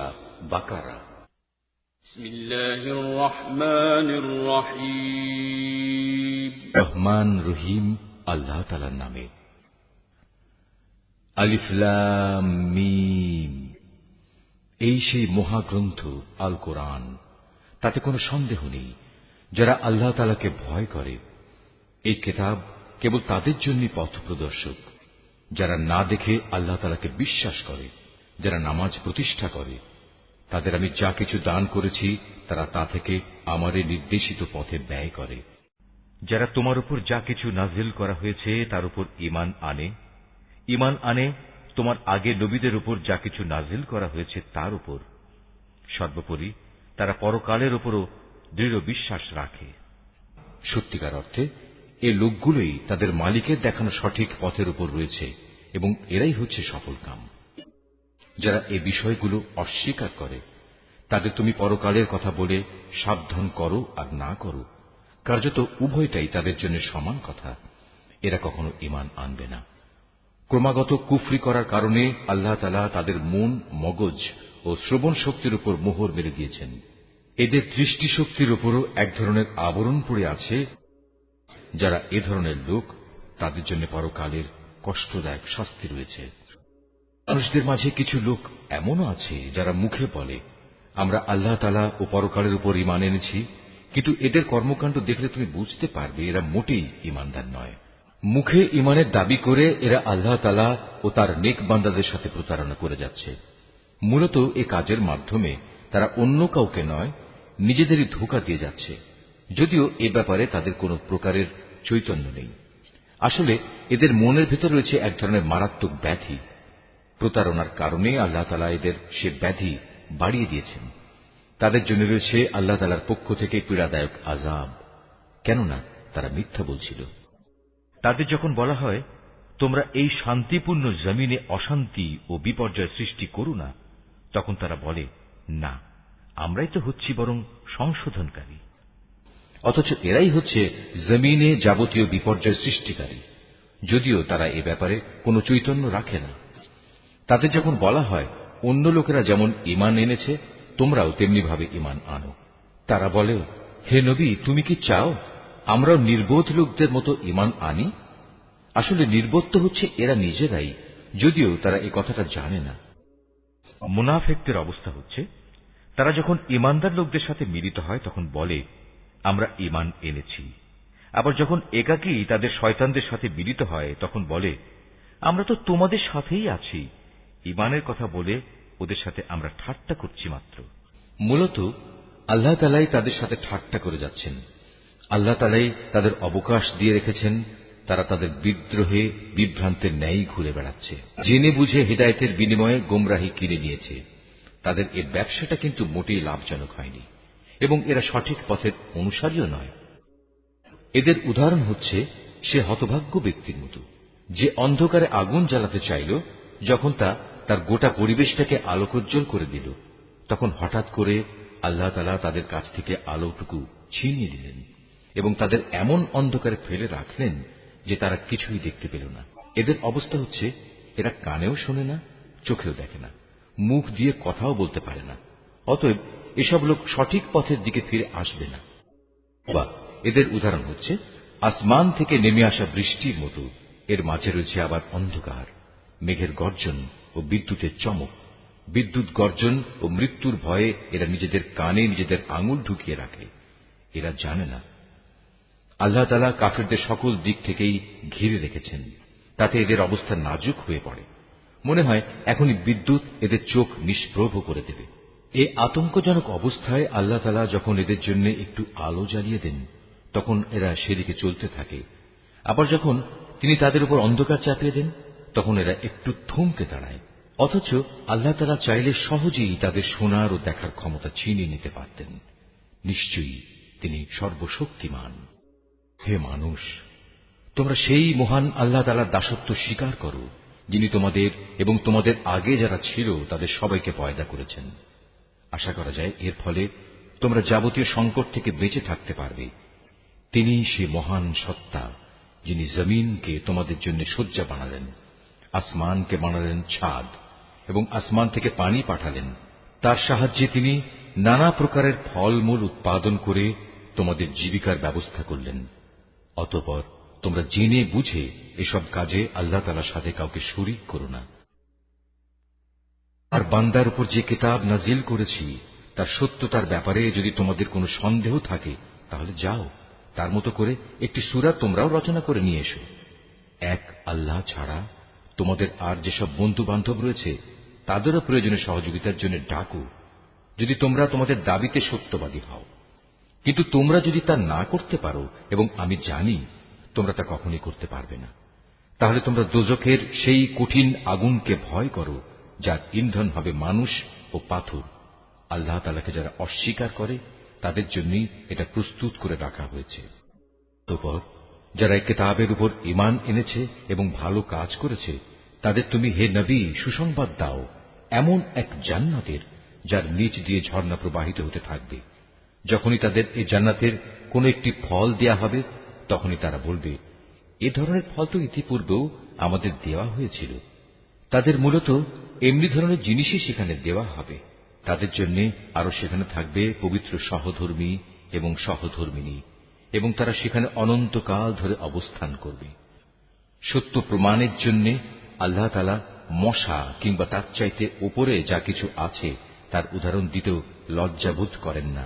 সূরা বাকারা। বিসমিল্লাহির রহমানির রহিম। রহমান রহিম আল্লাহ তাআলার নামে। আলিফ লাম মিম। এই সেই মহাগ্রন্থ আল কোরআন, তাতে কোনো সন্দেহ নেই। যারা আল্লাহ তাআলাকে ভয় করে, এই কিতাব কেবল তাদের জন্যই পথ প্রদর্শক। যারা না দেখে আল্লাহ তাআলাকে বিশ্বাস করে, যারা নামাজ প্রতিষ্ঠা করে, তাদের আমি যা কিছু দান করেছি তারা তা থেকে আমারই নির্দেশিত পথে ব্যয় করে। যারা তোমার উপর যা কিছু নাজিল করা হয়েছে তার উপর ঈমান আনে তোমার আগে নবীদের উপর যা কিছু নাজিল করা হয়েছে তার উপর। সর্বোপরি তারা পরকালের উপরও দৃঢ় বিশ্বাস রাখে। সত্যিকার অর্থে এই লোকগুলোই তাদের মালিকের দেখানো সঠিক পথের উপর রয়েছে এবং এরাই হচ্ছে সফলকাম। যারা এই বিষয়গুলো অস্বীকার করে, তাদের তুমি পরকালের কথা বলে সাবধান করো আর না করো, কার্যত উভয়টাই তাদের জন্য সমান কথা। এরা কখনো ঈমান আনবে না। ক্রমাগত কুফরি করার কারণে আল্লাহ তাআলা তাদের মন, মগজ ও শ্রবণ শক্তির উপর মোহর মেরে দিয়েছেন। এদের দৃষ্টিশক্তির উপরও এক ধরনের আবরণ পড়ে আছে। যারা এ ধরনের লোক, তাদের জন্য পরকালের কষ্টদায়ক শাস্তি রয়েছে। মানুষদের মাঝে কিছু লোক এমনও আছে যারা মুখে বলে, আমরা আল্লাহ তাআলা ও পরকালের উপর ঈমান এনেছি, কিন্তু এদের কর্মকাণ্ড দেখলে তুমি বুঝতে পারবে এরা মোটেই ঈমানদার নয়। মুখে ঈমানের দাবি করে এরা আল্লাহ তাআলা ও তার নেক বান্দাদের সাথে প্রতারণা করে যাচ্ছে। মূলত এ কাজের মাধ্যমে তারা অন্য কাউকে নয়, নিজেদেরই ধোঁকা দিয়ে যাচ্ছে, যদিও এ ব্যাপারে তাদের কোনো প্রকারের চৈতন্য নেই। আসলে এদের মনের ভেতর রয়েছে এক ধরনের মারাত্মক ব্যাধি। প্রতারণার কারণে আল্লাহ তাআলা এদের সে ব্যাধি বাড়িয়ে দিয়েছেন। তাদের জন্য রয়েছে আল্লাহ তাআলার পক্ষ থেকে পীড়াদায়ক আযাব, কেননা তারা মিথ্যা বলছিল। তাদের যখন বলা হয়, তোমরা এই শান্তিপূর্ণ জমিনে অশান্তি ও বিপর্যয় সৃষ্টি করো না, তখন তারা বলে, না, আমরাই তো হচ্ছি বরং সংশোধনকারী। অথচ এরাই হচ্ছে জমিনে যাবতীয় বিপর্যয় সৃষ্টিকারী, যদিও তারা এ ব্যাপারে কোনো চৈতন্য রাখে না। তাদের যখন বলা হয়, অন্য লোকেরা যেমন ঈমান এনেছে তোমরাও তেমনি ভাবে ঈমান আনো, তারা বলে, হে নবী, তুমি কি চাও আমরাও নির্বোধ লোকদের মতো ঈমান আনি? আসলে নির্বোধ তো হচ্ছে এরা নিজেরাই, যদিও তারা এই কথাটা জানে না। মুনাফিকদের অবস্থা হচ্ছে, তারা যখন ঈমানদার লোকদের সাথে মিলিত হয় তখন বলে, আমরা ঈমান এনেছি। আবার যখন একাকী তাদের শয়তানদের সাথে মিলিত হয় তখন বলে, আমরা তো তোমাদের সাথেই আছি। ঈমানের কথা বলে ওদের সাথে আমরা ঠাট্টা করছি মাত্র। মূলত আল্লাহ তাআলাই তাদের সাথে ঠাট্টা করে যাচ্ছেন। আল্লাহ তাআলাই তাদের অবকাশ দিয়ে রেখেছেন। তারা তাদের বিদ্রোহে বিভ্রান্তের ন্যায় ঘুরে বেড়াচ্ছে, জেনে বুঝে হিদায়াতের বিনিময়ে গোমরাহি কিনে নিয়েছে। তাদের এ ব্যবসাটা কিন্তু মোটেই লাভজনক হয়নি এবং এরা সঠিক পথের অনুসারীও নয়। এদের উদাহরণ হচ্ছে সে হতভাগ্য ব্যক্তির মতো, যে অন্ধকারে আগুন জ্বালাতে চাইল, যখন তা তার গোটা পরিবেশটাকে আলোকোজ্জ্বল করে দিল, তখন হঠাৎ করে আল্লাহ তাআলা তাদের কাছ থেকে আলোটুকু ছিনিয়ে দিলেন এবং তাদের এমন অন্ধকারে ফেলে রাখলেন যে তারা কিছুই দেখতে পেল না। এদের অবস্থা হচ্ছে, এরা কানেও শোনে না, চোখেও দেখে না, মুখ দিয়ে কথাও বলতে পারে না। অতএব এসব লোক সঠিক পথের দিকে ফিরে আসবে না। বা এদের উদাহরণ হচ্ছে আসমান থেকে নেমে আসা বৃষ্টির মতো, এর মাঝে রয়েছে আবার অন্ধকার, মেঘের গর্জন ও বিদ্যুতের চমক। বিদ্যুৎ গর্জন ও মৃত্যুর ভয়ে এরা নিজেদের কানে নিজেদের আঙুল ঢুকিয়ে রাখে। এরা জানে না আল্লাহ তাআলা কাফিরদের সকল দিক থেকেই ঘিরে রেখেছেন, তাতে এদের অবস্থা নাজুক হয়ে পড়ে। মনে হয় এখনই বিদ্যুৎ এদের চোখ নিষ্প্রভ করে দেবে। এই আতঙ্কজনক অবস্থায় আল্লাহ তাআলা যখন এদের জন্য একটু আলো জ্বালিয়ে দেন, তখন এরা সেদিকে চলতে থাকে। আবার যখন তিনি তাদের উপর অন্ধকার চাপিয়ে দেন, তখন এরা একটু থমকে দাঁড়ায়। অথচ আল্লাহ তাআলা চাইলে সহজেই তাদের শোনার ও দেখার ক্ষমতা ছিনিয়ে নিতে পারতেন। নিশ্চয়ই তিনি সর্বশক্তিমান। হে মানুষ, তোমরা সেই মহান আল্লাহ তাআলার দাসত্ব স্বীকার করো, যিনি তোমাদের এবং তোমাদের আগে যারা ছিল তাদের সবাইকে পয়দা করেছেন। আশা করা যায় এর ফলে তোমরা যাবতীয় সংকট থেকে বেঁচে থাকতে পারবে। তিনি সে মহান সত্তা, যিনি জমিনকে তোমাদের জন্য শয্যা বানালেন, আসমানকে বানালেন ছাদ এবং আসমান থেকে পানি পাঠালেন, তার সাহায্যে তিনি নানা প্রকারের ফলমূল উৎপাদন করে তোমাদের জীবিকার ব্যবস্থা করলেন। অতঃপর তোমরা জেনে বুঝে এসব কাজে আল্লাহ তাআলার সাথে কাউকে শরীক করো না। আর বান্দার উপর যে কিতাব নাজিল করেছি তার সত্যতার ব্যাপারে যদি তোমাদের কোনো সন্দেহ থাকে তাহলে যাও, তার মতো করে একটি সূরা তোমরাও রচনা করে নিয়ে এসো। এক আল্লাহ ছাড়া তোমাদের আর যেসব বন্ধু বান্ধব রয়েছে তাদেরও প্রয়োজনে সহযোগিতার জন্য ডাকো, যদি তোমরা তোমাদের দাবিতে সত্যবাদী হও। কিন্তু তোমরা যদি তা না করতে পারো, এবং আমি জানি তোমরা তা কখনই করতে পারবে না, তাহলে তোমরা দোজখের সেই কঠিন আগুনকে ভয় করো যার ইন্ধন হবে মানুষ ও পাথর। আল্লাহ তাআলাকে যারা অস্বীকার করে তাদের জন্যই এটা প্রস্তুত করে রাখা হয়েছে। অতঃপর যারা এই কিতাবের উপর ঈমান এনেছে এবং ভালো কাজ করেছে তাদের তুমি হে নবী সুসংবাদ দাও এমন এক জান্নাতের যার নিচ দিয়ে ঝর্ণা প্রবাহিত হতে থাকবে। যখনই তাদের এই জান্নাতের কোন একটি ফল দেয়া হবে তখনই তারা বলবে, এ ধরনের ফল তো ইতিপূর্বেও আমাদের দেওয়া হয়েছিল। তাদের মূলত এমনি ধরনের জিনিসই সেখানে দেওয়া হবে। তাদের জন্য আরো সেখানে থাকবে পবিত্র সহধর্মী এবং সহধর্মিনী, এবং তারা সেখানে অনন্তকাল ধরে অবস্থান করবে। সত্য প্রমাণের জন্য আল্লাহ তাআলা মশা কিংবা তার চাইতে উপরে যা কিছু আছে তার উদাহরণ দিতেও লজ্জাবোধ করেন না।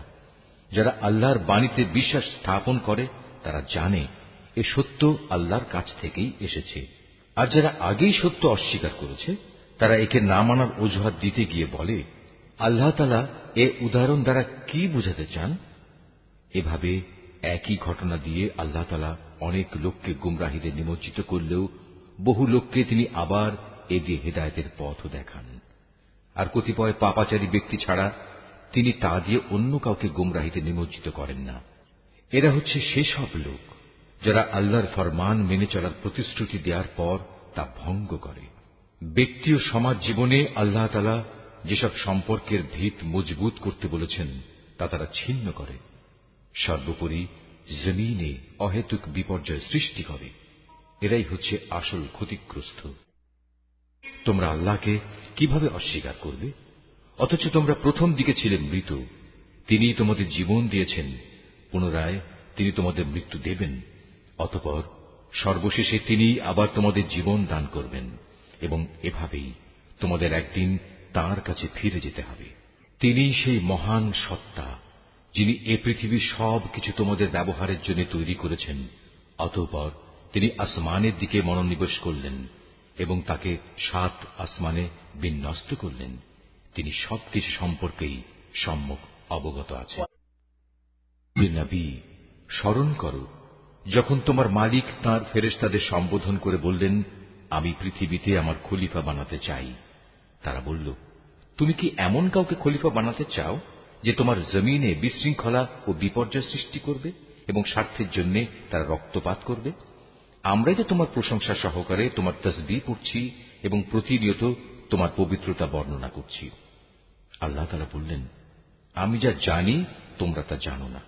যারা আল্লাহর বাণীতে বিশ্বাস স্থাপন করে তারা জানে এ সত্য আল্লাহর কাছ থেকেই এসেছে। আর যারা আগেই সত্য অস্বীকার করেছে তারা একে না মানার অজুহাত দিতে গিয়ে বলে, আল্লাহ তাআলা এ উদাহরণ দ্বারা কি বুঝাতে চান? এভাবে একই ঘটনা দিয়ে আল্লাহ তাআলা অনেক লোককে গুমরাহিতে নিমজ্জিত করলেও বহু লোককে তিনি আবার এ দিয়ে হেদায়েতের পথও দেখান। আর কতিপয় পাপাচারী ব্যক্তি ছাড়া তিনি তা দিয়ে অন্য কাউকে গুমরাহিতে নিমজ্জিত করেন না। এরা হচ্ছে সেসব লোক যারা আল্লাহর ফরমান মেনে চলার প্রতিশ্রুতি দেওয়ার পর তা ভঙ্গ করে। ব্যক্তি ও সমাজ জীবনে আল্লাহ তাআলা যেসব সম্পর্কের ভিত মজবুত করতে বলেছেন তা তারা ছিন্ন করে। সর্বোপরি জমিনে অহেতুক বিপর্যয় সৃষ্টি করে। এরাই হচ্ছে আসল ক্ষতিগ্রস্ত। তোমরা আল্লাহকে কিভাবে অস্বীকার করবে, অথচ তোমরা প্রথম দিকে ছিলে মৃত। তিনি তোমাদের জীবন দিয়েছেন, পুনরায় তিনি তোমাদের মৃত্যু দেবেন। অতঃপর সর্বশেষে তিনি আবার তোমাদের জীবন দান করবেন, এবং এভাবেই তোমাদের একদিন তাঁর কাছে ফিরে যেতে হবে। তিনি সেই মহান সত্তা যিনি এ পৃথিবীর সব কিছু তোমাদের ব্যবহারের জন্য তৈরি করেছেন। অতঃপর তিনি আসমানের দিকে মনোনিবেশ করলেন এবং তাকে 7 আসমানে বিন্যস্ত করলেন। তিনি সবকিছু সম্পর্কেই সম্যক অবগত আছেন। নবী, স্মরণ করো যখন তোমার মালিক তাঁর ফেরেশতাদের সম্বোধন করে বললেন, আমি পৃথিবীতে আমার খলিফা বানাতে চাই। তারা বলল, তুমি কি এমন কাউকে খলিফা বানাতে চাও যে তোমার জমিনে বিশৃঙ্খলা ও বিপর্যয় সৃষ্টি করবে এবং স্বার্থের জন্য তারা রক্তপাত করবে? আমরাই তো তোমার প্রশংসা সহকারে তোমার তাসবিহ পড়ছি এবং প্রতিনিয়ত তোমার পবিত্রতা বর্ণনা করছি। আল্লাহ তাআলা বললেন, আমি যা জানি তোমরা তা জানো না।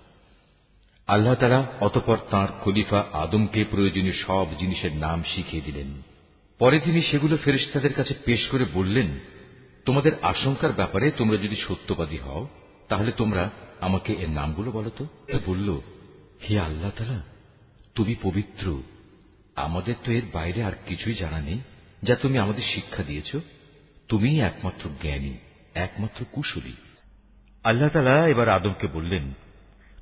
আল্লাহ তাআলা অতঃপর তাঁর খলিফা আদমকে প্রয়োজনীয় সব জিনিসের নাম শিখিয়ে দিলেন। পরে তিনি সেগুলো ফেরেশতাদের কাছে পেশ করে বললেন, তোমাদের আশঙ্কার ব্যাপারে তোমরা যদি সত্যবাদী হও তাহলে তোমরা আমাকে এর নামগুলো বলো তো। বলল, হে আল্লাহ তাআলা, তুমি পবিত্র, আমাদের তো এর বাইরে আর কিছুই জানা নেই যা তুমি আমাদের শিক্ষা দিয়েছ। তুমিই একমাত্র জ্ঞানী, একমাত্র কুশলী। আল্লাহ তাআলা এবার আদমকে বললেন,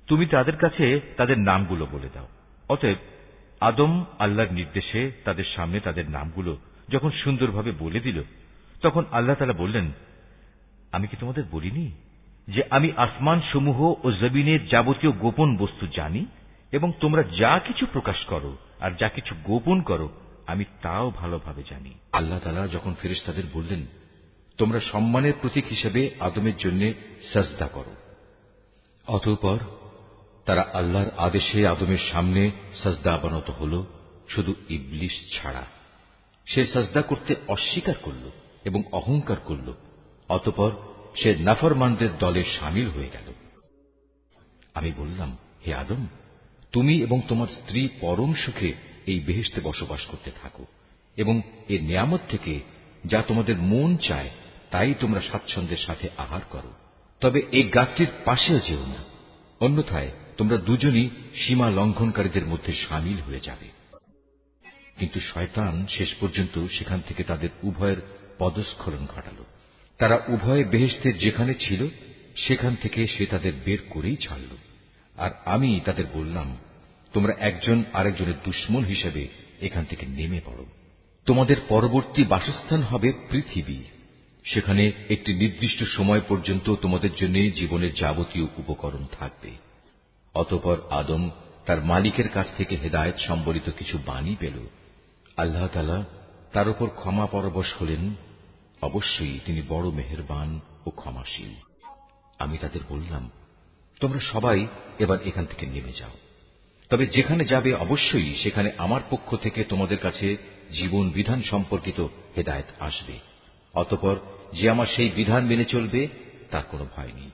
তুমি তাদের কাছে তাদের নামগুলো বলে দাও। অতএব আদম আল্লাহর নির্দেশে তাদের সামনে তাদের নামগুলো যখন সুন্দরভাবে বলে দিল, তখন আল্লাহ তাআলা বললেন, আমি কি তোমাদের বলিনি যে আমি আসমান সমূহ ও জমিনের যাবতীয় গোপন বস্তু জানি, এবং তোমরা যা কিছু প্রকাশ করো আর যা কিছু গোপন করো আমি তাও ভালোভাবে জানি। আল্লাহ তাআলা যখন ফেরেশতাদের বললেন, তোমরা সম্মানের প্রতীক হিসেবে আদমের জন্য সাজদা করো, অতঃপর তারা আল্লাহর আদেশে আদমের সামনে সাজদা অবনত হল, শুধু ইবলিস ছাড়া। সে সাজদা করতে অস্বীকার করল এবং অহংকার করল। অতঃপর সে নাফরমানদের দলে শামিল হয়ে গেল। আমি বললাম, হে আদম, তুমি এবং তোমার স্ত্রী পরম সুখে এই বেহেশতে বসবাস করতে থাকো, এবং এর নিয়ামত থেকে যা তোমাদের মন চায় তাই তোমরা স্বাচ্ছন্দ্যের সাথে আহার করো, তবে এই গাছটির পাশেও যেও না, অন্যথায় তোমরা দুজনই সীমা লঙ্ঘনকারীদের মধ্যে সামিল হয়ে যাবে। কিন্তু শয়তান শেষ পর্যন্ত সেখান থেকে তাদের উভয়ের পদস্খলন ঘটাল। তারা উভয়ে বেহেশতের যেখানে ছিল সেখান থেকে সে তাদের বের করেই ছাড়ল। আর আমি তাদের বললাম, তোমরা একজন আরেকজনের দুশমন হিসেবে এখান থেকে নেমে পড়ো। তোমাদের পরবর্তী বাসস্থান হবে পৃথিবী, সেখানে একটি নির্দিষ্ট সময় পর্যন্ত তোমাদের জন্য জীবনের যাবতীয় উপকরণ থাকবে। অতঃপর আদম তার মালিকের কাছ থেকে হেদায়েত সম্বলিত কিছু বাণী পেল। আল্লাহ তাআলা তার উপর ক্ষমা পরবশ হলেন, অবশ্যই তিনি বড় মেহেরবান ও ক্ষমাশীল। আমি তাদের বললাম, তোমরা সবাই এবার এখান থেকে নেমে যাও, তবে যেখানে যাবে অবশ্যই সেখানে আমার পক্ষ থেকে তোমাদের কাছে জীবন বিধান সম্পর্কিত হেদায়েত আসবে। অতঃপর যে আমার সেই বিধান মেনে চলবে তার কোনো ভয় নেই,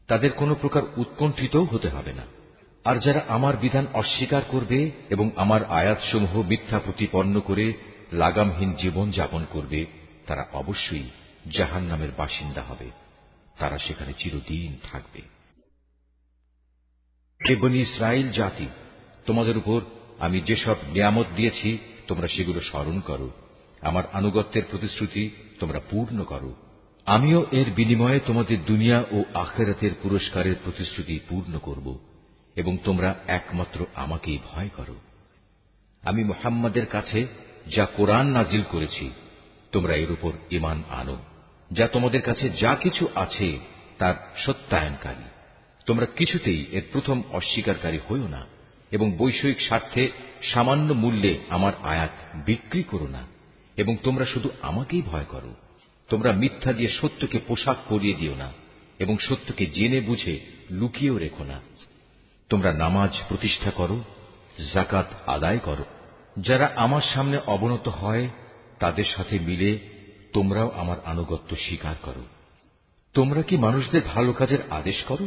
তাদের কোনো প্রকার উৎকণ্ঠিতও হতে হবে না। আর যারা আমার বিধান অস্বীকার করবে এবং আমার আয়াতসমূহ মিথ্যা প্রতিপন্ন করে লাগামহীন জীবন যাপন করবে, তারা অবশ্যই জাহান্নামের বাসিন্দা হবে, তারা সেখানে চিরদিন থাকবে। হে বনী ইসরাইল জাতি, তোমাদের উপর আমি যেসব নিয়ামত দিয়েছি তোমরা সেগুলো স্মরণ করো, আমার আনুগত্যের প্রতিশ্রুতি তোমরা পূর্ণ করো। আমিও এর বিনিময়ে তোমাদের দুনিয়া ও আখিরাতের পুরস্কারের প্রতিশ্রুতি পূর্ণ করব, এবং তোমরা একমাত্র আমাকেই ভয় করো। আমি মুহাম্মাদের কাছে যা কোরআন নাজিল করেছি তোমরা এর উপর ঈমান আনো, যা তোমাদের কাছে যা কিছু আছে তার সত্যায়নকারী। তোমরা কিছুতেই এর প্রথম অস্বীকারী হইও না, এবং বৈষয়িক স্বার্থে সামান্য মূল্যে আমার আয়াত বিক্রি করো না, এবং তোমরা শুধু আমাকেই ভয় করো। তোমরা মিথ্যা দিয়ে সত্যকে পোশাক পরিয়ে দিও না, এবং সত্যকে জেনে বুঝে লুকিয়েও রেখো না। তোমরা নামাজ প্রতিষ্ঠা করো, যাকাত আদায় করো। যারা আমার সামনে অবনত হয় তাদের সাথে মিলে তোমরাও আমার আনুগত্য স্বীকার করো। তোমরা কি মানুষদের ভালো কাজের আদেশ করো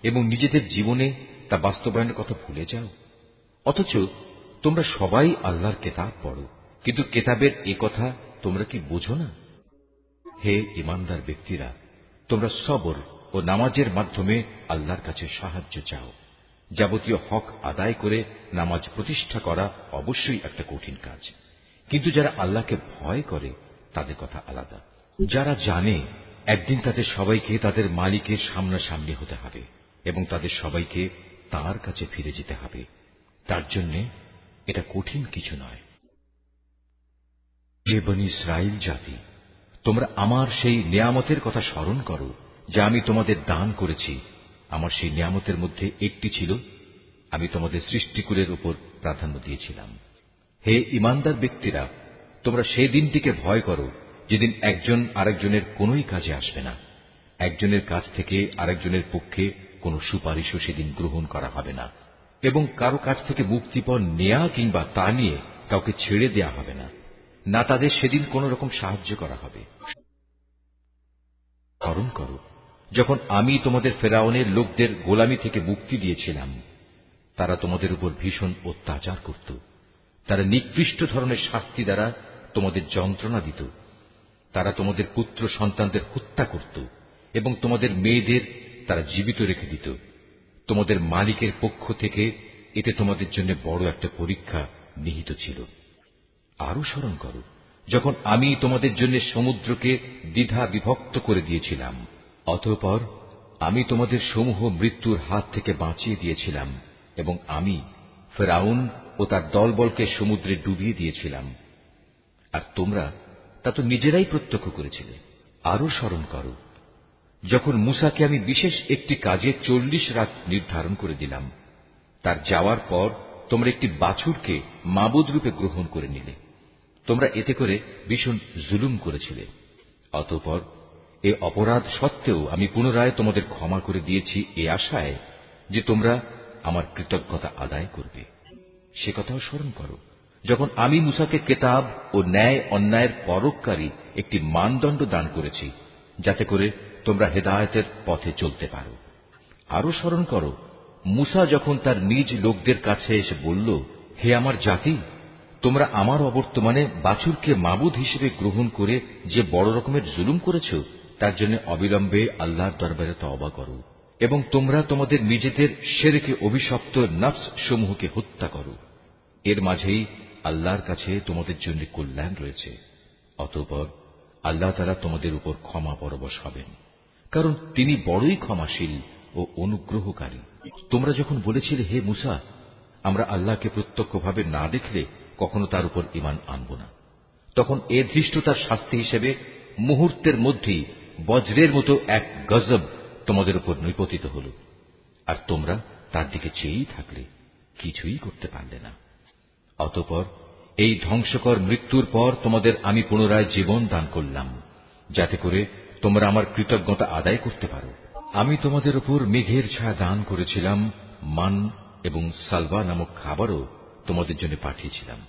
এবং নিজেদের জীবনে তা বাস্তবায়নের কথা ভুলে যাও? অথচ তোমরা সবাই আল্লাহর কেতাব পড়ো, কিন্তু কেতাবের এ কথা তোমরা কি বোঝো না? হে ঈমানদার ব্যক্তিরা, তোমরা সবর ও নামাজের মাধ্যমে আল্লাহর কাছে সাহায্য চাও। যাবতীয় হক আদায় করে নামাজ প্রতিষ্ঠা করা অবশ্যই একটা কঠিন কাজ, কিন্তু যারা আল্লাহকে ভয় করে তাদের কথা আলাদা। যারা জানে একদিন তাদের সবাইকে তাদের মালিকের সামনাসামনি হতে হবে এবং তাদের সবাইকে তাঁর কাছে ফিরে যেতে হবে, তার জন্য এটা কঠিন কিছু নয়। হে বনী ইসরাইল জাতি, তোমরা আমার সেই নিয়ামতের কথা স্মরণ করো যা আমি তোমাদের দান করেছি। আমার সেই নিয়ামতের মধ্যে একটি ছিল, আমি তোমাদের সৃষ্টিকুলের উপর প্রাধান্য দিয়েছিলাম। হে ঈমানদার ব্যক্তিরা, তোমরা সেই দিনটিকে ভয় করো যেদিন একজন আরেকজনের কোনোই কাজে আসবে না। একজনের কাছ থেকে আরেকজনের পক্ষে কোনো সুপারিশও সেদিন গ্রহণ করা হবে না, এবং কারো কাছ থেকে মুক্তিপণ নেয়া কিংবা তা নিয়ে কাউকে ছেড়ে দেয়া হবে না, না তাদের সেদিন কোন রকম সাহায্য করা হবে। স্মরণ করো যখন আমি তোমাদের ফেরাউনের লোকদের গোলামি থেকে মুক্তি দিয়েছিলাম। তারা তোমাদের উপর ভীষণ অত্যাচার করত, তারা নিকৃষ্ট ধরনের শাস্তি দ্বারা তোমাদের যন্ত্রণা দিত। তারা তোমাদের পুত্র সন্তানদের হত্যা করত এবং তোমাদের মেয়েদের তারা জীবিত রেখে দিত। তোমাদের মালিকের পক্ষ থেকে এতে তোমাদের জন্য বড় একটা পরীক্ষা নিহিত ছিল। আরো স্মরণ করো যখন আমি তোমাদের জন্য সমুদ্রকে দ্বিধা বিভক্ত করে দিয়েছিলাম, অতঃপর আমি তোমাদের সমূহ মৃত্যুর হাত থেকে বাঁচিয়ে দিয়েছিলাম, এবং আমি ফেরাউন ও তার দলবলকে সমুদ্রে ডুবিয়ে দিয়েছিলাম, আর তোমরা তা তো নিজেরাই প্রত্যক্ষ করেছিলে। আরো স্মরণ করো যখন মূসাকে আমি বিশেষ একটি কাজে 40 রাত নির্ধারণ করে দিলাম, তার যাওয়ার পর তোমরা একটি বাছুরকে মাবুদ রূপে গ্রহণ করে নিলে। তোমরা এতে করে ভীষণ জুলুম করেছিলে। অতঃপর এ অপরাধ সত্ত্বেও আমি পুনরায় তোমাদের ক্ষমা করে দিয়েছি এ আশায় যে তোমরা আমার কৃতজ্ঞতা আদায় করবে। সে কথাও স্মরণ করো যখন আমি মূসাকে কেতাব ও ন্যায় অন্যায়ের পরককারী একটি মানদণ্ড দান করেছি, যাতে করে তোমরা হেদায়েতের পথে চলতে পারো। আরো স্মরণ করো মূসা যখন তার নিজ লোকদের কাছে এসে বলল, হে আমার জাতি, তোমরা আমার অবর্তমানে বাছুরকে মাবুদ হিসেবে গ্রহণ করে যে বড় রকমের জুলুম করেছ, তার জন্য অবিলম্বে আল্লাহর দরবারে তওবা করো এবং তোমরা তোমাদের নিজেদের শিরকে অভিশপ্ত নফস সমূহকে হত্যা করো। এর মাঝেই আল্লাহর কাছে তোমাদের জন্য কল্যাণ রয়েছে। অতঃপর আল্লাহ তাআলা তোমাদের উপর ক্ষমা পরবশ হবেন, কারণ তিনি বড়ই ক্ষমাশীল ও অনুগ্রহকারী। তোমরা যখন বলেছিলে, হে মুসা, আমরা আল্লাহকে প্রত্যক্ষভাবে না দেখলে কখনো তার উপর ঈমান আনব না, তখন এ ধৃষ্টতার শাস্তি হিসেবে মুহূর্তের মধ্যেই বজ্রের মতো এক গজব তোমাদের উপর নিপতিত হল, আর তোমরা তার দিকে চেয়েই থাকলে, কিছুই করতে পারলে না। অতঃপর এই ধ্বংসকর মৃত্যুর পর তোমাদের আমি পুনরায় জীবন দান করলাম, যাতে করে তোমরা আমার কৃতজ্ঞতা আদায় করতে পারো। আমি তোমাদের উপর মেঘের ছায়া দান করেছিলাম, মান এবং সালওয়া নামক খাবারও তোমাদের জন্য পাঠিয়েছিলাম।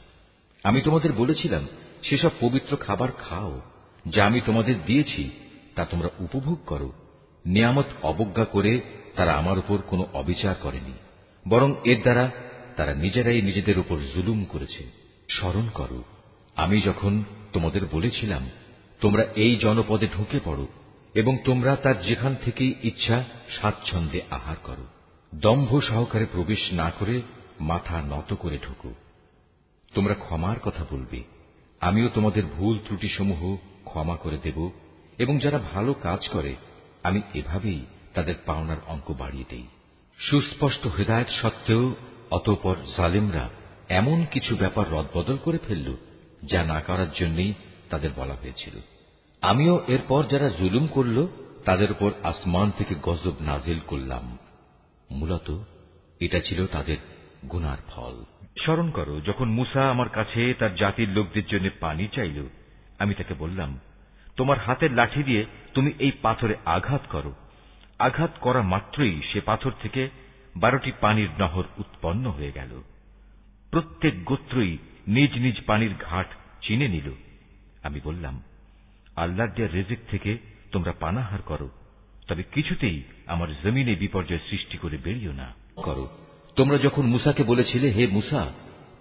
আমি তোমাদের বলেছিলাম, সেসব পবিত্র খাবার খাও যা আমি তোমাদের দিয়েছি, তা তোমরা উপভোগ করো। নিয়ামত অবজ্ঞা করে তারা আমার উপর কোনো অবিচার করেনি, বরং এর দ্বারা তারা নিজেরাই নিজেদের উপর জুলুম করেছে। স্মরণ করো, আমি যখন তোমাদের বলেছিলাম, তোমরা এই জনপদে ঢুকে পড়ো এবং তোমরা তার যেখান থেকেই ইচ্ছা স্বাচ্ছন্দ্যে আহার করো। দম্ভ সহকারে প্রবেশ না করে মাথা নত করে ঢুকো। তোমরা ক্ষমার কথা বলবে, আমিও তোমাদের ভুল ত্রুটিসমূহ ক্ষমা করে দেব, এবং যারা ভালো কাজ করে আমি এভাবেই তাদের পাওনার অঙ্ক বাড়িয়ে দেই। সুস্পষ্ট হিদায়াত সত্ত্বেও অতঃপর জালিমরা এমন কিছু ব্যাপার রদবদল করে ফেলল, যা না করার জন্যই তাদের বলা হয়েছিল। আমিও এরপর যারা জুলুম করল তাদের উপর আসমান থেকে গজব নাজিল করলাম। মূলত এটা ছিল তাদের গুনার ফল। স্মরণ করো, যখন মুসা আমার কাছে তার জাতির লোকদের জন্য পানি চাইল, আমি তাকে বললাম, তোমার হাতের লাঠি দিয়ে তুমি এই পাথরে আঘাত করো। আঘাত করা মাত্রই সে পাথর থেকে 12টি পানির নহর উৎপন্ন হয়ে গেল। প্রত্যেক গোত্রই নিজ নিজ পানির ঘাট চিনে নিল। আমি বললাম, আল্লাহর দেয়া রিজিক থেকে তোমরা পানাহার করো, তবে কিছুতেই আমার জমিনে বিপর্যয় সৃষ্টি করে বেরিও না। করো, তোমরা যখন মুসাকে বলেছিলে, হে মুসা,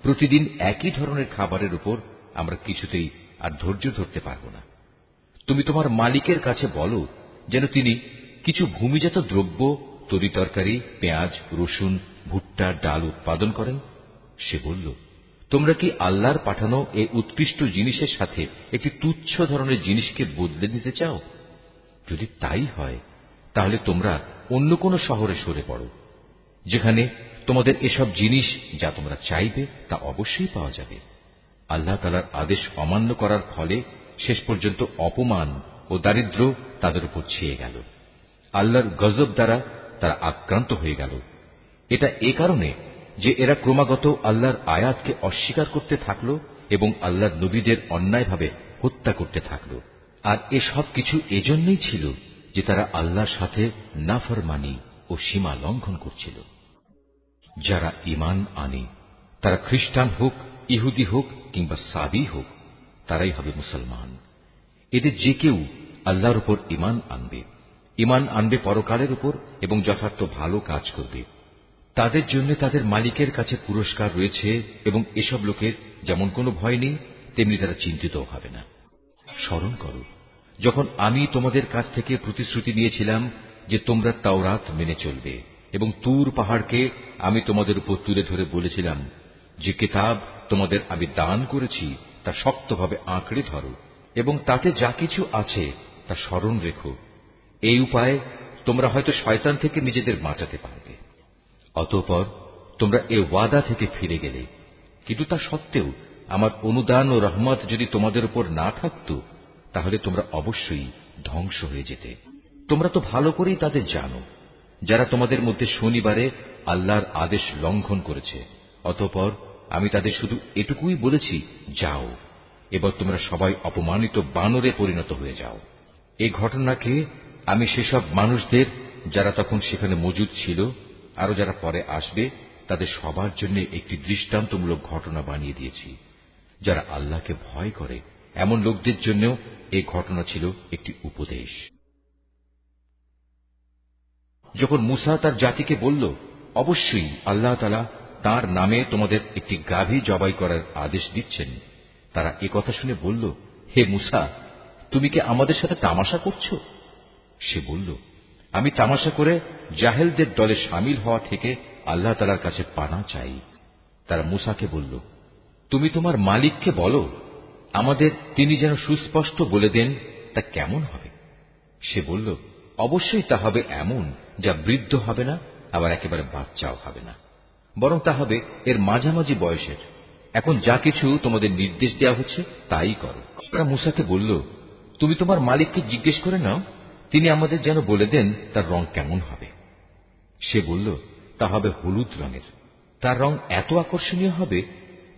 প্রতিদিন একই ধরনের খাবারের উপর আমরা কিছুতেই আর ধৈর্য ধরতে পারব না, তুমি তোমার মালিকের কাছে বলো যেন তিনি কিছু ভূমিজাত দ্রব্য, তরিতরকারি, পেঁয়াজ, রসুন, ভুট্টা, ডাল উৎপাদন করেন। সে বলল, তোমরা কি আল্লাহর পাঠানো এই উৎকৃষ্ট জিনিসের সাথে একটি তুচ্ছ ধরনের জিনিসকে বদলে নিতে চাও? যদি তাই হয়, তাহলে তোমরা অন্য কোন শহরে সরে পড়ো, যেখানে তোমাদের এসব জিনিস যা তোমরা চাইবে তা অবশ্যই পাওয়া যাবে। আল্লাহ তাআলার আদেশ অমান্য করার ফলে শেষ পর্যন্ত অপমান ও দারিদ্র তাদের উপর ছেয়ে গেল। আল্লাহর গজব দ্বারা তারা আক্রান্ত হয়ে গেল। এটা এ কারণে যে এরা ক্রমাগত আল্লাহর আয়াতকে অস্বীকার করতে থাকল এবং আল্লাহর নবীদের অন্যায়ভাবে হত্যা করতে থাকল। আর এসব কিছু এজন্যই ছিল যে তারা আল্লাহর সাথে নাফরমানি ও সীমা লঙ্ঘন করছিল। যারা ঈমান আনে, তারা খ্রিস্টান হোক, ইহুদি হোক কিংবা সাবি হোক, তারাই হবে মুসলমান। এদের যে কেউ আল্লাহর উপর ঈমান আনবে পরকালের উপর এবং যথার্থ ভালো কাজ করবে, তাদের জন্য তাদের মালিকের কাছে পুরস্কার রয়েছে, এবং এসব লোকের যেমন কোনো ভয় নেই, তেমনি তারা চিন্তিতও হবে না। স্মরণ করো, যখন আমি তোমাদের কাছ থেকে প্রতিশ্রুতি নিয়েছিলাম যে তোমরা তাওরাত মেনে চলবে, এবং তুর পাহাড়কে আমি তোমাদের উপর তুলে ধরে বলেছিলাম যে কিতাব তোমাদের আমি দান করেছি তা শক্তভাবে আঁকড়ে ধরো এবং তাতে যা কিছু আছে তা স্মরণ রেখো। এই উপায়ে তোমরা হয়তো শয়তান থেকে নিজেদের বাঁচাতে পারবে। অতঃপর তোমরা এ ওয়াদা থেকে ফিরে গেলে, কিন্তু তা সত্ত্বেও আমার অনুদান ও রহমত যদি তোমাদের উপর না থাকত, তাহলে তোমরা অবশ্যই ধ্বংস হয়ে যেতে। তোমরা তো ভালো করেই তাদের জানো যারা তোমাদের মধ্যে শনিবারে আল্লাহর আদেশ লঙ্ঘন করেছে। অতঃপর আমি তাদের শুধু এটুকুই বলেছি, যাও, এবার তোমরা সবাই অপমানিত বানরে পরিণত হয়ে যাও। এই ঘটনাকে আমি সেসব মানুষদের যারা তখন সেখানে মজুদ ছিল, আরো যারা পরে আসবে, তাদের সবার জন্য একটি দৃষ্টান্তমূলক ঘটনা বানিয়ে দিয়েছি। যারা আল্লাহকে ভয় করে এমন লোকদের জন্য এই ঘটনা ছিল একটি উপদেশ। যখন মুসা তার জাতিকে বলল, অবশ্যই আল্লাহ তাআলা তার নামে তোমাদের একটি গাভী জবাই করার আদেশ দিচ্ছেন, তারা একথা শুনে বলল, হে মূসা, তুমি কি আমাদের সাথে তামাশা করছো? সে বলল, আমি তামাশা করে জাহেলদের দলে শামিল হওয়া থেকে আল্লাহ তাআলার কাছে পানা চাই। তারা মূসাকে বলল, তুমি তোমার মালিককে বলো আমাদের তিনি যেন সুস্পষ্ট বলে দেন তা কেমন হবে। সে বলল, অবশ্যই তা হবে এমন যা বৃদ্ধ হবে না, আবার একেবারে বাচ্চাও হবে না, বরং তা হবে এর মাঝামাঝি বয়সের। এখন যা কিছু তোমাদের নির্দেশ দেওয়া হচ্ছে তাই করো। তারা মূসাকে বলল, তুমি তোমার মালিককে জিজ্ঞেস করে নাও, তিনি আমাদের যেন বলে দেন তার রং কেমন হবে। সে বলল, তা হবে হলুদ রঙের। তার রং এত আকর্ষণীয় হবে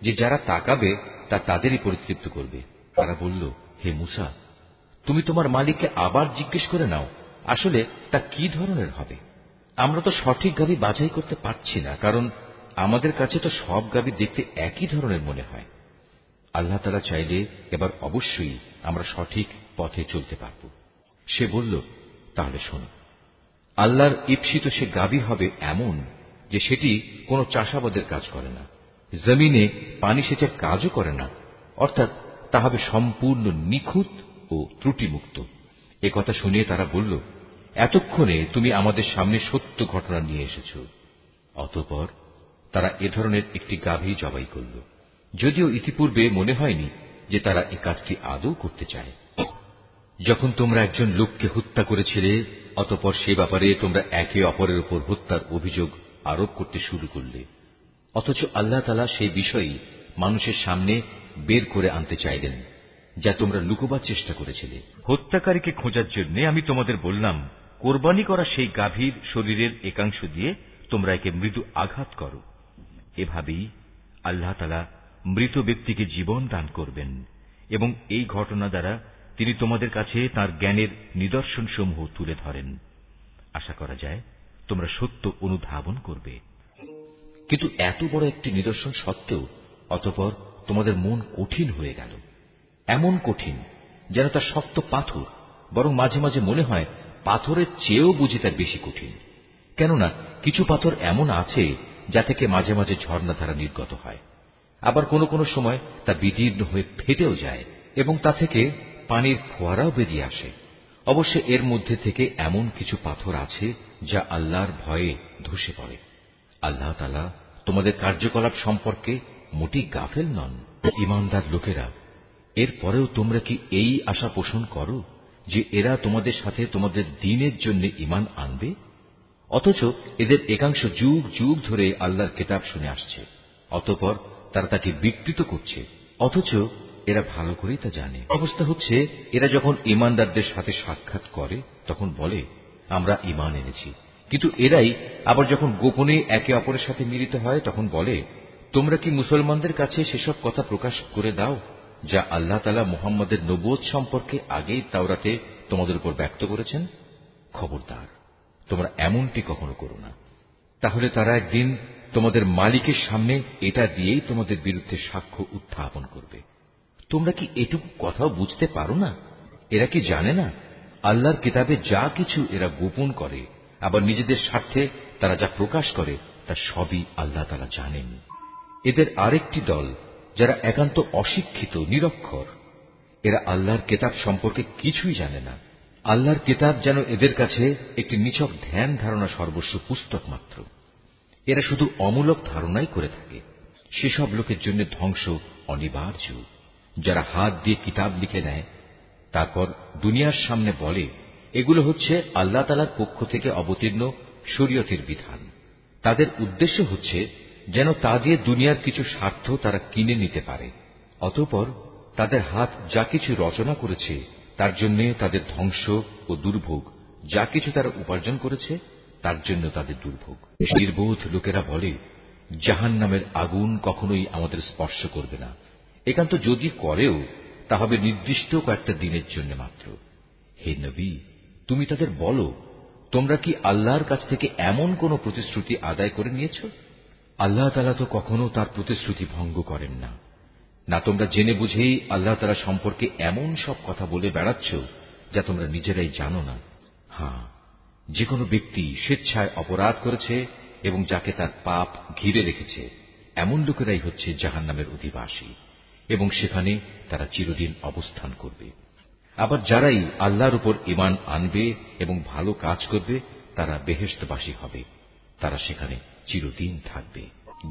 যে যারা তাকাবে তা তাদেরই পরিতৃপ্ত করবে। তারা বলল, হে মূসা, তুমি তোমার মালিককে আবার জিজ্ঞেস করে নাও, আসলে তা কি ধরনের হবে। আমরা তো সঠিক গাভী বাছাই করতে পারছি না, কারণ আমাদের কাছে তো সব গাভী দেখতে একই ধরনের মনে হয়। আল্লাহ তাআলা চাইলে এবার অবশ্যই আমরা সঠিক পথে চলতে পারব। সে বলল, তাহলে শোনো, আল্লাহর ঈপ্সিত সে গাভী হবে এমন যে সেটি কোনো চাষাবাদের কাজ করে না, জমিনে পানি সেচের কাজও করে না, অর্থাৎ তা হবে সম্পূর্ণ নিখুঁত ও ত্রুটিমুক্ত। একথা শুনিয়ে তারা বলল, এতক্ষণে তুমি আমাদের সামনে সত্য ঘটনা নিয়ে এসেছ। অতঃপর তারা এ ধরনের একটি গাভী জবাই করল, যদিও ইতিপূর্বে মনে হয়নি যে তারা এ কাজটি আদৌ করতে চায়। যখন তোমরা একজন লোককে হত্যা করেছিলে, অতঃপর সে ব্যাপারে তোমরা একে অপরের উপর হত্যার অভিযোগ আরোপ করতে শুরু করলে, অথচ আল্লাহ তাআলা সেই বিষয়ই মানুষের সামনে বের করে আনতে চাইলেন যা তোমরা লুকোবার চেষ্টা করেছিলে। হত্যাকারীকে খোঁজার জন্য আমি তোমাদের বললাম, কোরবানি করা সেই গাভীর শরীরের একাংশ দিয়ে তোমরা একে মৃদু আঘাত করো। এভাবেই আল্লাহ তাআলা মৃত ব্যক্তিকে জীবন দান করবেন এবং এই ঘটনা দ্বারা তিনি তোমাদের কাছে তাঁর জ্ঞানের নিদর্শনসমূহ তুলে ধরেন। আশা করা যায় তোমরা সত্য অনুধাবন করবে। কিন্তু এত বড় একটি নিদর্শন সত্ত্বেও অতঃপর তোমাদের মন কঠিন হয়ে গেল, এমন কঠিন যেন তা শক্ত পাথর, বরং মাঝে মাঝে মনে হয় পাথরের চেয়েও বুঝি তা বেশি কঠিন। কেননা কিছু পাথর এমন আছে যা থেকে মাঝে মাঝে ঝর্ণাধারা নির্গত হয়, আবার কোনো কোনো সময় তা বিদীর্ণ হয়ে ফেটেও যায় এবং তা থেকে পানির ফোয়ারাও বেরিয়ে আসে। অবশ্য এর মধ্যে থেকে এমন কিছু পাথর আছে যা আল্লাহর ভয়ে ধসে পড়ে। আল্লাহ তাআলা তোমাদের কার্যকলাপ সম্পর্কে মোটেই গাফেল নন। ঈমানদার লোকেরা, এরপরেও তোমরা কি এই আশা পোষণ করো যে এরা তোমাদের সাথে তোমাদের দ্বীনের জন্য ঈমান আনবে? অথচ এদের একাংশ যুগ যুগ ধরে আল্লাহর কিতাব শুনে আসছে, অতঃপর তারা তাকে বিকৃত করছে, অথচ এরা ভালো করেই তা জানে। অবস্থা হচ্ছে, এরা যখন ঈমানদারদের সাথে সাক্ষাৎ করে তখন বলে, আমরা ঈমান এনেছি, কিন্তু এরাই আবার যখন গোপনে একে অপরের সাথে মিলিত হয় তখন বলে, তোমরা কি মুসলমানদের কাছে সেসব কথা প্রকাশ করে দাও যা আল্লাহ তাআলা মুহাম্মদের নবুয়ত সম্পর্কে আগেই তাওরাতে তোমাদের উপর ব্যক্ত করেছেন। খবরদার, তোমরা এমনটি কখনো করো না, তাহলে তারা একদিন তোমাদের মালিকের সামনে এটা দিয়েই তোমাদের বিরুদ্ধে সাক্ষ্য উত্থাপন করবে। তোমরা কি এটুকু কথাও বুঝতে পারো না? এরা কি জানে না আল্লাহর কিতাবে যা কিছু এরা গোপন করে, আবার নিজেদের স্বার্থে তারা যা প্রকাশ করে তা সবই আল্লাহ তাআলা জানেন। এদের আরেকটি দল যারা একান্ত অশিক্ষিত, নিরক্ষর, এরা আল্লাহর কিতাব সম্পর্কে কিছুই জানে না। আল্লাহর কিতাব যেন এদের কাছে একটি নিছক ধ্যান ধারণা সর্বস্ব পুস্তক মাত্র। এরা শুধু অমূলক ধারণাই করে থাকে। সেসব লোকের জন্য ধ্বংস অনিবার্য যারা হাত দিয়ে কিতাব লিখে নেয়, তারপর দুনিয়ার সামনে বলে এগুলো হচ্ছে আল্লাহ তাআলার পক্ষ থেকে অবতীর্ণ শরীয়তের বিধান। তাদের উদ্দেশ্য হচ্ছে যেন তা দিয়ে দুনিয়ার কিছু স্বার্থ তারা কিনে নিতে পারে। অতঃপর তাদের হাত যা কিছু রচনা করেছে তার জন্য তাদের ধ্বংস ও দুর্ভোগ, যা কিছু তারা উপার্জন করেছে তার জন্য তাদের দুর্ভোগ। নির্বোধ লোকেরা বলে, জাহান্নামের আগুন কখনোই আমাদের স্পর্শ করবে না, একান্ত যদি করেও তা হবে নির্দিষ্ট কয়েকটা দিনের জন্য মাত্র। হে নবী, তুমি তাদের বলো, তোমরা কি আল্লাহর কাছ থেকে এমন কোন প্রতিশ্রুতি আদায় করে নিয়েছ? আল্লাহ তাআলা তো কখনো তার প্রতিশ্রুতি ভঙ্গ করেন না। না তোমরা জেনে বুঝেই আল্লাহ তাআলা সম্পর্কে এমন সব কথা বলে বেড়াচ্ছ যা তোমরা নিজেরাই জানো না। হ্যাঁ, যে কোনো ব্যক্তি স্বেচ্ছায় অপরাধ করেছে এবং যাকে তার পাপ ঘিরে রেখেছে, এমন লোকেরাই হচ্ছে জাহান্নামের অধিবাসী, এবং সেখানে তারা চিরদিন অবস্থান করবে। আবার যারাই আল্লাহর উপর ঈমান আনবে এবং ভালো কাজ করবে, তারা বেহেশতবাসী হবে, তারা সেখানে চিরদিন থাকবে।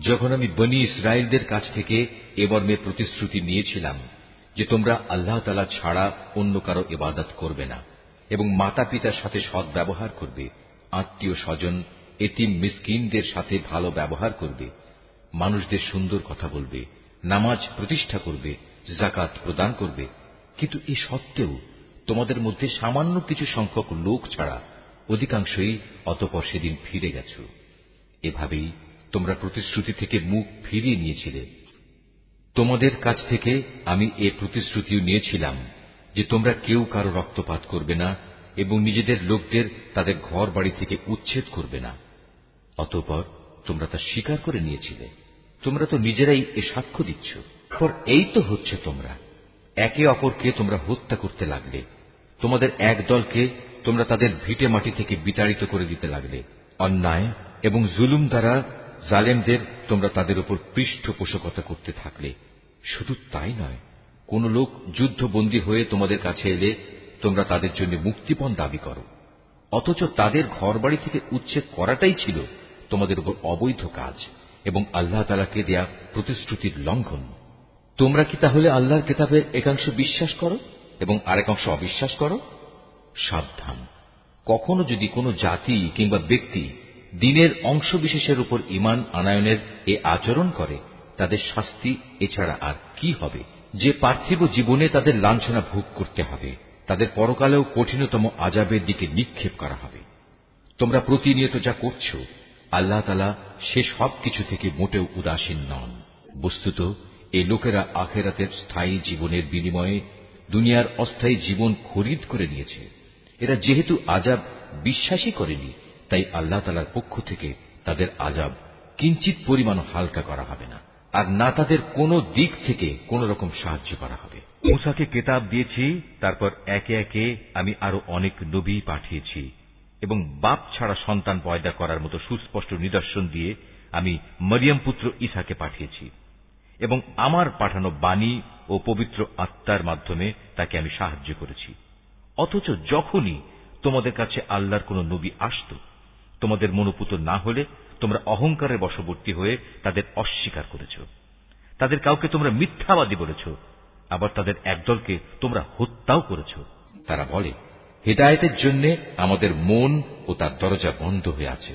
যখন আমি বনী ইসরায়েলদের কাছ থেকে এ মর্মে প্রতিশ্রুতি নিয়েছিলাম যে তোমরা আল্লাহ তাআলা ছাড়া অন্য কারো ইবাদত করবে না এবং মাতা পিতার সাথে সৎ ব্যবহার করবে, আত্মীয় স্বজন, এতিম মিসকিনদের সাথে ভালো ব্যবহার করবে, মানুষদের সুন্দর কথা বলবে, নামাজ প্রতিষ্ঠা করবে, যাকাত প্রদান করবে, কিন্তু এ সত্ত্বেও তোমাদের মধ্যে সামান্য কিছু সংখ্যক লোক ছাড়া অধিকাংশই অতঃপর সেদিন ফিরে গেছ। এভাবেই তোমরা প্রতিশ্রুতি থেকে মুখ ফিরিয়ে নিয়েছিলে। তোমাদের কাছ থেকে আমি এ প্রতিশ্রুতিও নিয়েছিলাম যে তোমরা কেউ কারো রক্তপাত করবে না এবং নিজেদের লোকদের তাদের ঘর বাড়ি থেকে উচ্ছেদ করবে না। অতঃপর তোমরা তা স্বীকার করে নিয়েছিলে। তোমরা তো নিজেরাই এ সাক্ষ্য দিচ্ছ। পর এই তো হচ্ছে, তোমরা একে অপরকে তোমরা হত্যা করতে লাগলে। তোমাদের এক দলকে তোমরা তাদের ভিটে মাটি থেকে বিতাড়িত করে দিতে লাগলে। অন্যায় এবং জুলুম দ্বারা জালেমদের তোমরা তাদের উপর পৃষ্ঠপোষকতা করতে থাকলে। শুধু তাই নয়, কোন লোক যুদ্ধবন্দী হয়ে তোমাদের কাছে এলে তোমরা তাদের জন্য মুক্তিপণ দাবি করো, অথচ তাদের ঘরবাড়ি থেকে উচ্ছেদ করাটাই ছিল তোমাদের উপর অবৈধ কাজ এবং আল্লাহ তাআলাকে দেয়া প্রতিশ্রুতির লঙ্ঘন। তোমরা কি তাহলে আল্লাহর কিতাবের একাংশ বিশ্বাস করো এবং আরেকাংশ অবিশ্বাস করো? সাবধান, কখনো যদি কোনো জাতি কিংবা ব্যক্তি দ্বীনের অংশ বিশেষের উপর ঈমান আনয়নের এ আচরণ করে, তাদের শাস্তি এছাড়া আর কি হবে? যে পার্থিব জীবনে তাদের লাঞ্ছনা ভোগ করতে হবে, তাদের পরকালেও কঠিনতম আযাবের দিকে নিক্ষেপ করা হবে। তোমরা প্রতিনিয়ত যা করছ, আল্লাহ তাআলা সে সব কিছু থেকে মোটেও উদাসীন নন। বস্তুত এই লোকেরা আখিরাতের স্থায়ী জীবনের বিনিময়ে দুনিয়ার অস্থায়ী জীবন খরিদ করে নিয়েছে। এরা যেহেতু আযাব বিশ্বাসই করেনি, তাই আল্লাহ তাআলার পক্ষ থেকে তাদের আযাব কিঞ্চিত পরিমাণ হালকা করা হবে না, আর না তাদের কোন দিক থেকে কোন রকম সাহায্য করা হবে। মূসাকে কিতাব দিয়েছি, তারপর একে একে আমি আরো অনেক নবী পাঠিয়েছি এবং বাপ ছাড়া সন্তান পয়দা করার মতো সুস্পষ্ট নিদর্শন দিয়ে আমি মরিয়ম পুত্র ঈসাকে পাঠিয়েছি এবং আমার পাঠানো বাণী ও পবিত্র আত্মার মাধ্যমে তাকে আমি সাহায্য করেছি। অথচ যখনই তোমাদের কাছে আল্লাহর কোন নবী আসত, তোমাদের মনোপুত না হলে তোমরা অহংকারের বশবর্তী হয়ে তাদের অস্বীকার করেছ। তাদের কাউকে তোমরা মিথ্যাবাদী বলেছ, আবার তাদের একদলকে তোমরা হত্যাও করেছ। তারা বলে, হিদায়াতের জন্য আমাদের মন ও তার দরজা বন্ধ হয়ে আছে।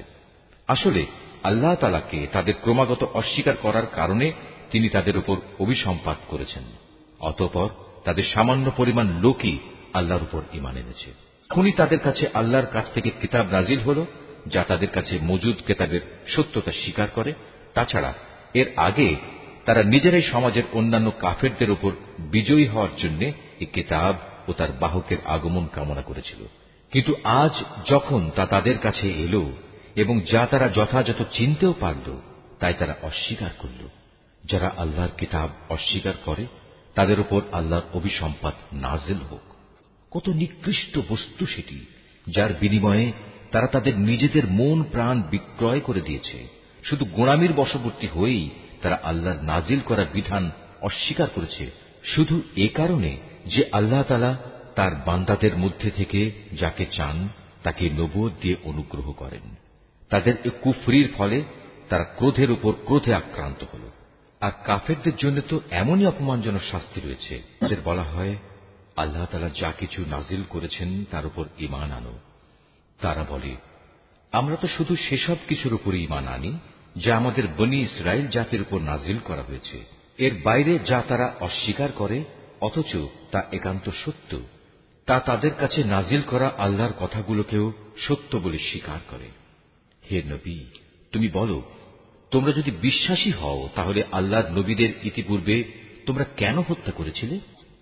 আসলে আল্লাহ তাআলাকে তাদের ক্রমাগত অস্বীকার করার কারণে তিনি তাদের উপর অভিসম্পাত করেছেন। অতঃপর তাদের সামান্য পরিমাণ লোকই আল্লাহর উপর ঈমান এনেছে। এখনই তাদের কাছে আল্লাহর কাছ থেকে কিতাব নাজিল হল, যা তাদের কাছে মজুদ কিতাবের সত্যতা স্বীকার করে। তাছাড়া এর আগে তারা নিজেরাই সমাজের অন্যান্য কাফেরদের উপর বিজয়ী হওয়ার জন্য এই কিতাব ও তার বাহকের আগমন কামনা করেছিল। কিন্তু আজ যখন তা তাদের কাছে এলো এবং যা তারা যথাযথ চিনতেও পারল, তাই তারা অস্বীকার করল। যারা আল্লাহর কিতাব অস্বীকার করে, তাদের উপর আল্লাহর অভিসম্পাত নাজিল হোক। কত নিকৃষ্ট বস্তু সেটি, যার বিনিময়ে তারা তাদের নিজেদের মন প্রাণ বিক্রয় করে দিয়েছে। শুধু গোঁড়ামির বশবর্তী হয়েই তারা আল্লাহর নাজিল করা বিধান অস্বীকার করেছে, শুধু এ কারণে যে আল্লাহ তাআলা তার বান্দাদের মধ্যে থেকে যাকে চান তাকে নবুয়ত দিয়ে অনুগ্রহ করেন। তাদের এ কুফরির ফলে তারা ক্রোধের উপর ক্রোধে আক্রান্ত হল। আর কাফেরদের জন্য তো এমনই অপমানজনক শাস্তি রয়েছে। তাদের বলা হয়, আল্লাহ তাআলা যা কিছু নাজিল করেছেন তার উপর ঈমান আনো। তারা বলে, আমরা তো শুধু সেসব কিছুর উপর ঈমান আনি যা আমাদের বনী ইসরাইল জাতির উপর নাজিল করা হয়েছে। এর বাইরে যা তারা অস্বীকার করে, অথচ তা একান্ত সত্য, তা তাদের কাছে নাজিল করা আল্লাহর কথাগুলোকেও সত্য বলে স্বীকার করে। হে নবী, তুমি বলো, তোমরা যদি বিশ্বাসী হও তাহলে আল্লাহর নবীদের ইতিপূর্বে তোমরা কেন হত্যা করেছিলে?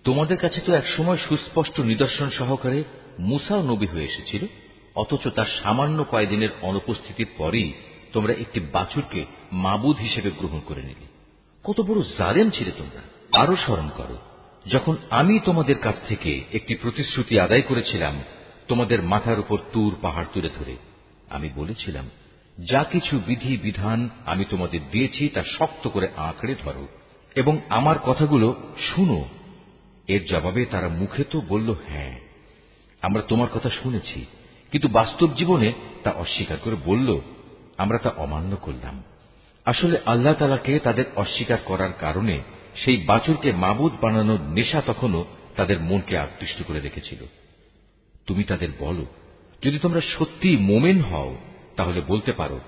তোমাদের কাছে তো একসময় সুস্পষ্ট নিদর্শন সহকারে মূসাও নবী হয়ে এসেছিল, অথচ তার সামান্য কয়েকদিনের অনুপস্থিতির পরেই তোমরা একটি বাছুরকে মাবুদ হিসেবে গ্রহণ করে নিলে। কত বড় জালেম ছিলে তোমরা! আরো স্মরণ করো, যখন আমি তোমাদের কাছ থেকে একটি প্রতিশ্রুতি আদায় করেছিলাম, তোমাদের মাথার উপর তুর পাহাড় তুলে ধরে আমি বলেছিলাম যা কিছু বিধি বিধান আমি তোমাদের দিয়েছি তা শক্ত করে আঁকড়ে ধরো এবং আমার কথাগুলো শুনো। এর জবাবে তারা মুখে তো বলল, হ্যাঁ আমরা তোমার কথা শুনেছি, কিন্তু বাস্তব জীবনে তা অস্বীকার করে বলল, আমরা তা অমান্য করলাম। আসলে আল্লাহ তাআলাকে তাদের অস্বীকার করার কারণে সেই বাছুরকে মাবুদ বানানোর নেশা তখনও তাদের মনকে আকৃষ্ট করে রেখেছিল। তুমি তাদের বলো, যদি তোমরা সত্যি মোমেন হও তাহলে বলতে পারো,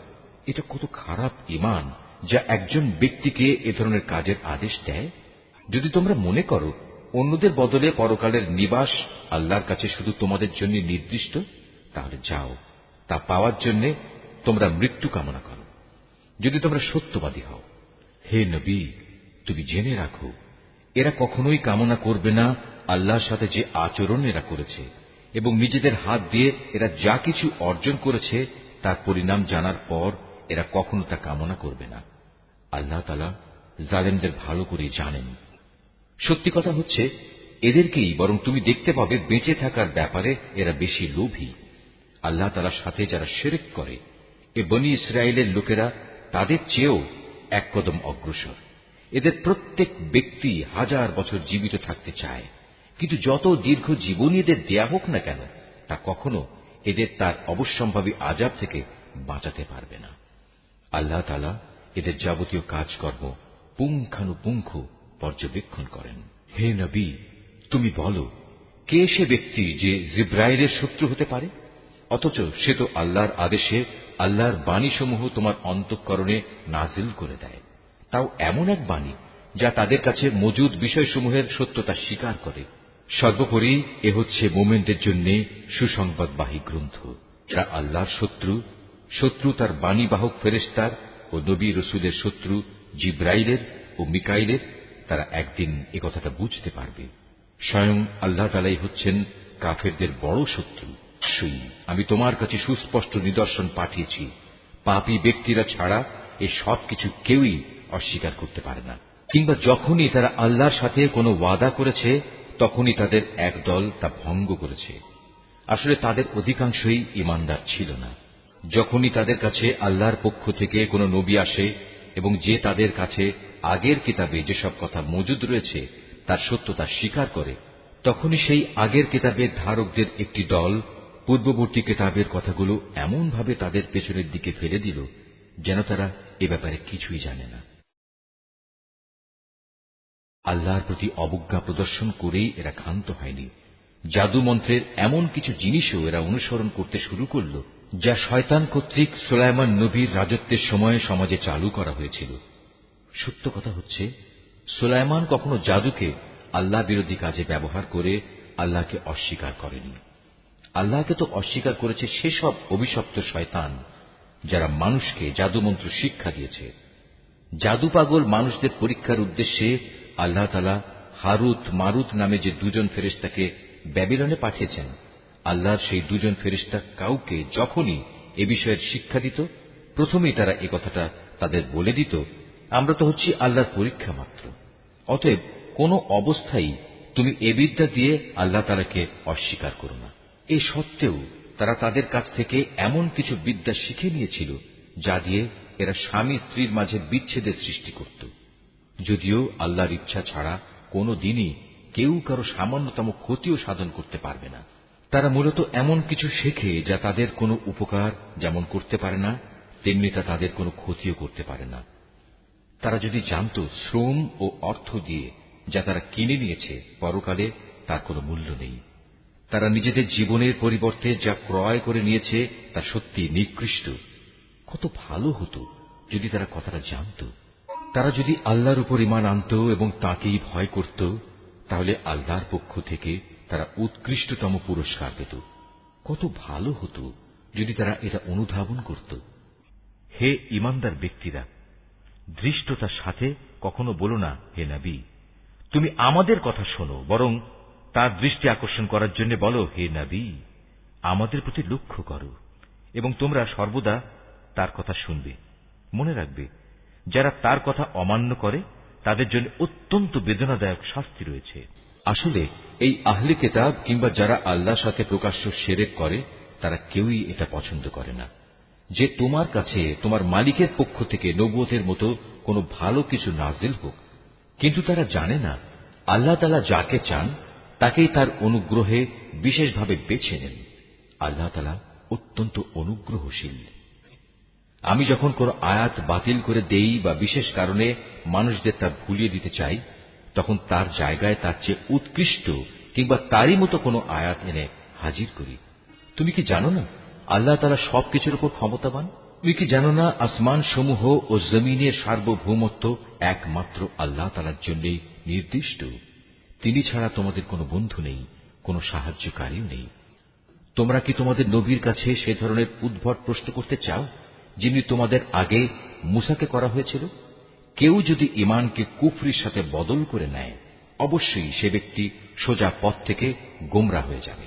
এটা কত খারাপ ঈমান যা একজন ব্যক্তিকে এ ধরনের কাজের আদেশ দেয়। যদি তোমরা মনে করো অন্যদের বদলে পরকালের নিবাস আল্লাহর কাছে শুধু তোমাদের জন্য নির্দিষ্ট, তাহলে যাও, তা পাওয়ার জন্য তোমরা মৃত্যু কামনা করো, যদি তোমরা সত্যবাদী হও। হে নবী, তুমি জেনে রাখো, এরা কখনোই কামনা করবে না আল্লাহর সাথে যে আচরণ এরা করেছে, এবং নিজেদের হাত দিয়ে এরা যা কিছু অর্জন করেছে তার পরিণাম জানার পর এরা কখনো তা কামনা করবে না। আল্লাহ তাআলা জালেমদের ভালো করে জানেন। সত্যি কথা হচ্ছে, এদেরকেই বরং তুমি দেখতে পাবে বেঁচে থাকার ব্যাপারে এরা বেশি লোভী। আল্লাহ তাআলার সাথে যারা শিরক করে, এ বনী ইসরায়েলের লোকেরা তাদের চেয়েও এক কদম অগ্রসর। এদের প্রত্যেক ব্যক্তি 1000 বছর জীবিত থাকতে চায়, কিন্তু যত দীর্ঘ জীবনই এদের দেয়া হোক না কেন, তা কখনো এদের তার অবশ্যম্ভাবী আযাব থেকে বাঁচাতে পারবে না। আল্লাহ তাআলা এদের যাবতীয় কাজকর্ম পুঙ্খানুপুঙ্খ পর্যবেক্ষণ করেন। হে নবী, তুমি বলো, কে সে ব্যক্তি যে জিব্রাইলের শত্রু হতে পারে, অথচ সে তো আল্লাহর আদেশে আল্লাহর বাণীসমূহ তোমার অন্তঃকরণে নাজিল করে দেয়, তাও এমন এক বাণী যা তাদের কাছে মজুদ বিষয়সমূহের সত্যতা স্বীকার করে। সর্বোপরি এ হচ্ছে মোমেনদের জন্য সুসংবাদবাহী গ্রন্থ। যারা আল্লাহর শত্রু তার বাণীবাহক ফেরেশতার ও নবী রসুলের শত্রু জিব্রাইলের ও মিকাইলের, তারা একদিন এ কথাটা বুঝতে পারবে। স্বয়ং আল্লাহ তাআলাই হচ্ছেন কাফেরদের বড় শত্রু। আমি তোমার কাছে সুস্পষ্ট নিদর্শন পাঠিয়েছি, পাপী ব্যক্তিরা ছাড়া এ সব কিছু কেউই অস্বীকার করতে পারে না। কিংবা যখনই তারা আল্লাহর সাথে কোনো ওয়াদা করেছে তখনই তাদের এক দল তা ভঙ্গ করেছে। আসলে তাদের অধিকাংশই ঈমানদার ছিল না। যখনই তাদের কাছে আল্লাহর পক্ষ থেকে কোনো নবী আসে এবং যে তাদের কাছে আগের কিতাবে যেসব কথা মজুদ রয়েছে তার সত্যতা স্বীকার করে, তখনই সেই আগের কিতাবের ধারকদের একটি দল পূর্ববর্তী কিতাবের কথাগুলো এমনভাবে তাদের পেছনের দিকে ফেলে দিল যেন তারা এ ব্যাপারে কিছুই জানে না। আল্লাহর প্রতি অবজ্ঞা প্রদর্শন করেই এরা ক্ষান্ত হয়নি। জাদু মন্ত্রের এমন কিছু জিনিসও এরা অনুসরণ করতে শুরু করল যা শয়তান কর্তৃক সুলাইমান নবীর রাজত্বের সময় সমাজে চালু করা হয়েছিল। সত্য কথা হচ্ছে, সুলাইমান কখনো জাদুকে আল্লাহ বিরোধী কাজে ব্যবহার করে আল্লাহকে অস্বীকার করেনি। আল্লাহকে তো অস্বীকার করেছে সেসব অভিশপ্ত শয়তান যারা মানুষকে জাদুমন্ত্র শিক্ষা দিয়েছে। জাদু পাগল মানুষদের পরীক্ষার উদ্দেশ্যে আল্লাহ তাআলা হারুত মারুত নামে যে দুজন ফেরেশতাকে ব্যাবিলনে পাঠিয়েছেন, আল্লাহর সেই দুজন ফেরেশতা কাউকে যখনই এ বিষয়ের শিক্ষা দিত, প্রথমেই তারা এ কথাটা তাদের বলে দিত, আমরা তো হচ্ছি আল্লাহর পরীক্ষা মাত্র। অতএব কোন অবস্থায় তুমি এ বিদ্যা দিয়ে আল্লাহ তাআলাকে অস্বীকার করো না। এ সত্ত্বেও তারা তাদের কাছ থেকে এমন কিছু বিদ্যা শিখে নিয়েছিল যা দিয়ে এরা স্বামী স্ত্রীর মাঝে বিচ্ছেদের সৃষ্টি করত। যদিও আল্লাহর ইচ্ছা ছাড়া কোনো দিনই কেউ কারো সামান্যতম ক্ষতিও সাধন করতে পারবে না। তারা মূলত এমন কিছু শেখে যা তাদের কোনো উপকার যেমন করতে পারে না, তেমনি তা তাদের কোনো ক্ষতিও করতে পারে না। তারা যদি জানত শ্রম ও অর্থ দিয়ে যা তারা কিনে নিয়েছে পরকালে তার কোনো মূল্য নেই, তারা নিজেদের জীবনের পরিবর্তে যা ক্রয় করে নিয়েছে তা সত্যি নিকৃষ্ট। কত ভালো হতো যদি তারা কথাটা জানত। তারা যদি আল্লাহর উপর ঈমান আনত এবং তাঁকেই ভয় করত, তাহলে আল্লাহর পক্ষ থেকে তারা উৎকৃষ্টতম পুরস্কার পেত। কত ভালো হতো যদি তারা এটা অনুধাবন করত। হে ঈমানদার ব্যক্তিরা, ধৃষ্টতার সাথে কখনো বলো না, হে নবী, তুমি আমাদের কথা শোনো, বরং তার দৃষ্টি আকর্ষণ করার জন্য বলো, হে নবী, আমাদের প্রতি লক্ষ্য করো এবং তোমরা সর্বদা তার কথা শুনবে। মনে রাখবে, যারা তার কথা অমান্য করে তাদের জন্য অত্যন্ত বেদনাদায়ক শাস্তি রয়েছে। আসলে এই আহলে কিতাব কিংবা যারা আল্লাহর সাথে প্রকাশ্য শিরক করে তারা কেউই এটা পছন্দ করে না। যে তোমার কাছে তোমার মালিকের পক্ষ থেকে নবুয়তের মতো কোনো ভালো কিছু নাজিল হোক, কিন্তু তারা জানে না আল্লাহ তাআলা যাকে চান তাকেই তার অনুগ্রহে বিশেষভাবে বেছে নেন। আল্লাহ তাআলা অত্যন্ত অনুগ্রহশীল। আমি যখন কোনো আয়াত বাতিল করে দেই বা বিশেষ কারণে মানুষদের তা ভুলিয়ে দিতে চাই, তখন তার জায়গায় তার চেয়ে উৎকৃষ্ট কিংবা তারই মতো কোনো আয়াত এনে হাজির করি। তুমি কি জানো না আল্লাহ তাআলা সবকিছুর উপর ক্ষমতাবান? তুমি কি জানো না আসমান সমূহ ও জমিনের সার্বভৌমত্ব একমাত্র আল্লাহ তাআলার জন্যই নির্দিষ্ট? তিনি ছাড়া তোমাদের কোনো বন্ধু নেই, কোনো সাহায্যকারীও নেই। তোমরা কি তোমাদের নবীর কাছে সে ধরনের উদ্ভট প্রশ্ন করতে চাও যিনি তোমাদের আগে মূসাকে করা হয়েছিল? কেউ যদি ঈমানকে কুফরির সাথে বদল করে নেয়, অবশ্যই সে ব্যক্তি সোজা পথ থেকে গোমরা হয়ে যাবে।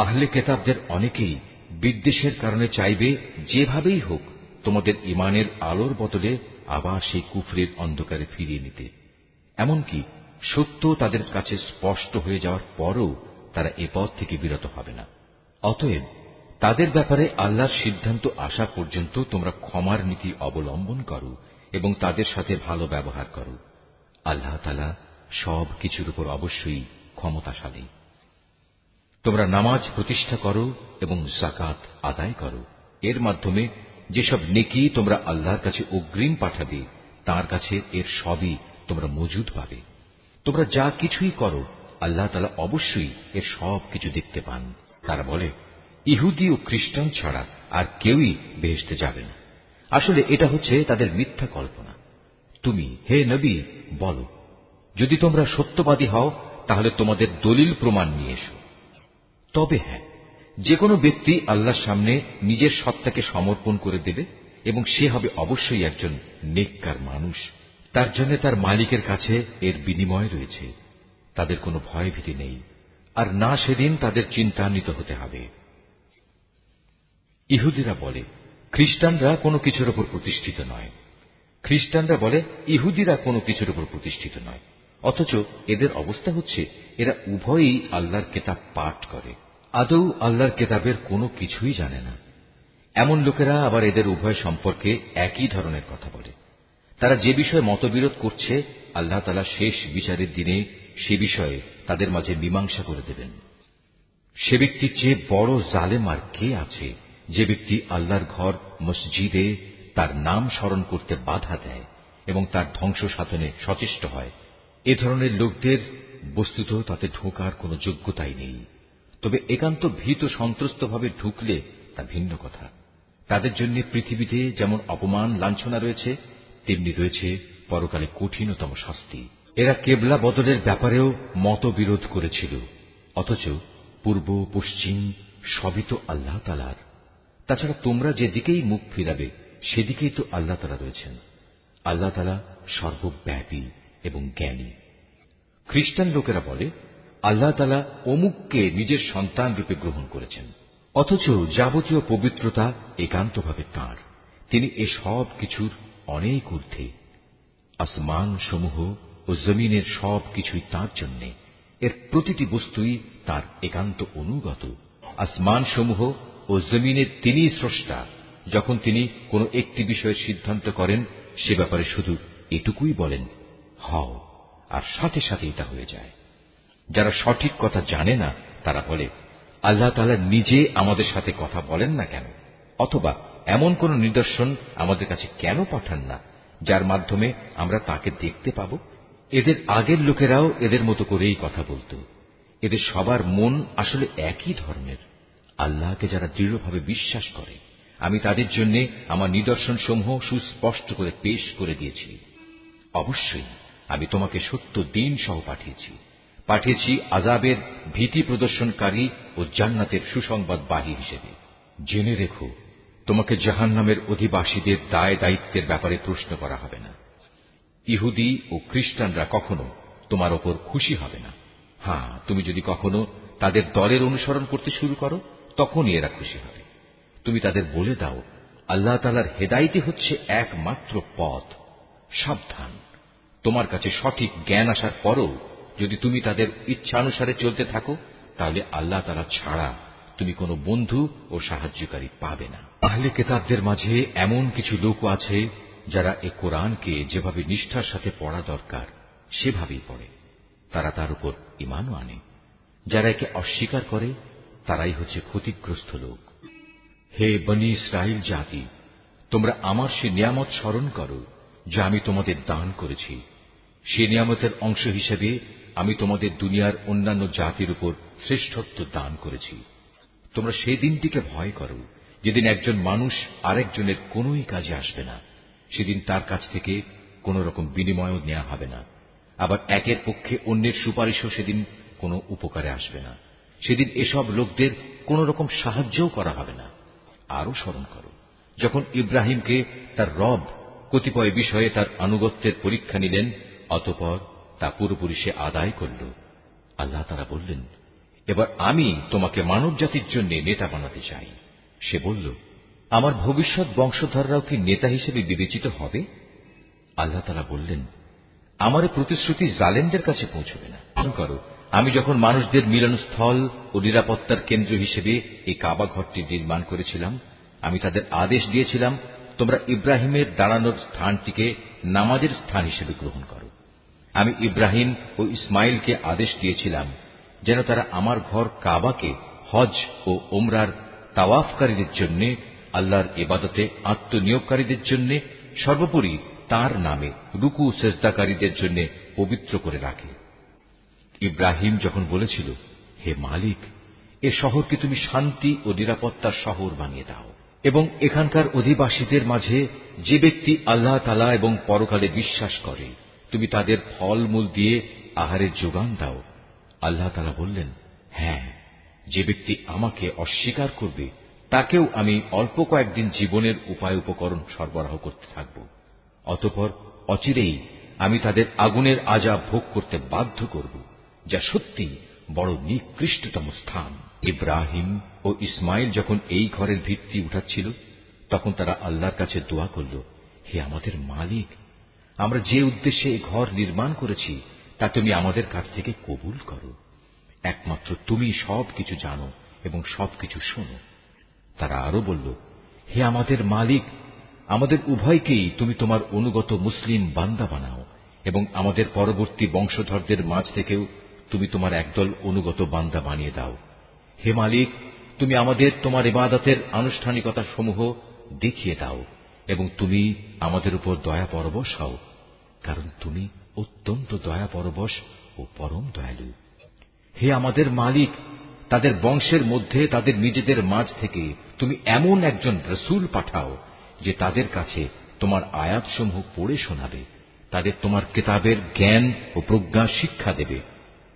আহলে কিতাবদের অনেকেই বিদ্বেষের কারণে চাইবে যেভাবেই হোক তোমাদের ঈমানের আলোর বদলে আবার সেই কুফরির অন্ধকারে ফিরিয়ে নিতে। এমনকি সত্য তাদের কাছে স্পষ্ট হয়ে যাওয়ার পরও তারা এ পথ থেকে বিরত হবে না। অতএব তাদের ব্যাপারে আল্লাহর সিদ্ধান্ত আসা পর্যন্ত তোমরা ক্ষমার নীতি অবলম্বন করো এবং তাদের সাথে ভালো ব্যবহার করো। আল্লাহ তাআলা সব কিছুর উপর অবশ্যই ক্ষমতাশালী। তোমরা নামাজ প্রতিষ্ঠা করো এবং যাকাত আদায় করো। এর মাধ্যমে যেসব নেকি তোমরা আল্লাহর কাছে অগ্রিম পাঠাবে, তার কাছে এর সবই তোমরা মজুদ পাবে। তোমরা যা কিছুই করো আল্লাহ তাআলা অবশ্যই এর সব কিছু দেখতে পান। তারা বলে ইহুদি ও খ্রিস্টান ছাড়া আর কেউই বেহেশতে যাবে না। আসলে এটা হচ্ছে তাদের মিথ্যা কল্পনা। তুমি হে নবী বলো, যদি তোমরা সত্যবাদী হও তাহলে তোমাদের দলিল প্রমাণ নিয়ে এসো। তবে হ্যাঁ, যে কোনো ব্যক্তি আল্লাহর সামনে নিজের সত্তাকে সমর্পণ করে দেবে এবং সে হবে অবশ্যই একজন নেককার মানুষ। তার জন্য তার মালিকের কাছে এর বিনিময় রয়েছে। তাদের কোনো ভয়ভীতি নেই, আর না সেদিন তাদের চিন্তান্বিত হতে হবে। ইহুদিরা বলে খ্রিস্টানরা কোনো কিছুর উপর প্রতিষ্ঠিত নয়, খ্রিস্টানরা বলে ইহুদিরা কোনো কিছুর উপর প্রতিষ্ঠিত নয়। অথচ এদের অবস্থা হচ্ছে এরা উভয়ই আল্লাহর কেতাব পাঠ করে, আদৌ আল্লাহর কেতাবের কোনো কিছুই জানে না। এমন লোকেরা আবার এদের উভয় সম্পর্কে একই ধরনের কথা বলে। তারা যে বিষয়ে মতবিরোধ করছে আল্লাহ তাআলা শেষ বিচারের দিনে সে বিষয়ে তাদের মাঝে মীমাংসা করে দেবেন। সে ব্যক্তির চেয়ে বড় জালেম আর কে আছে যে ব্যক্তি আল্লাহর ঘর মসজিদে তার নাম স্মরণ করতে বাধা দেয় এবং তার ধ্বংস সাধনে সচেষ্ট হয়। এ ধরনের লোকদের বস্তুত তাতে ঢোকার কোনো যোগ্যতাই নেই। তবে একান্ত ভীত সন্ত্রস্তভাবে ঢুকলে তা ভিন্ন কথা। তাদের জন্য পৃথিবীতে যেমন অপমান লাঞ্ছনা রয়েছে, তেমনি রয়েছে পরকালে কঠিনতম শাস্তি। এরা কেবলা বদলের ব্যাপারেও মতবিরোধ করেছিল, অথচ পূর্ব পশ্চিম সবই তো আল্লাহ তাআলার। তাছাড়া তোমরা যেদিকেই মুখ ফিরাবে সেদিকেই তো আল্লাহ তাআলা রয়েছেন। আল্লাহ তাআলা সর্বব্যাপী এবং জ্ঞানী। খ্রিস্টান লোকেরা বলে আল্লাহ তাআলা অমুককে নিজের সন্তান রূপে গ্রহণ করেছেন, অথচ যাবতীয় পবিত্রতা একান্তভাবে তাঁর। তিনি এ সব কিছুর অনেক ঊর্ধ্বে। আসমান সমূহ ও জমিনের সব কিছুই তাঁর জন্য। এর প্রতিটি বস্তুই তাঁর একান্ত অনুগত। আসমান সমূহ ও জমিনের তিনিই স্রষ্টা। যখন তিনি কোনো একটি বিষয়ের সিদ্ধান্ত করেন সে ব্যাপারে শুধু এটুকুই বলেন হও, আর সাথে সাথেই তা হয়ে যায়। যারা সঠিক কথা জানে না তারা বলে আল্লাহ তাআলা নিজে আমাদের সাথে কথা বলেন না কেন, অথবা এমন কোন নিদর্শন আমাদের কাছে কেন পাঠান না যার মাধ্যমে আমরা তাকে দেখতে পাব। এদের আগের লোকেরাও এদের মতো করেই কথা বলত। এদের সবার মন আসলে একই ধরনের। আল্লাহকে যারা দৃঢ়ভাবে বিশ্বাস করে আমি তাদের জন্য আমার নিদর্শন সমূহ সুস্পষ্ট করে পেশ করে দিয়েছি। অবশ্যই আমি তোমাকে সত্য দিন সহ পাঠিয়েছি আযাবের ভীতি প্রদর্শনকারী ও জান্নাতের সুসংবাদবাহী হিসেবে। জেনে রেখো, তোমাকে জাহান্নামের অধিবাসীদের দায় দায়িত্বের ব্যাপারে প্রশ্ন করা হবে না। ইহুদি ও খ্রিস্টানরা কখনো তোমার ওপর খুশি হবে না। হ্যাঁ, তুমি যদি কখনো তাদের দলের অনুসরণ করতে শুরু করো তখনই এরা খুশি হবে। তুমি তাদের বলে দাও আল্লাহ তাআলার হেদায়েতই হচ্ছে একমাত্র পথ। সাবধান, তোমার কাছে সঠিক জ্ঞান আসার পরও যদি তুমি তাদের ইচ্ছানুসারে চলতে থাকো তাহলে আল্লাহ তাআলা ছাড়া তুমি কোনো বন্ধু ও সাহায্যকারী পাবে না। আহলে কিতাবদের মাঝে এমন কিছু লোক আছে যারা এ কোরআনকে যেভাবে নিষ্ঠার সাথে পড়া দরকার সেভাবেই পড়ে, তারা তার উপর ঈমানও আনে। যারা একে অস্বীকার করে তারাই হচ্ছে ক্ষতিগ্রস্ত লোক। হে বনী ইসরাইল জাতি, তোমরা আমার সে নিয়ামত স্মরণ করো যা আমি তোমাদের দান করেছি। সে নিয়ামতের অংশ হিসেবে আমি তোমাদের দুনিয়ার অন্যান্য জাতির উপর শ্রেষ্ঠত্ব দান করেছি। তোমরা সেই দিনটিকে ভয় করো যেদিন একজন মানুষ আরেকজনের কোনোই কাজে আসবে না। সেদিন তার কাছ থেকে কোন রকম বিনিময়ও নেওয়া হবে না। আবার একের পক্ষে অন্যের সুপারিশও সেদিন কোনো উপকারে আসবে না। সেদিন এসব লোকদের কোন রকম সাহায্যও করা হবে না। আরো স্মরণ করো যখন ইব্রাহিমকে তার রব কতিপয় বিষয়ে তার আনুগত্যের পরীক্ষা নিলেন, অতঃপর তা পুরোপুরি সে আদায় করল। আল্লাহ তাআলা বললেন, এবার আমি তোমাকে মানব জাতির জন্য নেতা বানাতে চাই। সে বলল, আমার ভবিষ্যৎ বংশধররাও কি নেতা হিসেবে বিবেচিত হবে? আল্লাহ তাআলা বললেন, আমার প্রতিশ্রুতি জালেমদের কাছে পৌঁছবে না। করো, আমি যখন মানুষদের মিলনস্থল ও নিরাপত্তার কেন্দ্র হিসেবে এই কাবা ঘরটি নির্মাণ করেছিলাম, আমি তাদের আদেশ দিয়েছিলাম, তোমরা ইব্রাহিমের দাঁড়ানোর স্থানটিকে নামাজের স্থান হিসেবে গ্রহণ করো। আমি ইব্রাহিম ও ইসমাইলকে আদেশ দিয়েছিলাম যেন তারা আমার ঘর কাবাকে হজ ও ওমরার তাওয়াফকারীদের জন্য, আল্লাহর ইবাদতে আত্মনিয়োগকারীদের জন্য, সর্বোপরি তার নামে রুকু সেজদাকারীদের জন্য পবিত্র করে রাখে। ইব্রাহিম যখন বলেছিল, হে মালিক, এ শহরকে তুমি শান্তি ও নিরাপত্তার শহর বানিয়ে দাও এবং এখানকার অধিবাসীদের মাঝে যে ব্যক্তি আল্লাহ তাআলা এবং পরকালে বিশ্বাস করে তুমি তাদের ফলমূল দিয়ে আহারের যোগান দাও। আল্লাহ তাআলা বললেন, হ্যাঁ, যে ব্যক্তি আমাকে অস্বীকার করবে তাকেও আমি অল্প কয়েকদিন জীবনের উপায় উপকরণ সরবরাহ করতে থাকব। অতঃপর অচিরেই আমি তাদের আগুনের আযাব ভোগ করতে বাধ্য করব, যা সত্যি বড় নিকৃষ্টতম স্থান। ইব্রাহিম ও ইসমাইল যখন এই ঘরের ভিত্তি উঠাচ্ছিল তখন তারা আল্লাহর কাছে দোয়া করল, হে আমাদের মালিক, আমরা যে উদ্দেশ্যে এই ঘর নির্মাণ করেছি তা তুমি আমাদের কাছ থেকে কবুল করো। একমাত্র তুমি সবকিছু জানো এবং সবকিছু শোনো। তারা আরো বলল, হে আমাদের মালিক, আমাদের উভয়কেই তুমি তোমার অনুগত মুসলিম বান্দা বানাও এবং আমাদের পরবর্তী বংশধরদের মাঝ থেকেও তুমি তোমার একদল অনুগত বান্দা বানিয়ে দাও। হে মালিক, তুমি আমাদের তোমার ইবাদতের আনুষ্ঠানিকতা সমূহ দেখিয়ে দাও এবং তুমি আমাদের উপর দয়া পরবশ হও, কারণ তুমি অত্যন্ত দয়া পরবশ ও পরম দয়ালু। হে আমাদের মালিক, তাদের বংশের মধ্যে তাদের নিজেদের মাঝ থেকে তুমি এমন একজন রাসূল পাঠাও যে তাদের কাছে তোমার আয়াতসমূহ পড়ে শোনাবে, তাদের তোমার কিতাবের জ্ঞান ও প্রজ্ঞা শিক্ষা দেবে,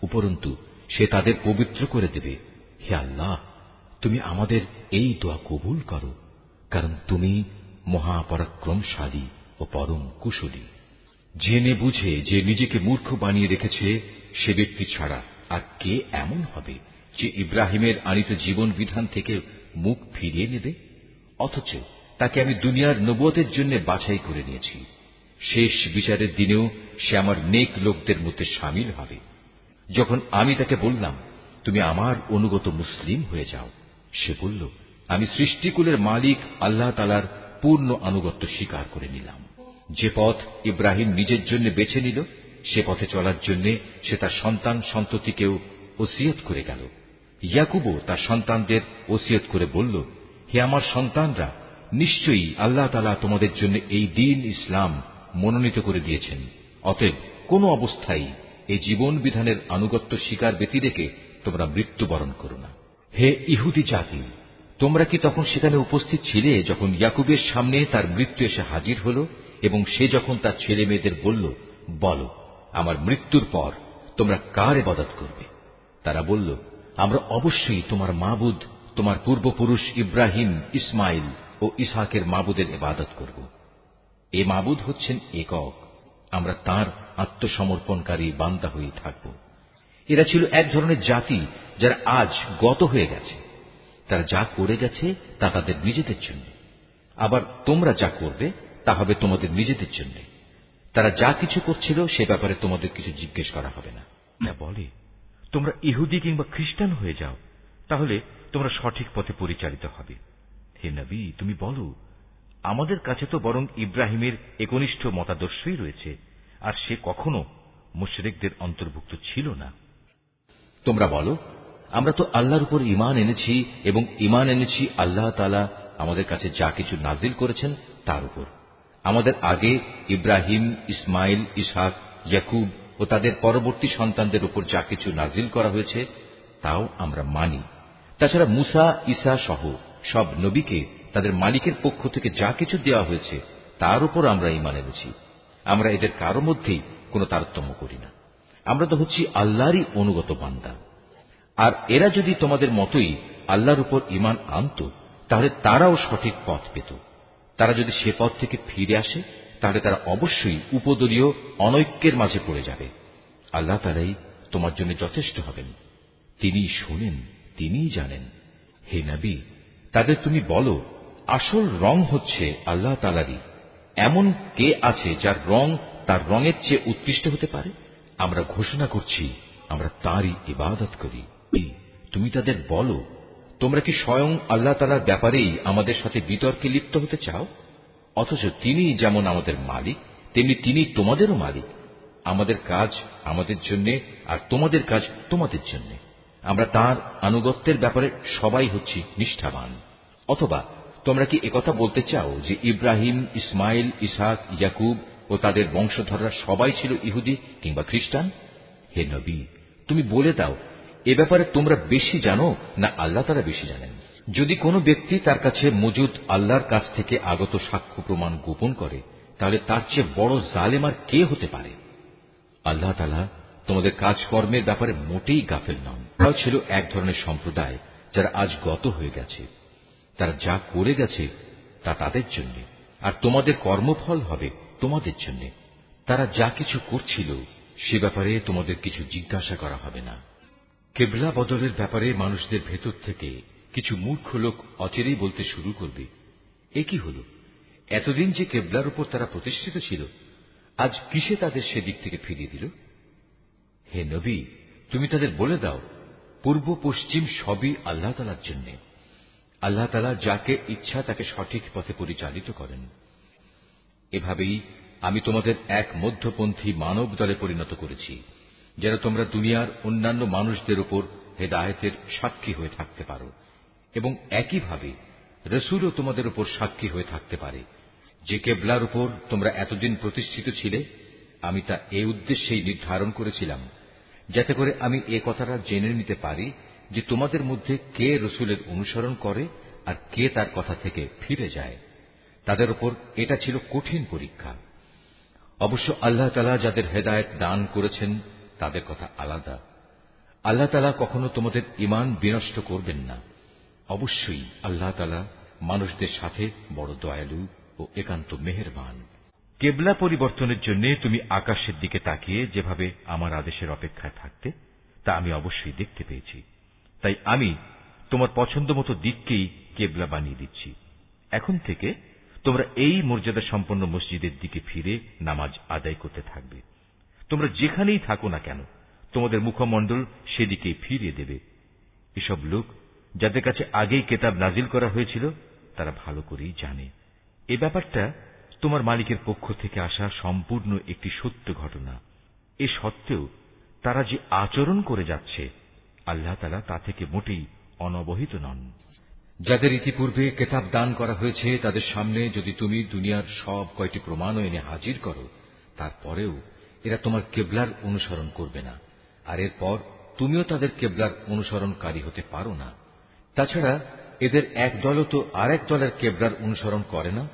উপরন্তু সে তাদের পবিত্র করে দেবে। হে আল্লাহ, তুমি আমাদের এই দোয়া কবুল করো, কারণ তুমি মহাপরাক্রমশালী ও পরম কুশলী। জেনে বুঝে যে নিজেকে মূর্খ বানিয়ে রেখেছে সে ব্যক্তি ছাড়া আর কে এমন হবে যে ইব্রাহিমের আনিত জীবন বিধান থেকে মুখ ফিরিয়ে নেবে? অথচ তাকে আমি দুনিয়ার নবুয়তের জন্য বাছাই করে নিয়েছি। শেষ বিচারের দিনেও সে আমার নেক লোকদের মধ্যে শামিল হবে। যখন আমি তাকে বললাম, তুমি আমার অনুগত মুসলিম হয়ে যাও, সে বলল, আমি সৃষ্টিকুলের মালিক আল্লাহ তাআলার পূর্ণ আনুগত্য স্বীকার করে নিলাম। যে পথ ইব্রাহিম নিজের জন্য বেছে নিল সে পথে চলার জন্য সে তার সন্তান সন্ততিকেও ওসিয়ত করে গেল। ইয়াকুবও তার সন্তানদের ওসিয়ত করে বলল, হে আমার সন্তানরা, নিশ্চয়ই আল্লাহ তাআলা তোমাদের জন্য এই দ্বীন ইসলাম মনোনীত করে দিয়েছেন। অতএব কোন অবস্থায় এই জীবন বিধানের আনুগত্য স্বীকার ব্যতি রেখে তোমরা মৃত্যুবরণ করো না। হে ইহুদি জাতি, তোমরা কি তখন সেখানে উপস্থিত ছিলে যখন ইয়াকুবের সামনে তার মৃত্যু এসে হাজির হল এবং সে যখন তার ছেলে মেয়েদের বলল, বলো, আমার মৃত্যুর পর তোমরা কার ইবাদত করবে? তারা বলল, আমরা অবশ্যই তোমার মাবুদ, তোমার পূর্বপুরুষ ইব্রাহিম, ইসমাইল ও ইসহাকের মাবুদের ইবাদত করব। এ মাবুদ হচ্ছেন একক, আমরা তার আত্মসমর্পণকারী বান্দা হয়ে থাকব। এরা ছিল এক ধরনের জাতি যারা আজ গত হয়ে গেছে। তারা যা করে গেছে তা তাদের নিজেদের জন্য, আবার তোমরা যা করবে তা হবে তোমাদের নিজেদের জন্য। তারা যা কিছু করছিল সে ব্যাপারে তোমাদের কিছু জিজ্ঞেস করা হবে না। বলে, তোমরা ইহুদি কিংবা খ্রিস্টান হয়ে যাও, তাহলে তোমরা সঠিক পথে পরিচালিত হবে। হে নবী, তুমি বলো, আমাদের কাছে তো বরং ইব্রাহিমের একনিষ্ঠ মতাদর্শই রয়েছে, আর সে কখনো মুশরিকদের অন্তর্ভুক্ত ছিল না। তোমরা বলো, আমরা তো আল্লাহর উপর ঈমান এনেছি এবং ঈমান এনেছি আল্লাহ তাআলা আমাদের কাছে যা কিছু নাজিল করেছেন তার উপর। আমাদের আগে ইব্রাহিম, ইসমাইল, ইসহাক, ইয়াকুব ও তাদের পরবর্তী সন্তানদের উপর যা কিছু নাজিল করা হয়েছে তাও আমরা মানি। তাছাড়া মুসা, ঈসা সহ সব নবীকে তাদের মালিকের পক্ষ থেকে যা কিছু দেওয়া হয়েছে তার উপর আমরা ঈমান এনেছি। আমরা এদের কারো মধ্যেই কোনো তারতম্য করি না। আমরা তো হচ্ছি আল্লাহরই অনুগত বান্দা। আর এরা যদি তোমাদের মতোই আল্লাহর উপর ঈমান আনত তাহলে তারাও সঠিক পথ পেত। তারা যদি সে পথ থেকে ফিরে আসে তাহলে তারা অবশ্যই উপদলীয় অনৈক্যের মাঝে পড়ে যাবে। আল্লাহ তাআলাই তোমার জন্য যথেষ্ট হবেন। তিনি শোনেন, তিনিই জানেন। হে নবী, তাদের তুমি বলো, আসল রং হচ্ছে আল্লাহ তাআলারই। এমন কে আছে যার রং তার রঙের চেয়ে উৎকৃষ্ট হতে পারে? আমরা ঘোষণা করছি আমরা তাঁরই ইবাদত করি। তুমি তাদের বলো, তোমরা কি স্বয়ং আল্লাহ তাআলার ব্যাপারেই আমাদের সাথে বিতর্কে লিপ্ত হতে চাও? অথচ তিনি যেমন আমাদের মালিক তেমনি তিনি তোমাদেরও মালিক। আমাদের কাজ আমাদের জন্য আর তোমাদের কাজ তোমাদের জন্য। আমরা তাঁর আনুগত্যের ব্যাপারে সবাই হচ্ছি নিষ্ঠাবান। অথবা তোমরা কি একথা বলতে চাও যে ইব্রাহিম, ইসমাইল, ইসহাক, ইয়াকুব ও তাদের বংশধররা সবাই ছিল ইহুদি কিংবা খ্রিস্টান? হে নবী, তুমি বলে দাও, এ ব্যাপারে তোমরা বেশি জানো না আল্লাহ তাআলা বেশি জানেন? যদি কোনো ব্যক্তি তার কাছে মজুদ আল্লাহর কাছ থেকে আগত সাক্ষ্য প্রমাণ গোপন করে তাহলে তার চেয়ে বড় জালেম আর কে হতে পারে? আল্লাহ তাআলা তোমাদের কাজকর্মের ব্যাপারে মোটেই গাফেল নন। তারাও ছিল এক ধরনের সম্প্রদায় যারা আজ গত হয়ে গেছে। তারা যা করে গেছে তা তাদের জন্য, আর তোমাদের কর্মফল হবে তোমাদের জন্য। তারা যা কিছু করছিল সে ব্যাপারে তোমাদের কিছু জিজ্ঞাসা করা হবে না। কিবলা বদলের ব্যাপারে মানুষদের ভেতর থেকে কিছু মূর্খ লোক অচিরেই বলতে শুরু করবে, এ কি হল? এতদিন যে কিবলার উপর তারা প্রতিষ্ঠিত ছিল, আজ কিসে তাদের সেদিক থেকে ফিরিয়ে দিল? হে নবী, তুমি তাদের বলে দাও, পূর্ব পশ্চিম সবই আল্লাহ তাআলার জন্য। আল্লাহ তাআলা যাকে ইচ্ছা তাকে সঠিক পথে পরিচালিত করেন। এভাবেই আমি তোমাদের এক মধ্যপন্থী মানব দলে পরিণত করেছি, যেন তোমরা দুনিয়ার অন্যান্য মানুষদের উপর হেদায়েতের সাক্ষী হয়ে থাকতে পারো, এবং একইভাবে রসুলও তোমাদের উপর সাক্ষী হয়ে থাকতে পারে। যে কেবলার উপর তোমরা এতদিন প্রতিষ্ঠিত ছিলে, আমি তা এই উদ্দেশ্যেই নির্ধারণ করেছিলাম, যাতে করে আমি এ কথাটা জেনে নিতে পারি যে তোমাদের মধ্যে কে রসুলের অনুসরণ করে আর কে তার কথা থেকে ফিরে যায়। তাদের উপর এটা ছিল কঠিন পরীক্ষা। অবশ্য আল্লাহ তাআলা যাদের হেদায়েত দান করেছেন তাদের কথা আলাদা। আল্লাহ তাআলা কখনো তোমাদের ঈমান বিনষ্ট করবেন না। অবশ্যই আল্লাহ তাআলা মানুষদের সাথে বড় দয়ালু ও একান্ত মেহেরবান। কেবলা পরিবর্তনের জন্য তুমি আকাশের দিকে তাকিয়ে যেভাবে আমার আদেশের অপেক্ষায় থাকতে, তা আমি অবশ্যই দেখতে পেয়েছি। তাই আমি তোমার পছন্দ মতো দিককেই কেবলা বানিয়ে দিচ্ছি। এখন থেকে তোমরা এই মর্যাদা সম্পন্ন মসজিদের দিকে ফিরে নামাজ আদায় করতে থাকবে। তোমরা যেখানেই থাকো না কেন, তোমাদের মুখমণ্ডল সেদিকেই ফিরিয়ে দেবে। এসব লোক যাদের কাছে আগেই কেতাব নাজিল করা হয়েছিল তারা ভালো করেই জানে এ ব্যাপারটা তোমার মালিকের পক্ষ থেকে আসা সম্পূর্ণ একটি সত্য ঘটনা। এ সত্ত্বেও তারা যে আচরণ করে যাচ্ছে, আল্লাহ তাআলা তা থেকে মোটেই অনবহিত নন। যাদের ইতিপূর্বে কেতাব দান করা হয়েছে তাদের সামনে যদি তুমি দুনিয়ার সব কয়টি প্রমাণও এনে হাজির করো, তারপরেও এরা তোমার কেবলার অনুসরণ করবে না, আর এরপর তুমিও তাদের কেবলার অনুসরণকারী হতে পারো না। তাছাড়া এদের এক দলও তো আর এক দলের কেবলার অনুসরণ করে না।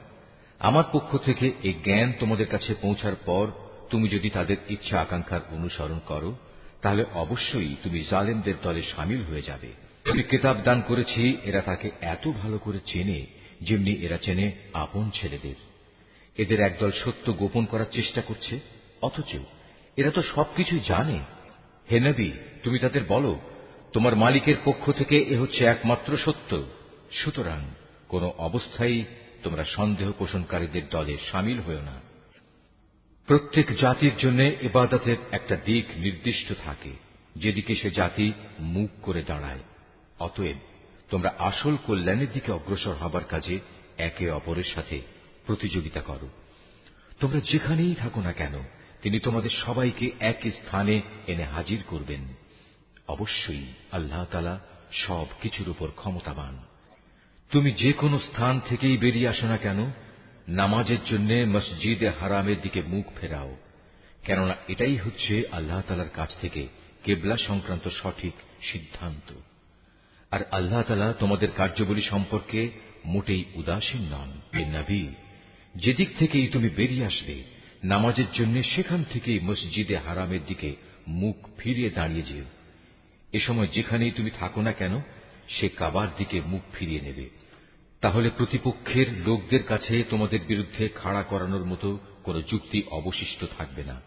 আমার পক্ষ থেকে এই জ্ঞান তোমাদের কাছে পৌঁছার পর তুমি যদি তাদের ইচ্ছা আকাঙ্ক্ষার অনুসরণ করো, তাহলে অবশ্যই তুমি জালেমদের দলে শামিল হয়ে যাবে। আমি কিতাব দান করেছি, এরা তাকে এত ভালো করে চেনে যেমনি এরা চেনে আপন ছেলেদের। এদের একদল সত্য গোপন করার চেষ্টা করছে, অথচ এরা তো সবকিছুই জানে। হে নবী, তুমি তাদের বলো, তোমার মালিকের পক্ষ থেকে এ হচ্ছে একমাত্র সত্য। সুতরাং কোন অবস্থায় তোমরা সন্দেহ পোষণকারীদের দলে শামিল হও না। প্রত্যেক জাতির জন্য ইবাদতের একটা দিক নির্দিষ্ট থাকে, যেদিকে সে জাতি মুখ করে দাঁড়ায়। অতএব তোমরা আসল কল্যাণের দিকে অগ্রসর হবার কাজে একে অপরের সাথে প্রতিযোগিতা করো। তোমরা যেখানেই থাকো না কেন, তিনি তোমাদের সবাইকে এক স্থানে এনে হাজির করবেন। অবশ্যই আল্লাহ তাআলা সব কিছুর উপর ক্ষমতাবান। তুমি যে কোনো স্থান থেকেই বেরিয়ে আসো না কেন, নামাজের জন্য মসজিদে হারামের দিকে মুখ ফেরাও, কেননা এটাই হচ্ছে আল্লাহ তাআলার কাছ থেকে কিবলা সংক্রান্ত সঠিক সিদ্ধান্ত। আর আল্লাহ তাআলা তোমাদের কার্যাবলী সম্পর্কে মোটেই উদাসীন নন। হে নবী, যেদিক থেকেই তুমি বেরিয়ে আসবে নামাজের জন্য, সেখান থেকেই মসজিদে হারামের দিকে মুখ ফিরিয়ে দাঁড়িয়ে যেও। এ সময় যেখানেই তুমি থাকো না কেন, সে কাবার দিকে মুখ ফিরিয়ে নেবে। তাহলে প্রতিপক্ষের লোকদের কাছে তোমাদের বিরুদ্ধে খাড়া করানোর মতো কোনো যুক্তি অবশিষ্ট থাকবে না।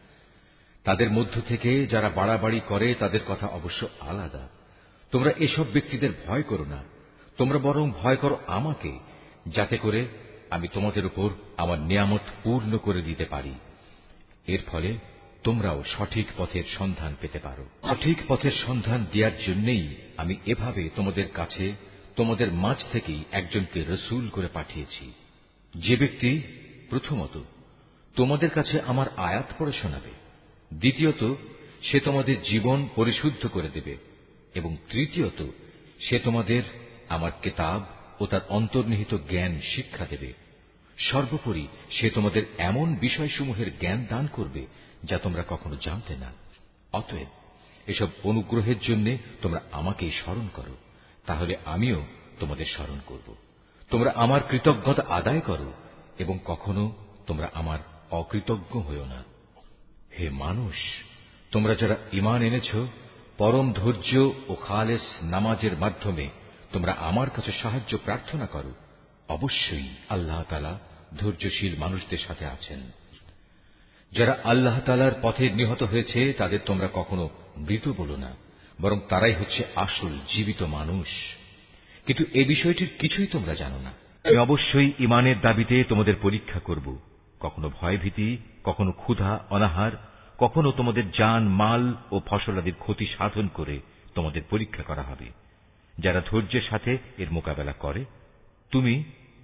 তাদের মধ্য থেকে যারা বাড়াবাড়ি করে তাদের কথা অবশ্য আলাদা। তোমরা এসব ব্যক্তিদের ভয় করো না, তোমরা বরং ভয় করো আমাকে, যাতে করে আমি তোমাদের উপর আমার নিয়ামত পূর্ণ করে দিতে পারি। এর ফলে তোমরাও সঠিক পথের সন্ধান পেতে পারো। সঠিক পথের সন্ধান দেওয়ার জন্যই আমি এভাবে তোমাদের কাছে, তোমাদের মাঝ থেকেই একজনকে রসুল করে পাঠিয়েছি, যে ব্যক্তি প্রথমত তোমাদের কাছে আমার আয়াত পড়ে শোনাবে, দ্বিতীয়ত সে তোমাদের জীবন পরিশুদ্ধ করে দেবে, এবং তৃতীয়ত সে তোমাদের আমার কিতাব ও তার অন্তর্নিহিত জ্ঞান শিক্ষা দেবে। সর্বোপরি সে তোমাদের এমন বিষয়সমূহের জ্ঞান দান করবে যা তোমরা কখনো জানতে না। অতএব এসব অনুগ্রহের জন্য তোমরা আমাকেই স্মরণ করো, তাহলে আমিও তোমাদের স্মরণ করব। তোমরা আমার কৃতজ্ঞতা আদায় করো এবং কখনো তোমরা আমার অকৃতজ্ঞ হইও না। হে মানুষ, তোমরা যারা ঈমান এনেছ, পরম ধৈর্য ও খালেস নামাজের মাধ্যমে তোমরা আমার কাছে সাহায্য প্রার্থনা করো। অবশ্যই আল্লাহ তাআলা ধৈর্যশীল মানুষদের সাথে আছেন। যারা আল্লাহ তাআলার পথে নিহত হয়েছে তাদের তোমরা কখনো মৃত বলো না, বরং তারাই হচ্ছে আসল জীবিত মানুষ। কিন্তু এ বিষয়টির কিছুই তোমরা জানো না। আমি অবশ্যই ঈমানের দাবিতে তোমাদের পরীক্ষা করব, কখনো ভয়ভীতি, কখনো ক্ষুধা অনাহার, কখনো তোমাদের জান মাল ও ফসলাদির ক্ষতি সাধন করে তোমাদের পরীক্ষা করা হবে। যারা ধৈর্যের সাথে এর মোকাবেলা করে, তুমি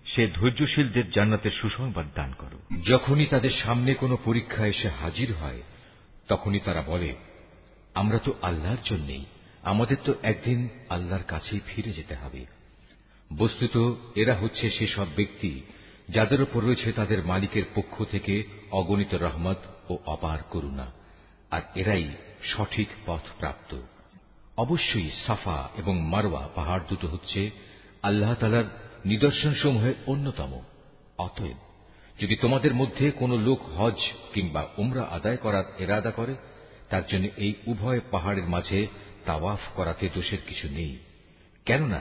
সে ধৈর্যশীলদের জান্নাতের সুসংবাদ দান করো। যখনই তাদের সামনে কোনো পরীক্ষা এসে হাজির হয়, তখনই তারা বলে, আমরা তো আল্লাহর জন্যেই, আমাদের তো একদিন আল্লাহর কাছেই ফিরে যেতে হবে। বস্তুত এরা হচ্ছে সেসব ব্যক্তি যাদের উপর রয়েছে তাদের মালিকের পক্ষ থেকে অগণিত রহমত ও অপার করুণা, আর এরাই সঠিক পথ প্রাপ্ত। অবশ্যই সাফা এবং মারওয়া পাহাড় দুটো হচ্ছে আল্লাহ তাআলার নিদর্শনসমূহের অন্যতম। অতএব যদি তোমাদের মধ্যে কোনো লোক হজ কিংবা উমরা আদায় করার ইরাদা করে, তার জন্য এই উভয় পাহাড়ের মাঝে তাওয়াফ করাতে দোষের কিছু নেই। কেননা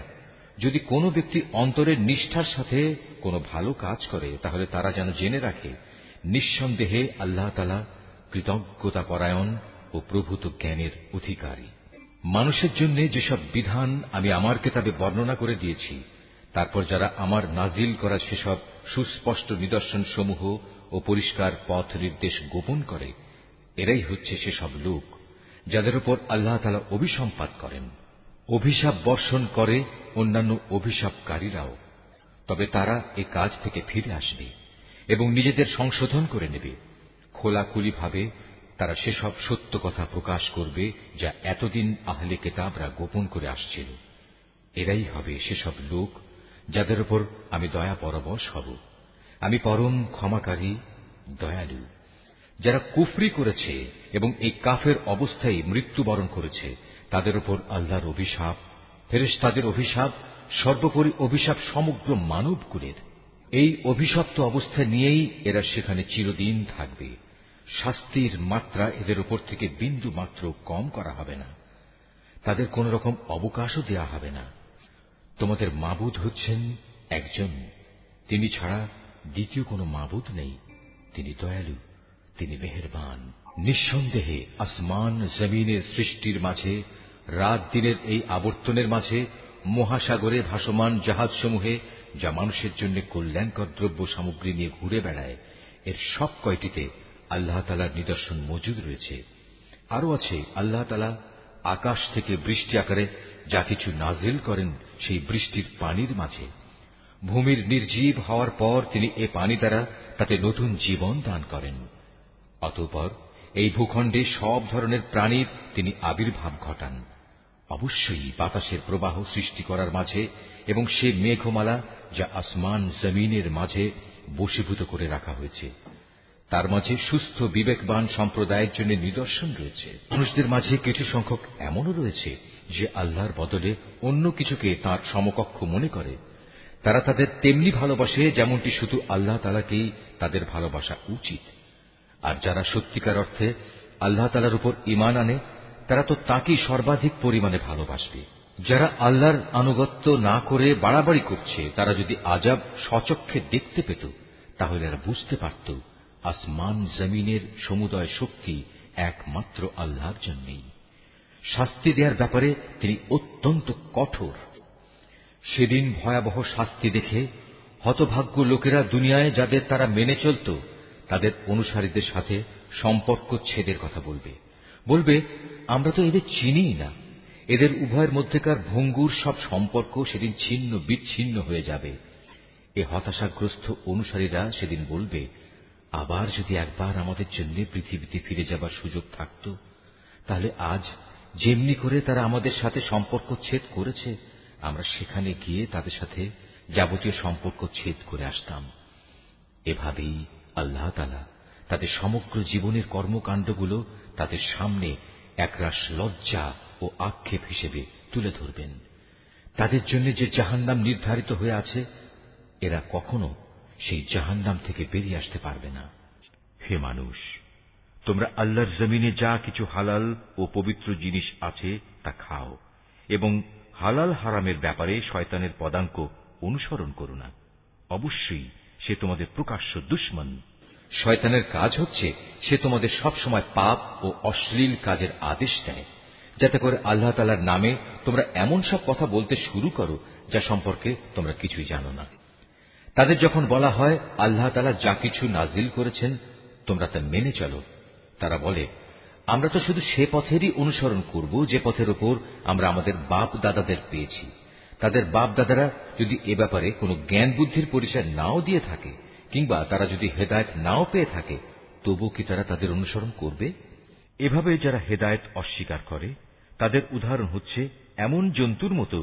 যদি কোনো ব্যক্তি অন্তরের নিষ্ঠার সাথে কোনো ভালো কাজ করে, তাহলে তারা যেন জেনে রাখে, নিঃসন্দেহে আল্লাহ তাআলা কৃতজ্ঞতা পরায়ণ ও প্রভূত জ্ঞানের অধিকারী। মানুষের জন্য যেসব বিধান আমি আমার কিতাবে বর্ণনা করে দিয়েছি, তারপর যারা আমার নাজিল করা সেসব সুস্পষ্ট নিদর্শন সমূহ ও পরিষ্কার পথ নির্দেশ গোপন করে, এরাই হচ্ছে সেসব লোক যাদের উপর আল্লাহ তাআলা অভিসম্পাত করেন। অভিশাপ বর্ষণ করে অন্যান্য অভিশাপকারীরাও, তবে তারা এ কাজ থেকে ফিরে আসবে এবং নিজেদের সংশোধন করে নেবে। খোলাখুলিভাবে তারা সেসব সত্য কথা প্রকাশ করবে যা এতদিন আহলে কিতাবরা গোপন করে আসছিল। এরাই হবে সেসব লোক যাদের উপর আমি দয়া পরবশ হব। আমি পরম ক্ষমাকারী, দয়ালু। যারা কুফরি করেছে এবং এই কাফের অবস্থায় মৃত্যুবরণ করেছে, তাদের উপর আল্লাহর অভিশাপ, ফেরেশতাদের অভিশাপ, সর্বোপরি অভিশাপ সমগ্র মানবকুলের। এই অভিশপ্ত অবস্থা নিয়েই এরা সেখানে চিরদিন থাকবে। শাস্তির মাত্রা এদের উপর থেকে বিন্দু মাত্র কম করা হবে না, তাদের কোন রকম অবকাশও দেয়া হবে না। তোমাদের মাবুদ হচ্ছেন একজন, তিনি ছাড়া দ্বিতীয় কোনো মাবুদ নেই। তিনি দয়ালু, তিনি মেহেরবান। নিঃসন্দেহে আসমান জমিনের সৃষ্টির মাঝে, রাত দিনের এই আবর্তনের মাঝে, মহাসাগরে ভাসমান জাহাজসমূহে যা মানুষের জন্য কল্যাণকর দ্রব্য সামগ্রী নিয়ে ঘুরে বেড়ায়, এর সব কয়টিতে আল্লাহ তাআলার নিদর্শন মজুদ রয়েছে। আরো আছে আল্লাহ তাআলা আকাশ থেকে বৃষ্টি আকারে যা কিছু নাজিল করেন সেই বৃষ্টির পানির মাঝে। ভূমির নির্জীব হওয়ার পর তিনি এ পানি দ্বারা তাতে নতুন জীবন দান করেন। অতঃপর এই ভূখণ্ডে সব ধরনের প্রাণীর তিনি আবির্ভাব ঘটান। অবশ্যই বাতাসের প্রবাহ সৃষ্টি করার মাঝে এবং সে মেঘমালা যা আসমান জমিনের মাঝে বশীভূত করে রাখা হয়েছে, তার মাঝে সুস্থ বিবেকবান সম্প্রদায়ের জন্য নিদর্শন রয়েছে। মানুষদের মাঝে কিছু সংখ্যক এমনও রয়েছে যে আল্লাহর বদলে অন্য কিছুকে তাঁর সমকক্ষ মনে করে। তারা তাদের তেমনি ভালোবাসে যেমনটি শুধু আল্লাহ তাআলাকেই তাদের ভালোবাসা উচিত। আর যারা সত্যিকার অর্থে আল্লাহ তাআলার উপর ঈমান আনে তারা তো তাকেই সর্বাধিক পরিমাণে ভালোবাসবে। যারা আল্লাহর আনুগত্য না করে বাড়াবাড়ি করছে, তারা যদি আযাব স্বচক্ষে দেখতে পেত তাহলে এরা বুঝতে পারত আসমান জমিনের সমুদয় শক্তি একমাত্র আল্লাহর জন্যই। শাস্তি দেওয়ার ব্যাপারে তিনি অত্যন্ত কঠোর। সেদিন ভয়াবহ শাস্তি দেখে হতভাগ্য লোকেরা দুনিয়ায় যাদের তারা মেনে চলত তাদের অনুসারীদের সাথে সম্পর্ক ছেদের কথা বলবে, আমরা তো এদের চিনিই না। এদের উভয়ের মধ্যেকার ভঙ্গুর সব সম্পর্ক সেদিন ছিন্ন বিচ্ছিন্ন হয়ে যাবে। এ হতাশাগ্রস্ত অনুসারীরা সেদিন বলবে, আবার যদি একবার আমাদের জন্য পৃথিবীতে ফিরে যাবার সুযোগ থাকত, তাহলে আজ যেমনি করে তারা আমাদের সাথে সম্পর্ক ছেদ করেছে, আমরা সেখানে গিয়ে তাদের সাথে যাবতীয় সম্পর্ক ছেদ করে আসতাম। এভাবেই আল্লাহ তাআলা তাদের সমগ্র জীবনের কর্মকাণ্ডগুলো তাদের সামনে একরাশ লজ্জা ও আক্ষেপ হিসেবে তুলে ধরবেন। তাদের জন্য যে জাহান্নাম নির্ধারিত হয়ে আছে, এরা কখনো সেই জাহান্নাম থেকে বেরিয়ে আসতে পারবে না। হে মানুষ, তোমরা আল্লাহর জমিনে যা কিছু হালাল ও পবিত্র জিনিস আছে তা খাও, এবং হালাল হারামের ব্যাপারে শয়তানের পদাঙ্ক অনুসরণ করো না। অবশ্যই সে তোমাদের প্রকাশ্য দুশমন। শয়তানের কাজ হচ্ছে সে তোমাদের সব সময় পাপ ও অশ্লীল কাজের আদেশ দেয়, যাতে করে আল্লাহ তাআলার নামে তোমরা এমন সব কথা বলতে শুরু করো যা সম্পর্কে তোমরা কিছুই জানো না। তাদের যখন বলা হয় আল্লাহ তাআলা যা কিছু নাজিল করেছেন তোমরা তা মেনে চলো, তারা বলে, আমরা তো শুধু সে পথেরই অনুসরণ করব যে পথের উপর আমরা আমাদের বাপ দাদাদের পেয়েছি। তাদের বাপ দাদারা যদি এ ব্যাপারে কোনো জ্ঞান বুদ্ধির পরিচয় নাও দিয়ে থাকে, কিংবা তারা যদি হেদায়েত নাও পেয়ে থাকে, তবু কি তারা তাদের অনুসরণ করবে? এভাবে যারা হেদায়েত অস্বীকার করে তাদের উদাহরণ হচ্ছে এমন জন্তুর মতো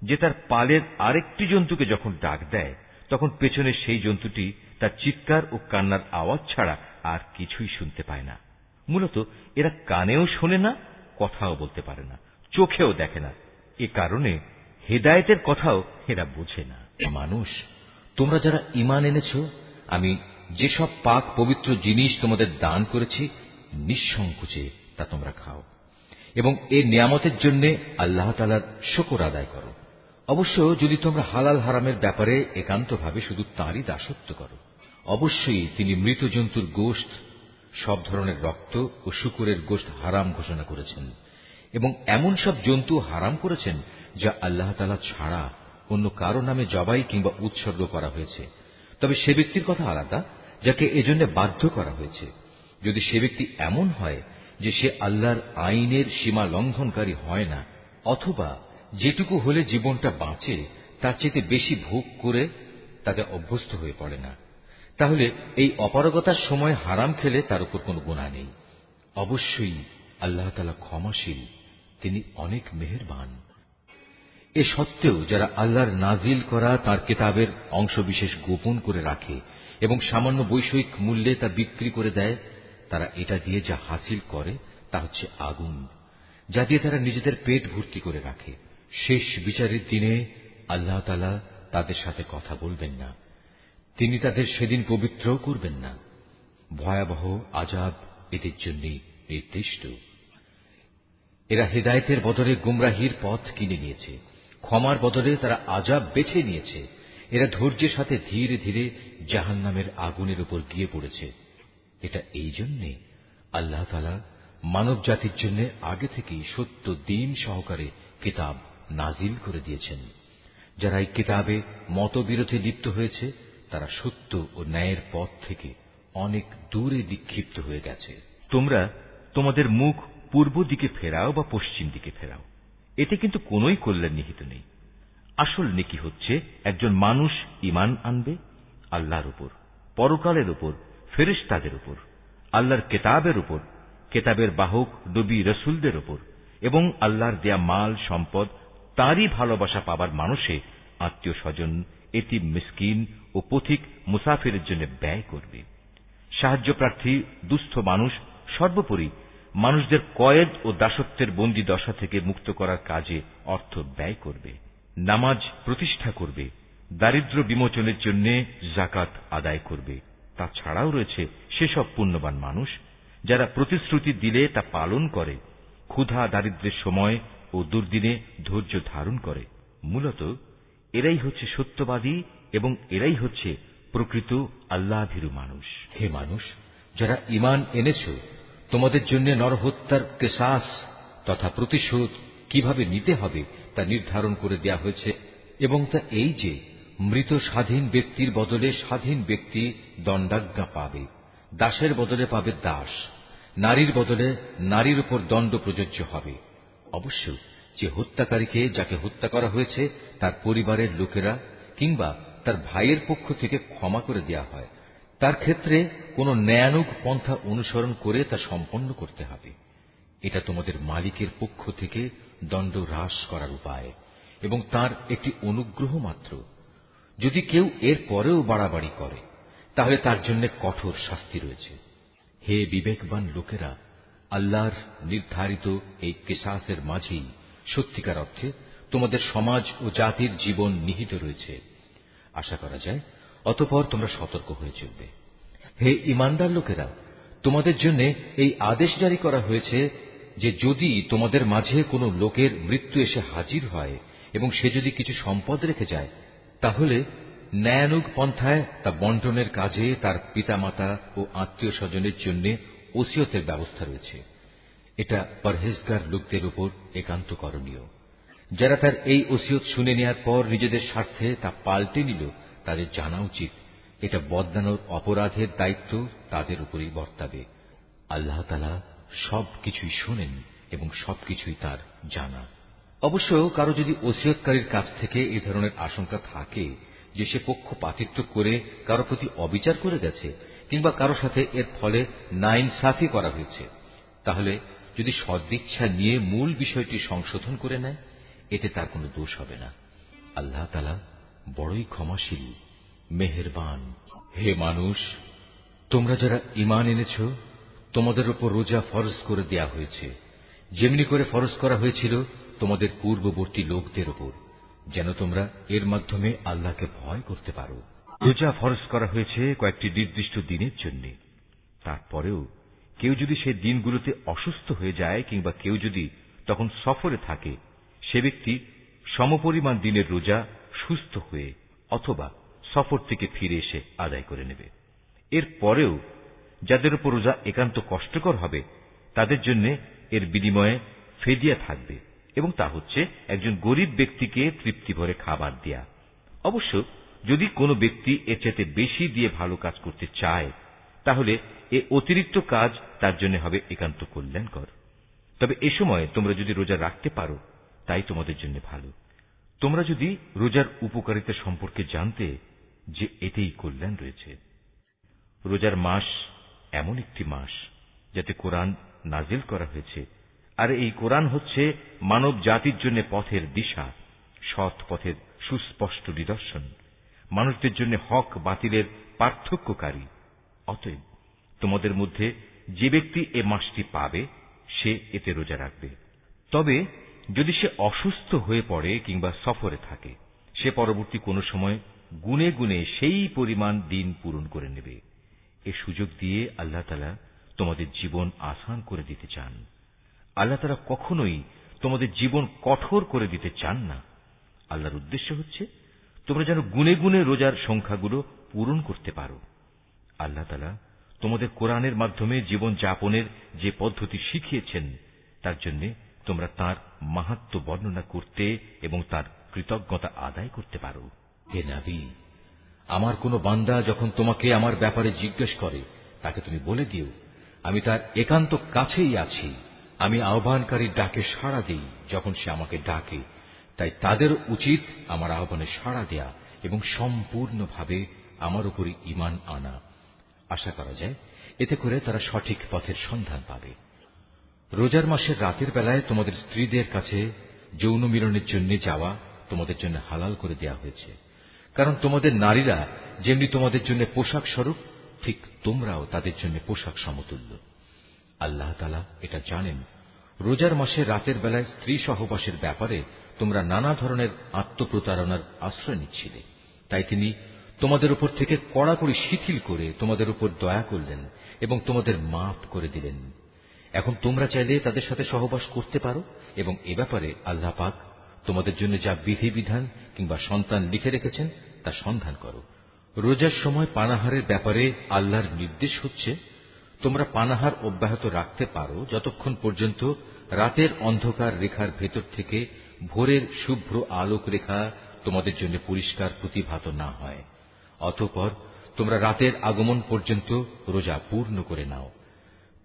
যে তার পালের আরেকটি জন্তুকে যখন ডাক দেয় তখন পেছনে সেই জন্তুটি তার চিৎকার ও কান্নার আওয়াজ ছাড়া আর কিছুই শুনতে পায় না। মূলত এরা কানেও শোনে না, কথাও বলতে পারে না, চোখেও দেখে না। এ কারণে হেদায়েতের কথাও এরা বোঝে না। মানুষ, তোমরা যারা ঈমান এনেছ, আমি যেসব পাক পবিত্র জিনিস তোমাদের দান করেছি নিঃসংকোচে তা তোমরা খাও, এবং এই নিয়ামতের জন্য আল্লাহ তাআলার শুকর আদায় করো। অবশ্য যদি তোমরা হালাল হারামের ব্যাপারে একান্তভাবে শুধু তাঁরই দাসত্ব করো। অবশ্যই তিনি মৃত জন্তুর গোশত, সব ধরনের রক্ত ও শূকরের গোশত হারাম ঘোষণা করেছেন, এবং এমন সব জন্তু হারাম করেছেন যা আল্লাহ তাআলা ছাড়া অন্য কারো নামে জবাই কিংবা উৎসর্গ করা হয়েছে। তবে সে ব্যক্তির কথা আলাদা যাকে এজন্য বাধ্য করা হয়েছে। যদি সে ব্যক্তি এমন হয় যে সে আল্লাহর আইনের সীমা লঙ্ঘনকারী হয় না, অথবা যেটুকু হলে জীবনটা বাঁচে তার চেয়ে বেশি ভোগ করে তাতে অভ্যস্ত হয়ে পড়ে না, তাহলে এই অপারগতার সময় হারাম খেলে তার উপর কোনো গুনাহ নেই। অবশ্যই আল্লাহ তাআলা ক্ষমাশীল, তিনি অনেক মেহেরবান। এ সত্ত্বেও যারা আল্লাহর নাজিল করা তাঁর কিতাবের অংশবিশেষ গোপন করে রাখে এবং সামান্য বৈষয়িক মূল্যে তা বিক্রি করে দেয়, তারা এটা দিয়ে যা হাসিল করে তা হচ্ছে আগুন, যা দিয়ে তারা নিজেদের পেট ভর্তি করে রাখে। শেষ বিচারের দিনে আল্লাহ তাআলা তাদের সাথে কথা বলবেন না, তিনি তাদের সেদিন পবিত্রও করবেন না। ভয়াবহ আযাব এদের জন্য নির্দিষ্ট। এরা হেদায়েতের বদলে গুমরাহির পথ কিনে নিয়েছে, ক্ষমার বদলে তারা আযাব বেছে নিয়েছে। এরা ধৈর্যের সাথে ধীরে ধীরে জাহান্নামের আগুনের উপর গিয়ে পড়েছে। এটা এই জন্যে আল্লাহ তাআলা মানব জাতির জন্য আগে থেকেই সত্য দ্বীন সহকারে কিতাব নাজিল করে দিয়েছেন। যারা এই কিতাবে মতবিরোধে লিপ্ত হয়েছে তারা সত্য ও ন্যায়ের পথ থেকে অনেক দূরে বিক্ষিপ্ত হয়ে গেছে। তোমরা তোমাদের মুখ পূর্ব দিকে ফেরাও বা পশ্চিম দিকে ফেরাও, এতে কিন্তু কোনোই কল্যাণ নিহিত নেই। আসল নেকি হচ্ছে একজন মানুষ ঈমান আনবে আল্লাহর উপর, পরকালের উপর, ফেরেশতাদের উপর, আল্লাহর কেতাবের উপর, কেতাবের বাহক নবী রসুলদের উপর, এবং আল্লাহর দেয়া মাল সম্পদ তারই ভালোবাসা পাবার মানুষে আত্মীয় স্বজন, এতিম মিসকিন ও পথিক মুসাফিরের জন্য ব্যয় করবে। সাহায্য প্রার্থী দুস্থ মানুষ, সর্বোপরি মানুষদের কয়েদ ও দাসত্বের বন্দী দশা থেকে মুক্ত করার কাজে অর্থ ব্যয় করবে। নামাজ প্রতিষ্ঠা করবে, দারিদ্র বিমোচনের জন্য যাকাত আদায় করবে। তাছাড়াও রয়েছে সেসব পুণ্যবান মানুষ যারা প্রতিশ্রুতি দিলে তা পালন করে, ক্ষুধা দারিদ্রের সময় ও দুর্দিনে ধৈর্য ধারণ করে। মূলত এরাই হচ্ছে সত্যবাদী এবং এরাই হচ্ছে প্রকৃত আল্লাহভীরু মানুষ। হে মানুষ, যারা ঈমান এনেছ, তোমাদের জন্য নরহত্যার কিসাস তথা প্রতিশোধ কিভাবে নিতে হবে তা নির্ধারণ করে দেয়া হয়েছে, এবং তা এই যে মৃত স্বাধীন ব্যক্তির বদলে স্বাধীন ব্যক্তি দণ্ডাজ্ঞা পাবে, দাসের বদলে পাবে দাস, নারীর বদলে নারীর উপর দণ্ড প্রযোজ্য হবে। অবশ্য যে হত্যাকারীকে, যাকে হত্যা করা হয়েছে, তার পরিবারের লোকেরা কিংবা তার ভাইয়ের পক্ষ থেকে ক্ষমা করে দেয়া হয়, তার ক্ষেত্রে কোন ন্যায়ানুগ পন্থা অনুসরণ করে তা সম্পন্ন করতে হবে। এটা তোমাদের মালিকের পক্ষ থেকে দণ্ড হ্রাস করার উপায় এবং তার একটি অনুগ্রহ মাত্র। যদি কেউ এর পরেও বাড়াবাড়ি করে তাহলে তার জন্য কঠোর শাস্তি রয়েছে। হে বিবেকবান লোকেরা, আল্লাহর নির্ধারিত এই কিসাসের মাঝেই সত্যিকার অর্থে তোমাদের সমাজ ও জাতির জীবন নিহিত রয়েছে। আশা করা যায় অতঃপর তোমরা সতর্ক হয়ে চলবে। হে ঈমানদার লোকেরা, তোমাদের জন্য এই আদেশ জারি করা হয়েছে যে যদি তোমাদের মাঝে কোনো লোকের মৃত্যু এসে হাজির হয় এবং সে যদি কিছু সম্পদ রেখে যায়, তাহলে ন্যায়ানুগ পন্থায় তা বন্টনের কাজে তার পিতামাতা ও আত্মীয় স্বজনের জন্য ওসিয়তের ব্যবস্থা রয়েছে। এটা পরহেজগার লোকদের উপর একান্ত করণীয়। যারা তার এই ওসিয়ত শুনে নেওয়ার পর নিজেদের স্বার্থে তা পাল্টে নিল, তাদের জানা উচিত এটা বদলানোর অপরাধের দায়িত্ব তাদের উপরেই বর্তাবে। আল্লাহ তাআলা সবকিছুই শোনেন এবং সবকিছুই তার জানা। অবশ্য কারো যদি ওসিয়তকারীর কাছ থেকে এ ধরনের আশঙ্কা থাকে যে সে পক্ষপাতিত্ব করে কারো প্রতি অবিচার করে গেছে কিংবা কারো সাথে এর ফলে নাইনসাফি করা হয়েছে, তাহলে যদি সদিচ্ছা নিয়ে মূল বিষয়টি সংশোধন করে নেয়, এতে তার কোনো দোষ হবে না। আল্লাহ তাআলা বড়ই ক্ষমাশীল, মেহেরবান। হে মানুষ, তোমরা যারা ঈমান এনেছ, তোমাদের উপর রোজা ফরজ করে দেয়া হয়েছে, যেমনি করে ফরজ করা হয়েছিল তোমাদের পূর্ববর্তী লোকদের উপর, যেন তোমরা এর মাধ্যমে আল্লাহকে ভয় করতে পারো। রোজা ফরজ করা হয়েছে কয়েকটি নির্দিষ্ট দিনের জন্য। তারপরেও কেউ যদি সেই দিনগুলোতে অসুস্থ হয়ে যায় কিংবা কেউ যদি তখন সফরে থাকে, সে ব্যক্তি সমপরিমাণ দিনের রোজা সুস্থ হয়ে অথবা সফর থেকে ফিরে এসে আদায় করে নেবে। এর পরেও যাদের উপর রোজা একান্ত কষ্টকর হবে, তাদের জন্য এর বিনিময়ে ফেদিয়া থাকবে, এবং তা হচ্ছে একজন গরিব ব্যক্তিকে তৃপ্তি ভরে খাবার দেয়া। অবশ্য যদি কোনো ব্যক্তি এর চাইতে বেশি দিয়ে ভালো কাজ করতে চায়, তাহলে এ অতিরিক্ত কাজ তার জন্য হবে একান্ত কল্যাণকর। তবে এ সময় তোমরা যদি রোজা রাখতে পারো, তাই তোমাদের জন্য ভালো। তোমরা যদি রোজার উপকারিতা সম্পর্কে জানতে যে এতেই কল্যাণ রয়েছে। রোজার মাস এমন একটি মাস যাতে কোরআন নাজিল করা হয়েছে, আর এই কোরআন হচ্ছে মানব জাতির জন্য পথের দিশা, সৎ পথের সুস্পষ্ট নিদর্শন, মানুষদের জন্য হক বাতিলের পার্থক্যকারী। অতএব তোমাদের মধ্যে যে ব্যক্তি এ মাসটি পাবে, সে এতে রোজা রাখবে। তবে যদি সে অসুস্থ হয়ে পড়ে কিংবা সফরে থাকে, সে পরবর্তী কোনো সময় গুনে গুনে সেই পরিমাণ দিন পূরণ করে নেবে। এ সুযোগ দিয়ে আল্লাহ তাআলা তোমাদের জীবন আসান করে দিতে চান। আল্লাহ তাআলা কখনোই তোমাদের জীবন কঠোর করে দিতে চান না। আল্লাহর উদ্দেশ্য হচ্ছে তোমরা যেন গুনে গুনে রোজার সংখ্যাগুলো পূরণ করতে পারো। আল্লাহ তাআলা তোমাদের কোরআনের মাধ্যমে জীবন যাপনের যে পদ্ধতি শিখিয়েছেন, তার জন্য তোমরা তার মাহাত্ম্য বর্ণনা করতে এবং তার কৃতজ্ঞতা আদায় করতে পারো। হে নবী, আমার কোন বান্দা যখন তোমাকে আমার ব্যাপারে জিজ্ঞেস করে, তাকে তুমি বলে দিও, আমি তার একান্ত কাছেই আছি, আমি আহ্বানকারীর ডাকে সাড়া দিই যখন সে আমাকে ডাকে, তাই তাদের উচিত আমার আহ্বানে সাড়া দেয়া এবং সম্পূর্ণভাবে আমার উপরই ঈমান আনা। আশা করা যায় এতে করে তারা সঠিক পথের সন্ধান পাবে। রোজার মাসের রাতের বেলায় তোমাদের স্ত্রীদের কাছে যৌন মিলনের জন্য যাওয়া তোমাদের জন্য হালাল করে দেয়া হয়েছে, কারণ তোমাদের নারীরা যেমনি তোমাদের জন্য পোশাক স্বরূপ, ঠিক তোমরাও তাদের জন্য পোশাক সমতুল্য। আল্লাহ তাআলা এটা জানেন। রোজার মাসে রাতের বেলায় স্ত্রী সহবাসের ব্যাপারে তোমরা নানা ধরনের আত্মপ্রতারণার আশ্রয় নিচ্ছিলে, তাই তিনি তোমাদের উপর থেকে কড়াকড়ি শিথিল করে তোমাদের উপর দয়া করলেন এবং তোমাদের মাফ করে দিলেন। এখন তোমরা চাইলে তাদের সাথে সহবাস করতে পারো এবং এ ব্যাপারে আল্লাহ পাক তোমাদের জন্য যা বিধিবিধান কিংবা সন্তান লিখে রেখেছেন তা সন্ধান করো। রোজার সময় পানাহারের ব্যাপারে আল্লাহর নির্দেশ হচ্ছে, তোমরা পানাহার অব্যাহত রাখতে পারো যতক্ষণ পর্যন্ত রাতের অন্ধকার রেখার ভেতর থেকে ভোরের শুভ্র আলোক রেখা তোমাদের জন্য পরিষ্কার প্রতিভাত না হয়। অতঃপর তোমরা রাতের আগমন পর্যন্ত রোজা পূর্ণ করে নাও।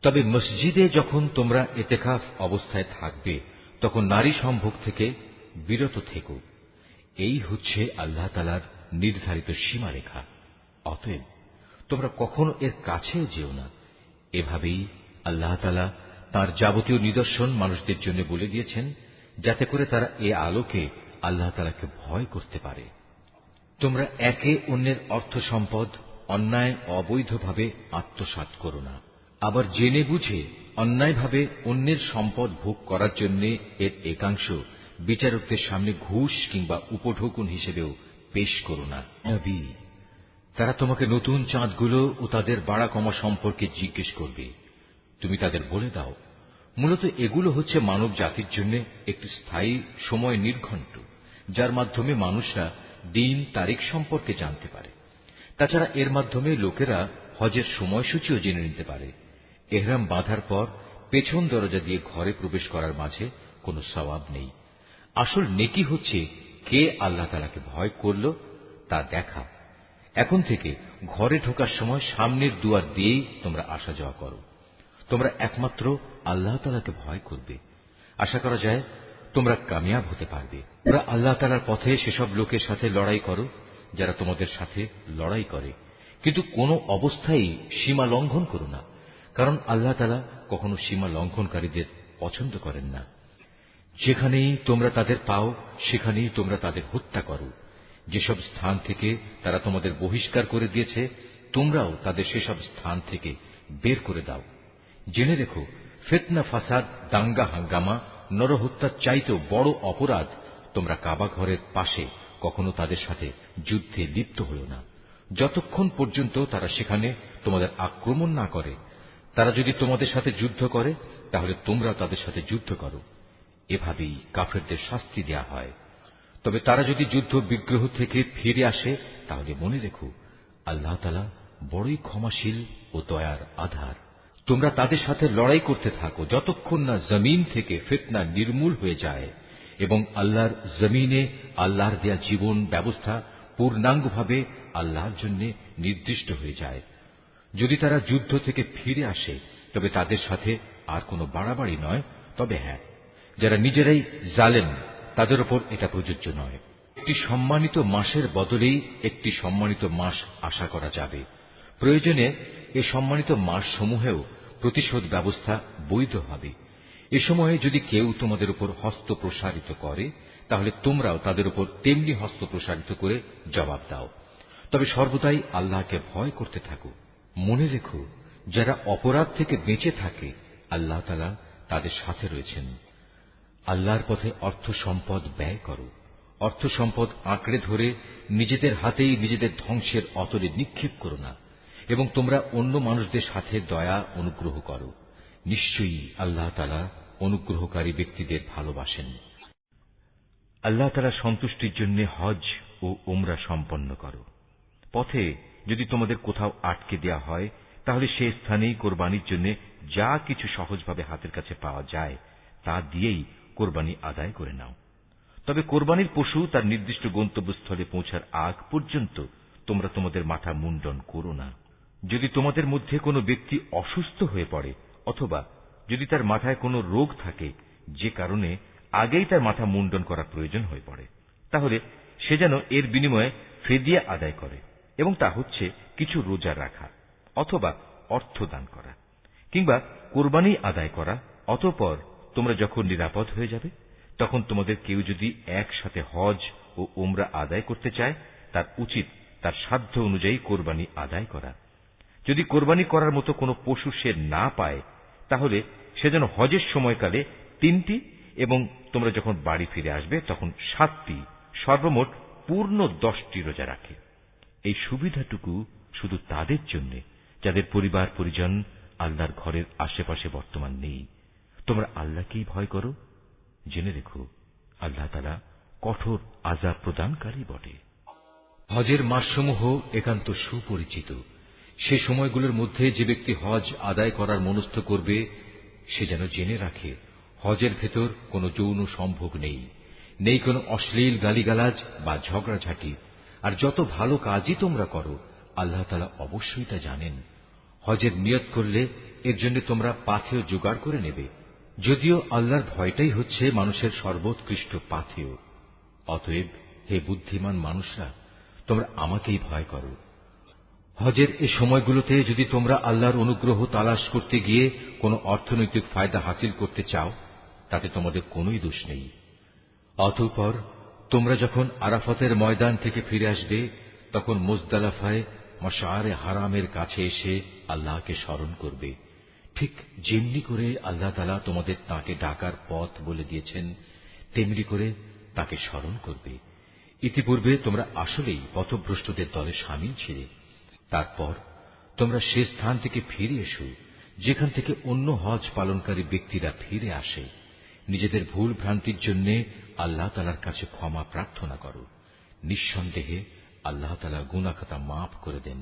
তবে মসজিদে যখন তোমরা ইতিকাফ অবস্থায় থাকবে তখন নারী সম্ভোগ থেকে বিরত থেকো। এই হচ্ছে আল্লাহ তাআলার নির্ধারিত সীমারেখা। অতএব তোমরা কখনো এর কাছেও যেও না। এভাবেই আল্লাহ তাআলা তাঁর যাবতীয় নিদর্শন মানুষদের জন্য বলে দিয়েছেন, যাতে করে তারা এ আলোকে আল্লাহ তাআলাকে ভয় করতে পারে। তোমরা একে অন্যের অর্থ সম্পদ অন্যায় অবৈধভাবে আত্মসাৎ করো না। আবার জেনে বুঝে অন্যায়ভাবে অন্যের সম্পদ ভোগ করার জন্য এর একাংশ বিচারকদের সামনে ঘুষ কিংবা উপঢৌকন হিসেবেও পেশ করো না। নবী, তারা তোমাকে নতুন চাঁদগুলো ও তাদের বাড়া কমা সম্পর্কে জিজ্ঞেস করবে। তুমি তাদের বলে দাও, মূলত এগুলো হচ্ছে মানব জাতির জন্য একটি স্থায়ী সময় নির্ঘণ্ট, যার মাধ্যমে মানুষরা দিন তারিখ সম্পর্কে জানতে পারে। তাছাড়া এর মাধ্যমে লোকেরা হজের সময়সূচিও জেনে নিতে পারে। এহরাম বাঁধার পর পেছন দরজা দিয়ে ঘরে প্রবেশ করার মাঝে কোনো সওয়াব নেই। আসল নেকি হচ্ছে কে আল্লাহ তাআলাকে ভয় করল তা দেখা। এখন থেকে ঘরে ঢোকার সময় সামনের দুয়ার দিয়েই তোমরা আসা যাওয়া করো। তোমরা একমাত্র আল্লাহ তাআলাকে ভয় করবে। আশা করা যায় তোমরা কামিয়াব হতে পারবে। তোমরা আল্লাহ তাআলার পথে সেসব লোকের সাথে লড়াই করো যারা তোমাদের সাথে লড়াই করে, কিন্তু কোনো অবস্থায় সীমা লঙ্ঘন করো না, কারণ আল্লাহ তাআলা কখনো সীমা লঙ্ঘনকারীদের পছন্দ করেন না। যেখানেই তোমরা তাদের পাও সেখানেই তোমরা তাদের হত্যা করো। যেসব স্থান থেকে তারা তোমাদের বহিষ্কার করে দিয়েছে তোমরাও তাদের সেসব স্থান থেকে বের করে দাও। জেনে রেখো, ফিতনা, ফাসাদ, দাঙ্গা হাঙ্গামা, নরহত্যার চাইতেও বড় অপরাধ তোমরা কাবা ঘরের পাশে কখনো তাদের সাথে যুদ্ধে লিপ্ত হও না, যতক্ষণ পর্যন্ত তারা সেখানে তোমাদের আক্রমণ না করে। তারা যদি তোমাদের সাথে যুদ্ধ করে তাহলে তোমরা তাদের সাথে যুদ্ধ করো। এভাবেই কাফেরদের শাস্তি দেয়া হয়। তবে তারা যদি যুদ্ধ বিগ্রহ থেকে ফিরে আসে তাহলে মনে রেখো, আল্লাহ তাআলা বড়ই ক্ষমাশীল ও দয়ার আধার। তোমরা তাদের সাথে লড়াই করতে থাকো যতক্ষণ না জমিন থেকে ফিতনা নির্মূল হয়ে যায় এবং আল্লাহর জমিনে আল্লাহর দেয়া জীবন ব্যবস্থা পূর্ণাঙ্গভাবে আল্লাহর জন্য নির্দিষ্ট হয়ে যায়। যদি তারা যুদ্ধ থেকে ফিরে আসে তবে তাদের সাথে আর কোনো বাড়াবাড়ি নয়। তবে হ্যাঁ, যারা নিজেরাই জালেম তাদের উপর এটা প্রযোজ্য নয়। একটি সম্মানিত মাসের বদলেই একটি সম্মানিত মাস আশা করা যাবে। প্রয়োজনে এ সম্মানিত মাস সমূহেও প্রতিশোধ ব্যবস্থা বৈধ হবে। এ সময়ে যদি কেউ তোমাদের উপর হস্ত প্রসারিত করে তাহলে তোমরাও তাদের উপর তেমনি হস্ত প্রসারিত করে জবাব দাও। তবে সর্বদাই আল্লাহকে ভয় করতে থাকো। মনে রেখো, যারা অপরাধ থেকে বেঁচে থাকে আল্লাহ তাআলা তাদের সাথে রয়েছেন। আল্লাহর পথে অর্থ সম্পদ ব্যয় করো। অর্থ সম্পদ আঁকড়ে ধরে নিজেদের হাতেই নিজেদের ধ্বংসের অতলে নিক্ষেপ করো না, এবং তোমরা অন্য মানুষদের সাথে দয়া অনুগ্রহ করো। নিশ্চয়ই আল্লাহ তাআলা অনুগ্রহকারী ব্যক্তিদের ভালোবাসেন। আল্লাহ তাআলার সন্তুষ্টির জন্য হজ ও উমরা সম্পন্ন করো। পথে যদি তোমাদের কোথাও আটকে দেয়া হয় তাহলে সে স্থানেই কোরবানির জন্য যা কিছু সহজভাবে হাতের কাছে পাওয়া যায় তা দিয়েই কোরবানি আদায় করে নাও। তবে কোরবানির পশু তার নির্দিষ্ট গন্তব্যস্থলে পৌঁছার আগ পর্যন্ত তোমরা তোমাদের মাথা মুন্ডন করো না। যদি তোমাদের মধ্যে কোনো ব্যক্তি অসুস্থ হয়ে পড়ে অথবা যদি তার মাথায় কোনো রোগ থাকে যে কারণে আগেই তার মাথা মুন্ডন করা প্রয়োজন হয়ে পড়ে, তাহলে সে যেন এর বিনিময়ে ফিদিয়া আদায় করে, এবং তা হচ্ছে কিছু রোজা রাখা অথবা অর্থ দান করা কিংবা কোরবানি আদায় করা। অতঃপর তোমরা যখন নিরাপদ হয়ে যাবে তখন তোমাদের কেউ যদি একসাথে হজ ও উমরা আদায় করতে চায়, তার উচিত তার সাধ্য অনুযায়ী কোরবানি আদায় করা। যদি কোরবানি করার মতো কোনো পশু সে না পায়, তাহলে সে যেন হজের সময়কালে 3টি এবং তোমরা যখন বাড়ি ফিরে আসবে তখন 7টি, সর্বমোট পূর্ণ 10টি রোজা রাখে। এই সুবিধাটুকু শুধু তাদের জন্য যাদের পরিবার পরিজন আল্লাহর ঘরের আশেপাশে বর্তমান নেই। তোমরা আল্লাহকেই ভয় করো, জেনে রেখো আল্লাহ তাআলা কঠোর আযাব প্রদানকারী বটে। হজের মাসসমূহ একান্ত সুপরিচিত। সে সময়গুলোর মধ্যে যে ব্যক্তি হজ আদায় করার মনস্থ করবে সে যেন জেনে রাখে হজের ভেতর কোনো যৌন সম্ভোগ নেই, নেই কোনো অশ্লীল গালিগালাজ বা ঝগড়াঝাটি। আর যত ভালো কাজই তোমরা করো আল্লাহ তাআলা অবশ্যই তা জানেন। হজের নিয়ত করলে এর জন্য তোমরা পাথেয় জোগাড় করে নেবে, যদিও আল্লাহর ভয়টাই হচ্ছে মানুষের সর্বোৎকৃষ্ট পাথেয়। অতএব হে বুদ্ধিমান মানুষরা, তোমরা আমাকেই ভয় করো। হজের এ সময়গুলোতে যদি তোমরা আল্লাহর অনুগ্রহ তালাশ করতে গিয়ে কোনো অর্থনৈতিক ফায়দা হাসিল করতে চাও, তাতে তোমাদের কোনোই দোষ নেই। অতঃপর তোমরা যখন আরাফাতের ময়দান থেকে ফিরে আসবে তখন মুজদালিফায় মাশআরে হারামের কাছে এসে আল্লাহকে স্মরণ করবে, ঠিক যেমনি করে আল্লাহ তাআলা তোমাদের তাকে ডাকার পথ বলে দিয়েছেন তেমনি করে তাকে স্মরণ করবে। ইতিপূর্বে তোমরা আসলেই পথভ্রষ্টদের দলে শামিল ছিলে। তারপর তোমরা সে স্থান থেকে ফিরে এসো যেখান থেকে অন্য হজ পালনকারী ব্যক্তিরা ফিরে আসে। নিজেদের ভুল ভ্রান্তির জন্য আল্লাহ তাআলার কাছে ক্ষমা প্রার্থনা করো। নিঃসন্দেহে আল্লাহ তাআলা গুনাহ খাতা মাফ করে দেন,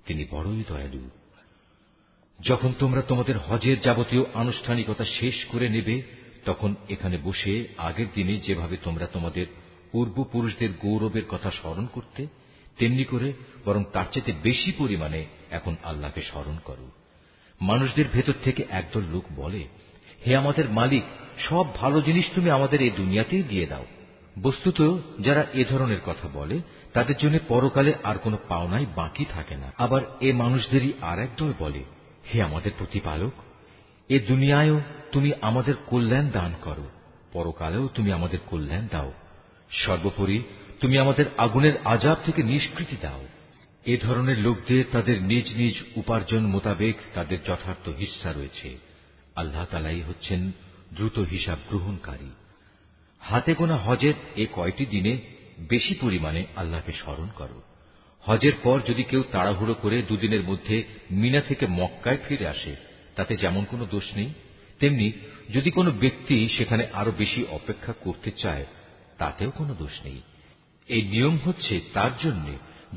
তিনি বড়ই দয়ালু। যখন তোমরা তোমাদের হজের যাবতীয় আনুষ্ঠানিকতা শেষ করে নেবে তখন এখানে বসে আগের দিনে যেভাবে তোমরা তোমাদের পূর্বপুরুষদের গৌরবের কথা স্মরণ করতে, তেমনি করে বরং তার চেয়ে বেশি পরিমাণে এখন আল্লাহকে স্মরণ করো। মানুষদের ভেতর থেকে একদল লোক বলে, হে আমাদের মালিক, সব ভালো জিনিস তুমি আমাদের এই দুনিয়াতেই দিয়ে দাও। বস্তুত যারা এ ধরনের কথা বলে তাদের জন্য পরকালে আর কোনো পাওনাই বাকি থাকে না। আবার এ মানুষদেরই আর একদল বলে, হে আমাদের প্রতিপালক, এ দুনিয়ায়ও তুমি আমাদের কল্যাণ দান করো, পরকালেও তুমি আমাদের কল্যাণ দাও, সর্বোপরি তুমি আমাদের আগুনের আযাব থেকে নিষ্কৃতি দাও। এ ধরনের লোকদের তাদের নিজ নিজ উপার্জন মোতাবেক তাদের যথার্থ হিস্সা রয়েছে। আল্লাহ তাআলাই হচ্ছেন দ্রুত হিসাব গ্রহণকারী। হাতে গোনা হজের এ কয়টি দিনে বেশি পরিমাণে আল্লাহকে স্মরণ করো। হজের পর যদি কেউ তাড়াহুড়ো করে দুদিনের মধ্যে মিনা থেকে মক্কায় ফিরে আসে তাতে যেমন কোনো দোষ নেই, তেমনি যদি কোনো ব্যক্তি সেখানে আরো বেশি অপেক্ষা করতে চায় তাতেও কোনো দোষ নেই। এই নিয়ম হচ্ছে তার জন্য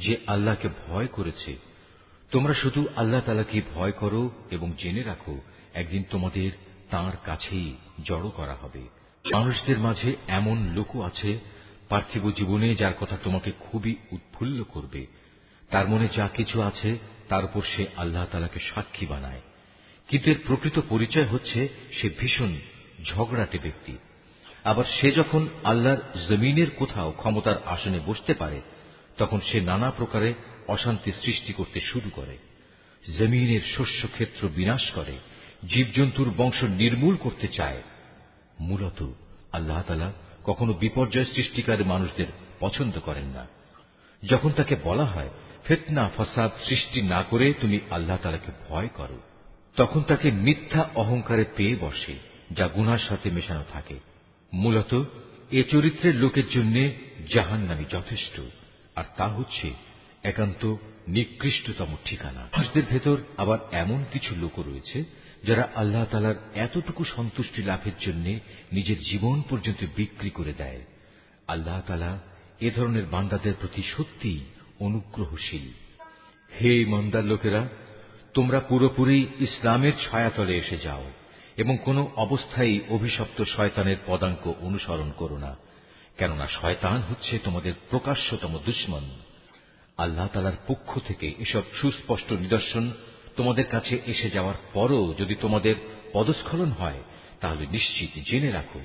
যে আল্লাহকে ভয় করেছে। তোমরা শুধু আল্লাহ তাআলাকে ভয় করো এবং জেনে রাখো একদিন তোমাদের তাঁর কাছেই জড়ো করা হবে। মানুষদের মাঝে এমন লোকও আছে পার্থিব জীবনে যার কথা তোমাকে খুবই উৎফুল্ল করবে। তার মনে যা কিছু আছে তার উপর সে আল্লাহ তাআলাকে সাক্ষী বানায়, কিন্তু এর প্রকৃত পরিচয় হচ্ছে সে ভীষণ ঝগড়াটে ব্যক্তি। আবার সে যখন আল্লাহর জমিনের কোথাও ক্ষমতার আসনে বসতে পারে তখন সে নানা প্রকারে অশান্তি সৃষ্টি করতে শুরু করে, জমিনের শস্যক্ষেত্র বিনাশ করে, জীবজন্তুর বংশ নির্মূল করতে চায়। মূলত আল্লাহ তাআলা কখনো বিপর্যয় সৃষ্টিকারী মানুষদের পছন্দ করেন না। যখন তাকে বলা হয় ফিতনা ফাসাদ সৃষ্টি না করে তুমি আল্লাহ তাআলাকে ভয় করো, তখন তাকে মিথ্যা অহংকারে পেয়ে বসে যা গুনাহর সাথে মেশানো থাকে। মূলত এ চরিত্রের লোকের জন্য জাহান্নামই যথেষ্ট, আর তা হচ্ছে একান্ত নিকৃষ্টতম ঠিকানা। মানুষদের ভেতর আবার এমন কিছু লোক রয়েছে যারা আল্লাহ তাআলার এতটুকু সন্তুষ্টি লাভের জন্য নিজের জীবন পর্যন্ত বিক্রি করে দেয়। আল্লাহ তাআলা এ ধরনের বান্দাদের প্রতি সত্যিই অনুগ্রহশীল। হে ইমানদার লোকেরা, তোমরা পুরোপুরি ইসলামের ছায়াতলে এসে যাও এবং কোনো অবস্থায় অভিশপ্ত শয়তানের পদাঙ্ক অনুসরণ করো না, কেননা শয়তান হচ্ছে তোমাদের প্রকাশ্যতম দুশমন। আল্লাহ তাআলার পক্ষ থেকে এসব সুস্পষ্ট নিদর্শন তোমাদের কাছে এসে যাওয়ার পরও যদি তোমাদের পদস্খলন হয়, তাহলে নিশ্চিত জেনে রাখো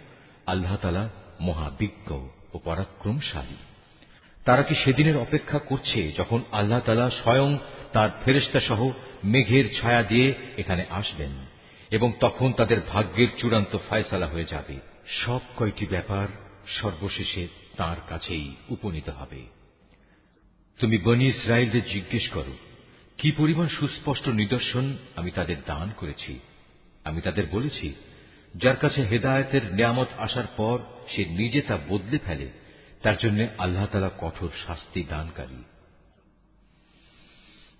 আল্লাহ তাআলা মহাবিজ্ঞ ও পরাক্রমশালী। তারা কি সেদিনের অপেক্ষা করছে যখন আল্লাহ তাআলা স্বয়ং তার ফেরেশতা সহ মেঘের ছায়া দিয়ে এখানে আসবেন এবং তখন তাদের ভাগ্যের চূড়ান্ত ফয়সালা হয়ে যাবে। সব কয়টি ব্যাপার সর্বশেষে তার কাছেই উপনীত হবে। তুমি বনী ইসরায়েলদের জিজ্ঞেস করো, কি পরিমাণ সুস্পষ্ট নিদর্শন আমি তাদের দান করেছি। আমি তাদের বলেছি, যার কাছে হেদায়েতের নিয়ামত আসার পর সে নিজে তা বদলে ফেলে, তার জন্য আল্লাহ তাআলা কঠোর শাস্তি দানকারী।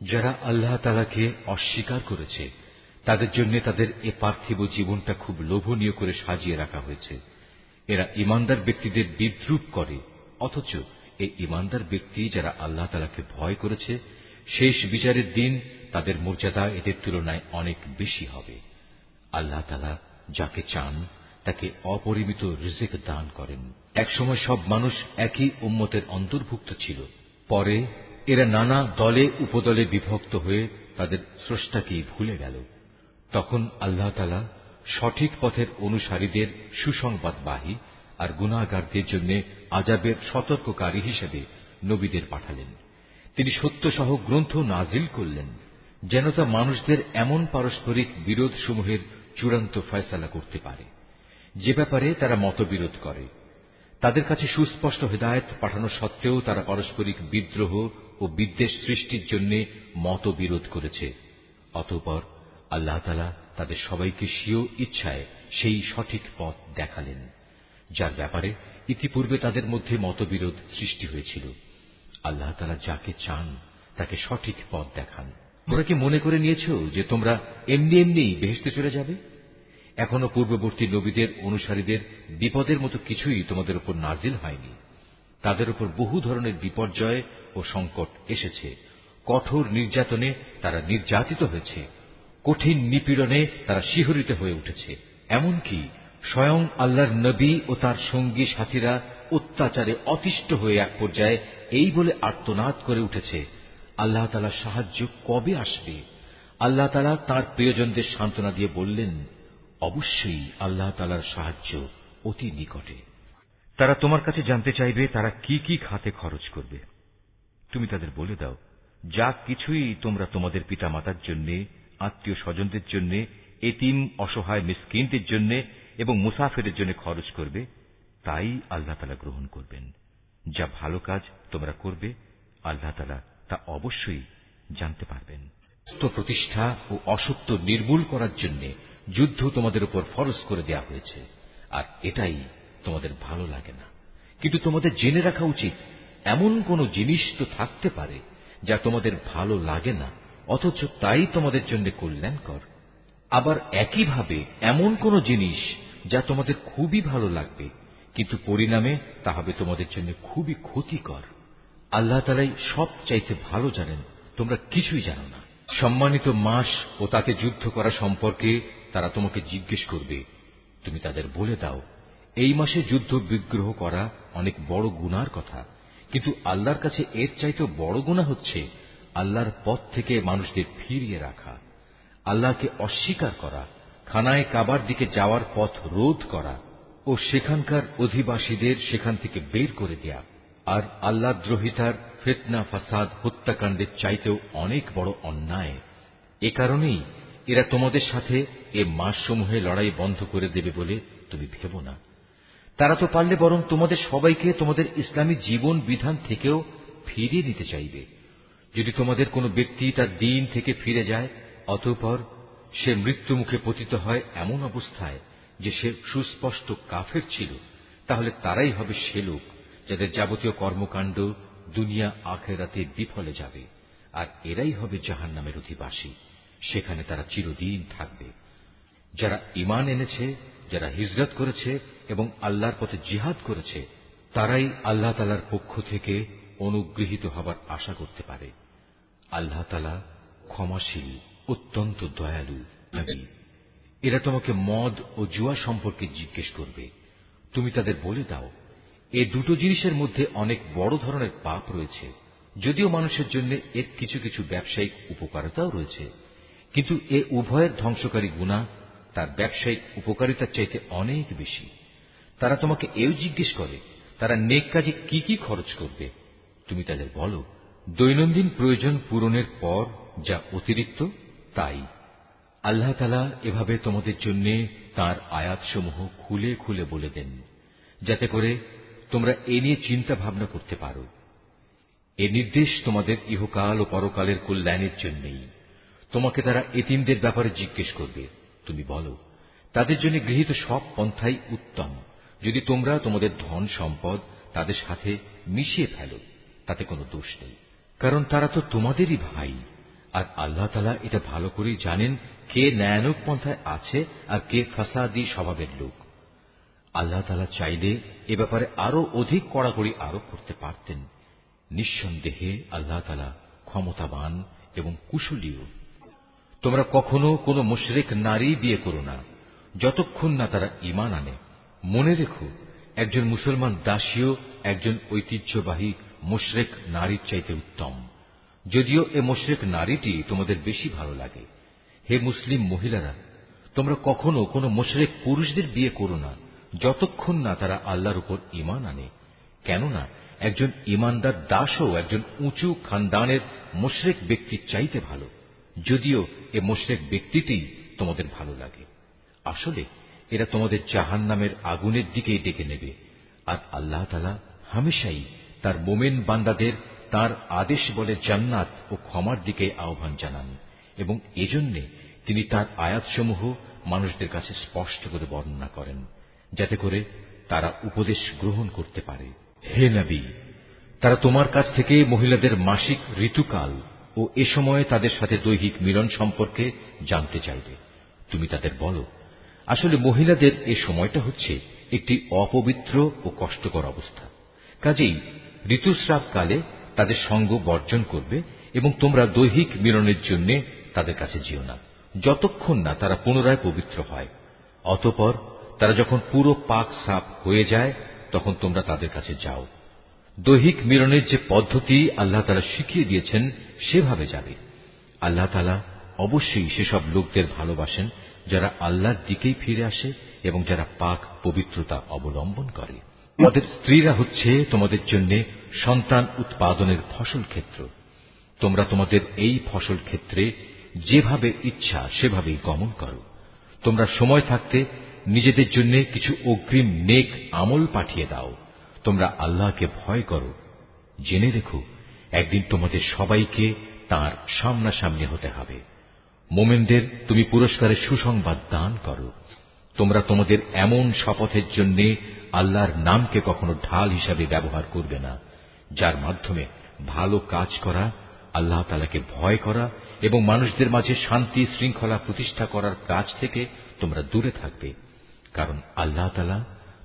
যারা আল্লাহ তাআলাকে অস্বীকার করেছে, তাদের জন্য তাদের এ পার্থিব জীবনটা খুব লোভনীয় করে সাজিয়ে রাখা হয়েছে। এরা ঈমানদার ব্যক্তিদের বিদ্রূপ করে, অথচ এই ঈমানদার ব্যক্তি যারা আল্লাহ তাআলাকে ভয় করেছে, শেষ বিচারের দিন তাদের মর্যাদা এদের তুলনায় অনেক বেশি হবে। আল্লাহ তাআলা যাকে চান তাকে অপরিমিত রিজিক দান করেন। একসময় সব মানুষ একই উম্মতের অন্তর্ভুক্ত ছিল, পরে এরা নানা দলে উপদলে বিভক্ত হয়ে তাদের স্রষ্টাকেই ভুলে গেল। তখন আল্লাহ তাআলা সঠিক পথের অনুসারীদের সুসংবাদবাহী আর গুনাহগারদের জন্য আযাবের সতর্ককারী হিসেবে নবীদের পাঠালেন। তিনি সত্যসহ গ্রন্থ নাজিল করলেন, যেন তা মানুষদের এমন পারস্পরিক বিরোধ সমূহের চূড়ান্ত ফয়সালা করতে পারে যে ব্যাপারে তারা মতবিরোধ করে। তাদের কাছে সুস্পষ্ট হেদায়েত পাঠানো সত্ত্বেও তারা পারস্পরিক বিদ্রোহ ও বিদ্বেষ সৃষ্টির জন্য মতবিরোধ করেছে। অতঃপর আল্লাহ তাআলা তাদের সবাইকে স্বীয় ইচ্ছায় সেই সঠিক পথ দেখালেন, যার ব্যাপারে ইতিপূর্বে তাদের মধ্যে মতবিরোধ সৃষ্টি হয়েছিল। আল্লাহ তাআলা যাকে চান তাকে সঠিক পথ দেখান। তোমরা কি মনে করে নিয়েছ যে তোমরা এমনি এমনি বেহেশতে চলে যাবে? এখনো পূর্ববর্তী নবীদের অনুসারীদের বিপদের মতো কিছুই তোমাদের উপর নাজিল হয়নি। তাদের উপর বহু ধরনের বিপর্যয় ও সংকট এসেছে। কঠোর নির্যাতনে তারা নির্যাতিত হয়েছে, কঠিন নিপীড়নে তারা শিহরিত হয়ে উঠেছে। এমনকি স্বয়ং আল্লাহর নবী ও তার সঙ্গী সাথীরা অত্যাচারে অতিষ্ঠ হয়ে এক পর্যায়ে এই বলে আর্তনাদ করে উঠেছে, আল্লাহ তাআলার সাহায্য কবে আসবে? আল্লাহ তাআলা তাঁর প্রিয়জনদের সান্ত্বনা দিয়ে বললেন, অবশ্যই আল্লাহ তাআলার সাহায্য অতি নিকটে। তারা তোমার কাছে জানতে চাইবে তারা কি কি খাতে খরচ করবে। তুমি তাদের বলে দাও, যা কিছুই তোমরা তোমাদের পিতামাতার জন্য, আত্মীয় স্বজনদের জন্য, এতিম অসহায় মিসকিনদের জন্য এবং মুসাফিরের জন্য খরচ করবে, তাই আল্লাহ তাআলা গ্রহণ করবেন। যা ভালো কাজ তোমরা করবে, আল্লাহ তাআলা তা অবশ্যই জানতে পারবেন। সত্য প্রতিষ্ঠা ও অসত্য নির্মূল করার জন্য যুদ্ধ তোমাদের উপর ফরজ করে দেয়া হয়েছে, আর এটাই তোমাদের ভালো লাগে না। কিন্তু তোমাদের জেনে রাখা উচিত, এমন কোন জিনিস তো থাকতে পারে যা তোমাদের ভালো লাগে না, অথচ তাই তোমাদের জন্য কল্যাণকর। আবার একইভাবে এমন কোন জিনিস যা তোমাদের খুবই ভালো লাগবে, কিন্তু পরিণামে তা হবে তোমাদের জন্য খুবই ক্ষতিকর। আল্লাহ তাআলাই সব চাইতে ভালো জানেন, তোমরা কিছুই জানো না। সম্মানিত মাস ও তাতে যুদ্ধ করা সম্পর্কে তারা তোমাকে জিজ্ঞেস করবে। তুমি তাদের বলে দাও, এই মাসে যুদ্ধ বিগ্রহ করা অনেক বড় গুনার কথা, কিন্তু আল্লাহর কাছে এর চাইতে বড় গুনাহ হচ্ছে আল্লাহর পথ থেকে মানুষদের ফিরিয়ে রাখা, আল্লাহকে অস্বীকার করা, খানায়ে কাবার দিকে যাওয়ার পথ রোধ করা ও সেখানকার অধিবাসীদের সেখান থেকে বের করে দেয়া। আর আল্লাহ দ্রোহিতার ফিতনা, ফাসাদ, হত্যাকাণ্ডের চাইতেও অনেক বড় অন্যায়। এ কারণেই এরা তোমাদের সাথে এ মাসসমূহে লড়াই বন্ধ করে দেবে বলে তুমি ভেবো না। তারা তো পারলে বরং তোমাদের সবাইকে তোমাদের ইসলামী জীবন বিধান থেকেও ফিরিয়ে নিতে চাইবে। যদি তোমাদের কোনো ব্যক্তি তার দ্বীন থেকে ফিরে যায়, অতঃপর সে মৃত্যুমুখে পতিত হয় এমন অবস্থায় যে সে সুস্পষ্ট কাফের ছিল, তাহলে তারাই হবে সে লোক যাদের যাবতীয় কর্মকাণ্ড দুনিয়া আখিরাতে বিফলে যাবে, আর এরাই হবে জাহান্নামের অধিবাসী। সেখানে তারা চিরদিন থাকবে। যারা ঈমান এনেছে, যারা হিজরত করেছে এবং আল্লাহর পথে জিহাদ করেছে, তারাই আল্লাহ তাআলার পক্ষ থেকে অনুগৃহীত হবার আশা করতে পারে। আল্লাহ তাআলা ক্ষমাশীল, অত্যন্ত দয়ালু। নবী, এরা তোমাকে মদ ও জুয়া সম্পর্কে জিজ্ঞেস করবে। তুমি তাদের বলে দাও, এ দুটো জিনিসের মধ্যে অনেক বড় ধরনের পাপ রয়েছে, যদিও মানুষের জন্য এর কিছু কিছু ব্যবসায়িক উপকারিতাও রয়েছে, কিন্তু এ উভয়ের ধ্বংসকারী গুনাহ তার ব্যবসায়িক উপকারিতার চাইতে অনেক বেশি। তারা তোমাকে এও জিজ্ঞেস করে তারা নেক কাজে কি কি খরচ করবে। তুমি তাদের বলো, দৈনন্দিন প্রয়োজন পূরণের পর যা অতিরিক্ত তাই। আল্লাহ তাআলা এভাবে তোমাদের জন্য তাঁর আয়াতসমূহ খুলে খুলে বলে দেন, যাতে করে তোমরা এ নিয়ে চিন্তা ভাবনা করতে পারো। এ নির্দেশ তোমাদের ইহকাল ও পরকালের কল্যাণের জন্যই। তোমাকে তারা এতিমদের ব্যাপারে জিজ্ঞেস করবে। তুমি বলো, তাদের জন্য গৃহীত সব পন্থাই উত্তম। যদি তোমরা তোমাদের ধন সম্পদ তাদের সাথে মিশিয়ে ফেলো, তাতে কোনো দোষ নেই, কারণ তারা তো তোমাদেরই ভাই। আর আল্লাহ তাআলা এটা ভালো করেই জানেন কে ন্যায়ানুগ পন্থায় আছে আর কে ফাসাদি স্বভাবের লোক। আল্লাহ তাআলা চাইলে এ ব্যাপারে আরো অধিক কড়াকড়ি আরোপ করতে পারতেন। নিঃসন্দেহে আল্লাহ তাআলা ক্ষমতাবান এবং কুশলীও। তোমরা কখনো কোনো মুশরিক নারী বিয়ে করো না, যতক্ষণ না তারা ঈমান আনে। মনে রেখো, একজন মুসলমান দাসীও একজন ঐতিহ্যবাহী মুশরিক নারীর চাইতে উত্তম, যদিও এ মুশরিক নারীটি তোমাদের বেশি ভালো লাগে। হে মুসলিম মহিলারা, তোমরা কখনো কোনো মুশরিক পুরুষদের বিয়ে করো না, যতক্ষণ না তারা আল্লাহর উপর ঈমান আনে। কেননা একজন ঈমানদার দাসও একজন উঁচু খানদানের মুশরিক ব্যক্তির চাইতে ভালো, যদিও এ মুশরিক ব্যক্তিটি তোমাদের ভালো লাগে। আসলে এরা তোমাদের জাহান্নামের আগুনের দিকেই ডেকে নেবে। আর আল্লাহ তাআলা হামেশাই তার মুমিন বান্দাদের তার আদেশ বলে জান্নাত ও ক্ষমার দিকে আহ্বান জানান, এবং এজন্যে তিনি তার আয়াতসমূহ মানুষদের কাছে স্পষ্ট করে বর্ণনা করেন, যাতে করে তারা উপদেশ গ্রহণ করতে পারে। হে নবী, তারা তোমার কাছ থেকে মহিলাদের মাসিক ঋতুকাল ও এ সময়ে তাদের সাথে দৈহিক মিলন সম্পর্কে জানতে চাইবে। তুমি তাদের বলো, আসলে মহিলাদের এ সময়টা হচ্ছে একটি অপবিত্র ও কষ্টকর অবস্থা। কাজেই ঋতুস্রাবকালে তাদের সঙ্গ বর্জন করবে এবং তোমরা দৈহিক মিলনের জন্য তাদের কাছে যেও না, যতক্ষণ না তারা পুনরায় পবিত্র হয়। অতঃপর তারা যখন পুরো পাক সাফ হয়ে যায়, তখন তোমরা তাদের কাছে যাও। দৈহিক মিলনের যে পদ্ধতি আল্লাহ তাআলা শিখিয়ে দিয়েছেন সেভাবে যাবে। আল্লাহ তাআলা অবশ্যই সেসব লোকদের ভালোবাসেন যারা আল্লাহর দিকেই ফিরে আসে এবং যারা পাক পবিত্রতা অবলম্বন করে। তোমাদের স্ত্রীরা হচ্ছে তোমাদের জন্য সন্তান উৎপাদনের ফসল ক্ষেত্র। তোমরা তোমাদের এই ফসল ক্ষেত্রে যেভাবে ইচ্ছা সেভাবেই গমন করো। তোমরা সময় থাকতে নিজেদের জন্য কিছু অগ্রিম নেক আমল পাঠিয়ে দাও। তোমরা আল্লাহকে ভয় করো। জেনে রেখো, একদিন তোমাদের সবাইকে তাঁর সামনাসামনি হতে হবে। মোমেনদের তুমি পুরস্কারের সুসংবাদ দান করো। তোমরা তোমাদের এমন শপথের জন্য আল্লাহর নামকে কখনো ঢাল হিসাবে ব্যবহার করবে না, যার মাধ্যমে ভালো কাজ করা, আল্লাহ তাআলাকে ভয় করা এবং মানুষদের মাঝে শান্তি শৃঙ্খলা প্রতিষ্ঠা করার কাজ থেকে তোমরা দূরে থাকবে। কারণ আল্লাহ তাআলা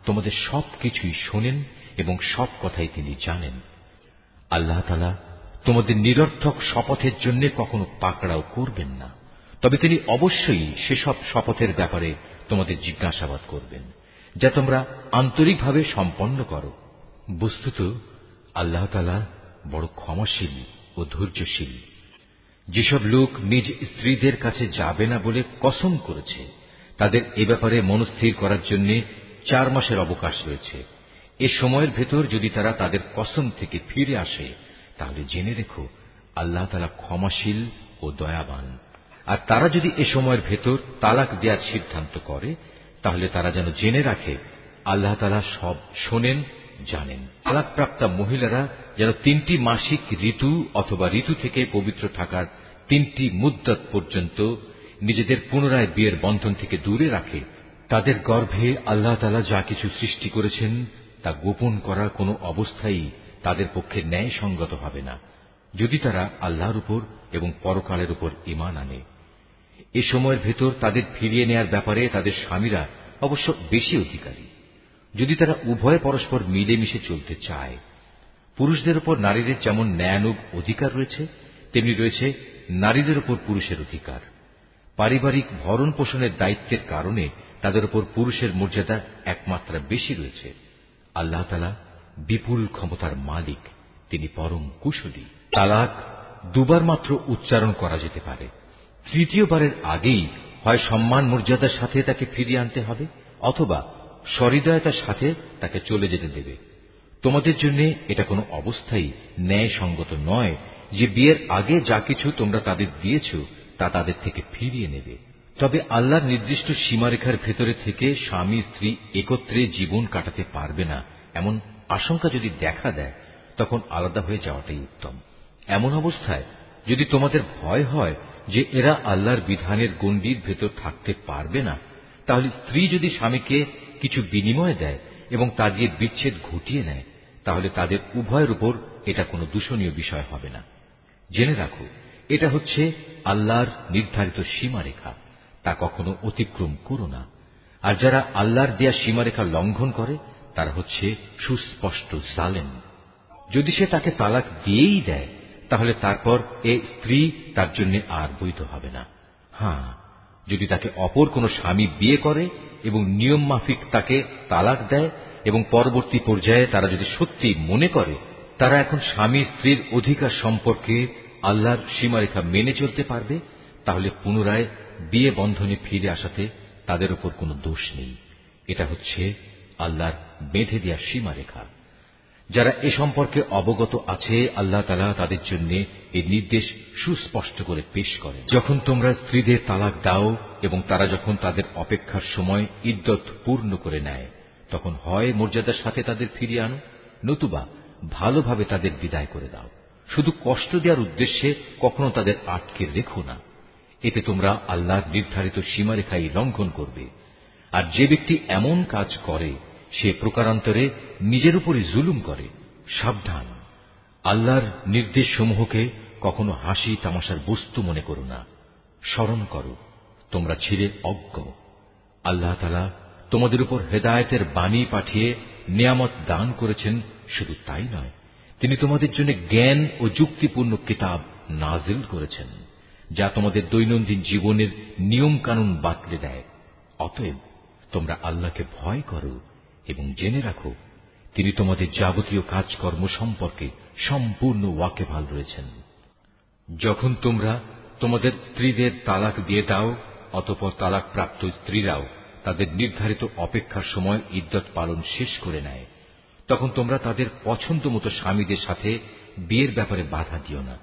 তোমাদের সবকিছুই শোনেন এবং সব কথাই তিনি জানেন। আল্লাহ তাআলা তোমাদের নিরর্থক শপথের জন্য কখনো পাকড়াও করবেন না, তবে তিনি অবশ্যই সেসব শপথের ব্যাপারে তোমাদের জিজ্ঞাসাবাদ করবেন, যা তোমরা আন্তরিকভাবে সম্পন্ন করো। বস্তুত আল্লাহ তাআলা বড় ক্ষমাশীল ও ধৈর্যশীল। যেসব লোক নিজ স্ত্রীদের কাছে যাবে না বলে কসম করেছে, তাদের এ ব্যাপারে মনস্থির করার জন্য 4 মাসের অবকাশ রয়েছে। এ সময়ের ভেতর যদি তারা তাদের কসম থেকে ফিরে আসে, তাহলে জেনে রেখো আল্লাহ তাআলা ক্ষমাশীল ও দয়াবান। আর তারা যদি এ সময়ের ভেতর তালাক দেওয়ার সিদ্ধান্ত করে, তাহলে তারা যেন জেনে রাখে আল্লাহ তাআলা সব শোনেন, জানেন। তালাকপ্রাপ্তা মহিলারা যেন 3টি মাসিক ঋতু অথবা ঋতু থেকে পবিত্র থাকার 3টি মুদ্দত পর্যন্ত নিজেদের পুনরায় বিয়ের বন্ধন থেকে দূরে রাখে। তাদের গর্ভে আল্লাহ তাআলা যা কিছু সৃষ্টি করেছেন তা গোপন করা কোনো অবস্থায় তাদের পক্ষে ন্যায়সঙ্গত হবে না, যদি তারা আল্লাহর উপর এবং পরকালের উপর ঈমান আনে। এ সময়ের ভেতর তাদের ফিরিয়ে নেয়ার ব্যাপারে তাদের স্বামীরা অবশ্য বেশি অধিকারী, যদি তারা উভয়ে পরস্পর মিলেমিশে চলতে চায়। পুরুষদের উপর নারীদের যেমন ন্যায়ানুগ অধিকার রয়েছে, তেমনি রয়েছে নারীদের উপর পুরুষের অধিকার। পারিবারিক ভরণ পোষণের দায়িত্বের কারণে তাদের উপর পুরুষের মর্যাদা একমাত্রা বেশি রয়েছে। আল্লাহ তাআলা বিপুল ক্ষমতার মালিক, তিনি পরম কুশলী। তালাক 2 বার মাত্র উচ্চারণ করা যেতে পারে। তৃতীয়বারের আগেই হয় সম্মান মর্যাদার সাথে তাকে ফিরিয়ে আনতে হবে, অথবা সহৃদয়তার সাথে তাকে চলে যেতে দেবে। তোমাদের জন্য এটা কোনো অবস্থায় ন্যায়সঙ্গত নয় যে বিয়ের আগে যা কিছু তোমরা তাদের দিয়েছ তা তাদের থেকে ফিরিয়ে নেবে। তবে আল্লাহর নির্দিষ্ট সীমারেখার ভেতরে থেকে স্বামী স্ত্রী একত্রে জীবন কাটাতে পারবে না এমন আশঙ্কা যদি দেখা দেয়, তখন আলাদা হয়ে যাওয়াটাই উত্তম। এমন অবস্থায় যদি তোমাদের ভয় হয় যে এরা আল্লাহর বিধানের গণ্ডির ভেতর থাকতে পারবে না, তাহলে স্ত্রী যদি স্বামীকে কিছু বিনিময় দেয় এবং তা দিয়ে বিচ্ছেদ ঘটিয়ে নেয়, তাহলে তাদের উভয়ের উপর এটা কোনো দূষণীয় বিষয় হবে না। জেনে রাখো, এটা হচ্ছে আল্লাহর নির্ধারিত সীমারেখা, তা কখনো অতিক্রম করো না। আর যারা আল্লাহর দেয়া সীমারেখা লঙ্ঘন করে তারা হচ্ছে সুস্পষ্ট জালেম। যদি সে তাকে তালাক দিয়েই দেয়, তাহলে তারপর এ স্ত্রী তার জন্য আর বৈধ হবে না। হ্যাঁ, যদি তাকে অপর কোনো স্বামী বিয়ে করে এবং নিয়ম মাফিক তাকে তালাক দেয় এবং পরবর্তী পর্যায়ে তারা যদি সত্যি মনে করে তারা এখন স্বামী স্ত্রীর অধিকার সম্পর্কে আল্লাহর সীমারেখা মেনে চলতে পারবে, তাহলে পুনরায় বিয়ে বন্ধনে ফিরে আসাতে তাদের উপর কোনো দোষ নেই। এটা হচ্ছে আল্লাহর বেঁধে দেয়া সীমারেখা। যারা এ সম্পর্কে অবগত আছে, আল্লাহ তাআলা তাদের জন্য এই নির্দেশ সুস্পষ্ট করে পেশ করেন। যখন তোমরা স্ত্রীদের তালাক দাও এবং তারা যখন তাদের অপেক্ষার সময় ইদ্যত পূর্ণ করে নেয়, তখন হয় মর্যাদার সাথে তাদের ফিরিয়ে আনো, নতুবা ভালোভাবে তাদের বিদায় করে দাও। শুধু কষ্ট দেওয়ার উদ্দেশ্যে কখনো তাদের আটকে রেখো না। এতে তোমরা আল্লাহর নির্ধারিত সীমারেখাই লঙ্ঘন করবে। আর যে ব্যক্তি এমন কাজ করে সে প্রকারান্তরে নিজের উপরই জুলুম করে। সাবধান, আল্লাহর নির্দেশ সমূহকে কখনো হাসি তামাশার বস্তু মনে করো না। স্মরণ করো, তোমরা ছিলে অজ্ঞ। আল্লাহ তাআলা তোমাদের উপর হেদায়েতের বাণী পাঠিয়ে নিয়ামত দান করেছেন। শুধু তাই নয়, তিনি তোমাদের জন্য জ্ঞান ও যুক্তিপূর্ণ কিতাব নাজিল করেছেন, যা তোমাদের দৈনন্দিন জীবনের নিয়ম কানুন বাতলে দেয়। অতএব তোমরা আল্লাহকে ভয় করো এবং জেনে রাখো, তিনি তোমাদের যাবতীয় কাজকর্ম সম্পর্কে সম্পূর্ণ ওয়াকিবহাল রয়েছেন। যখন তোমরা তোমাদের স্ত্রীদের তালাক দিয়ে দাও, অতঃপর তালাক প্রাপ্ত স্ত্রীরাও তাদের নির্ধারিত অপেক্ষার সময় ইদ্যত পালন শেষ করে নেয়, তখন তোমরা তাদের পছন্দ মতো স্বামীদের সাথে বিয়ের ব্যাপারে বাধা দিও না।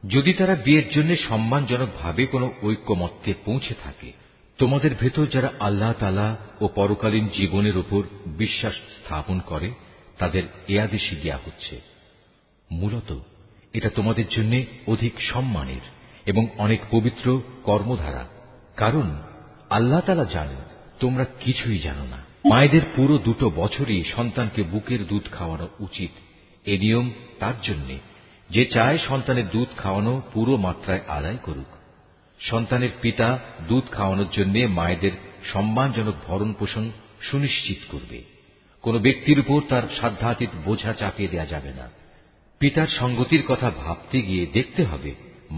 যদি তারা বিয়ের জন্য সম্মানজনকভাবে কোনো ঐক্যমত্যে পৌঁছে থাকে, তোমাদের ভেতর যারা আল্লাহ তাআলা ও পরকালীন জীবনের উপর বিশ্বাস স্থাপন করে তাদের এ আদেশই দেয়া হচ্ছে। মূলত এটা তোমাদের জন্য অধিক সম্মানের এবং অনেক পবিত্র কর্মধারা, কারণ আল্লাহ তাআলা জানেন তোমরা কিছুই জানো না। মায়েদের পুরো 2 বছরই সন্তানকে বুকের দুধ খাওয়ানো উচিত। এ নিয়ম তার জন্য যে চায় সন্তানের দুধ খাওয়ানো পুরো মাত্রায় আদায় করুক। সন্তানের পিতা দুধ খাওয়ানোর জন্য মায়েদের সম্মানজনক ভরণ পোষণ সুনিশ্চিত করবে। কোন ব্যক্তির উপর তার সাধ্যাতীত বোঝা চাপিয়ে দেওয়া যাবে না। পিতার সঙ্গতির কথা ভাবতে গিয়ে দেখতে হবে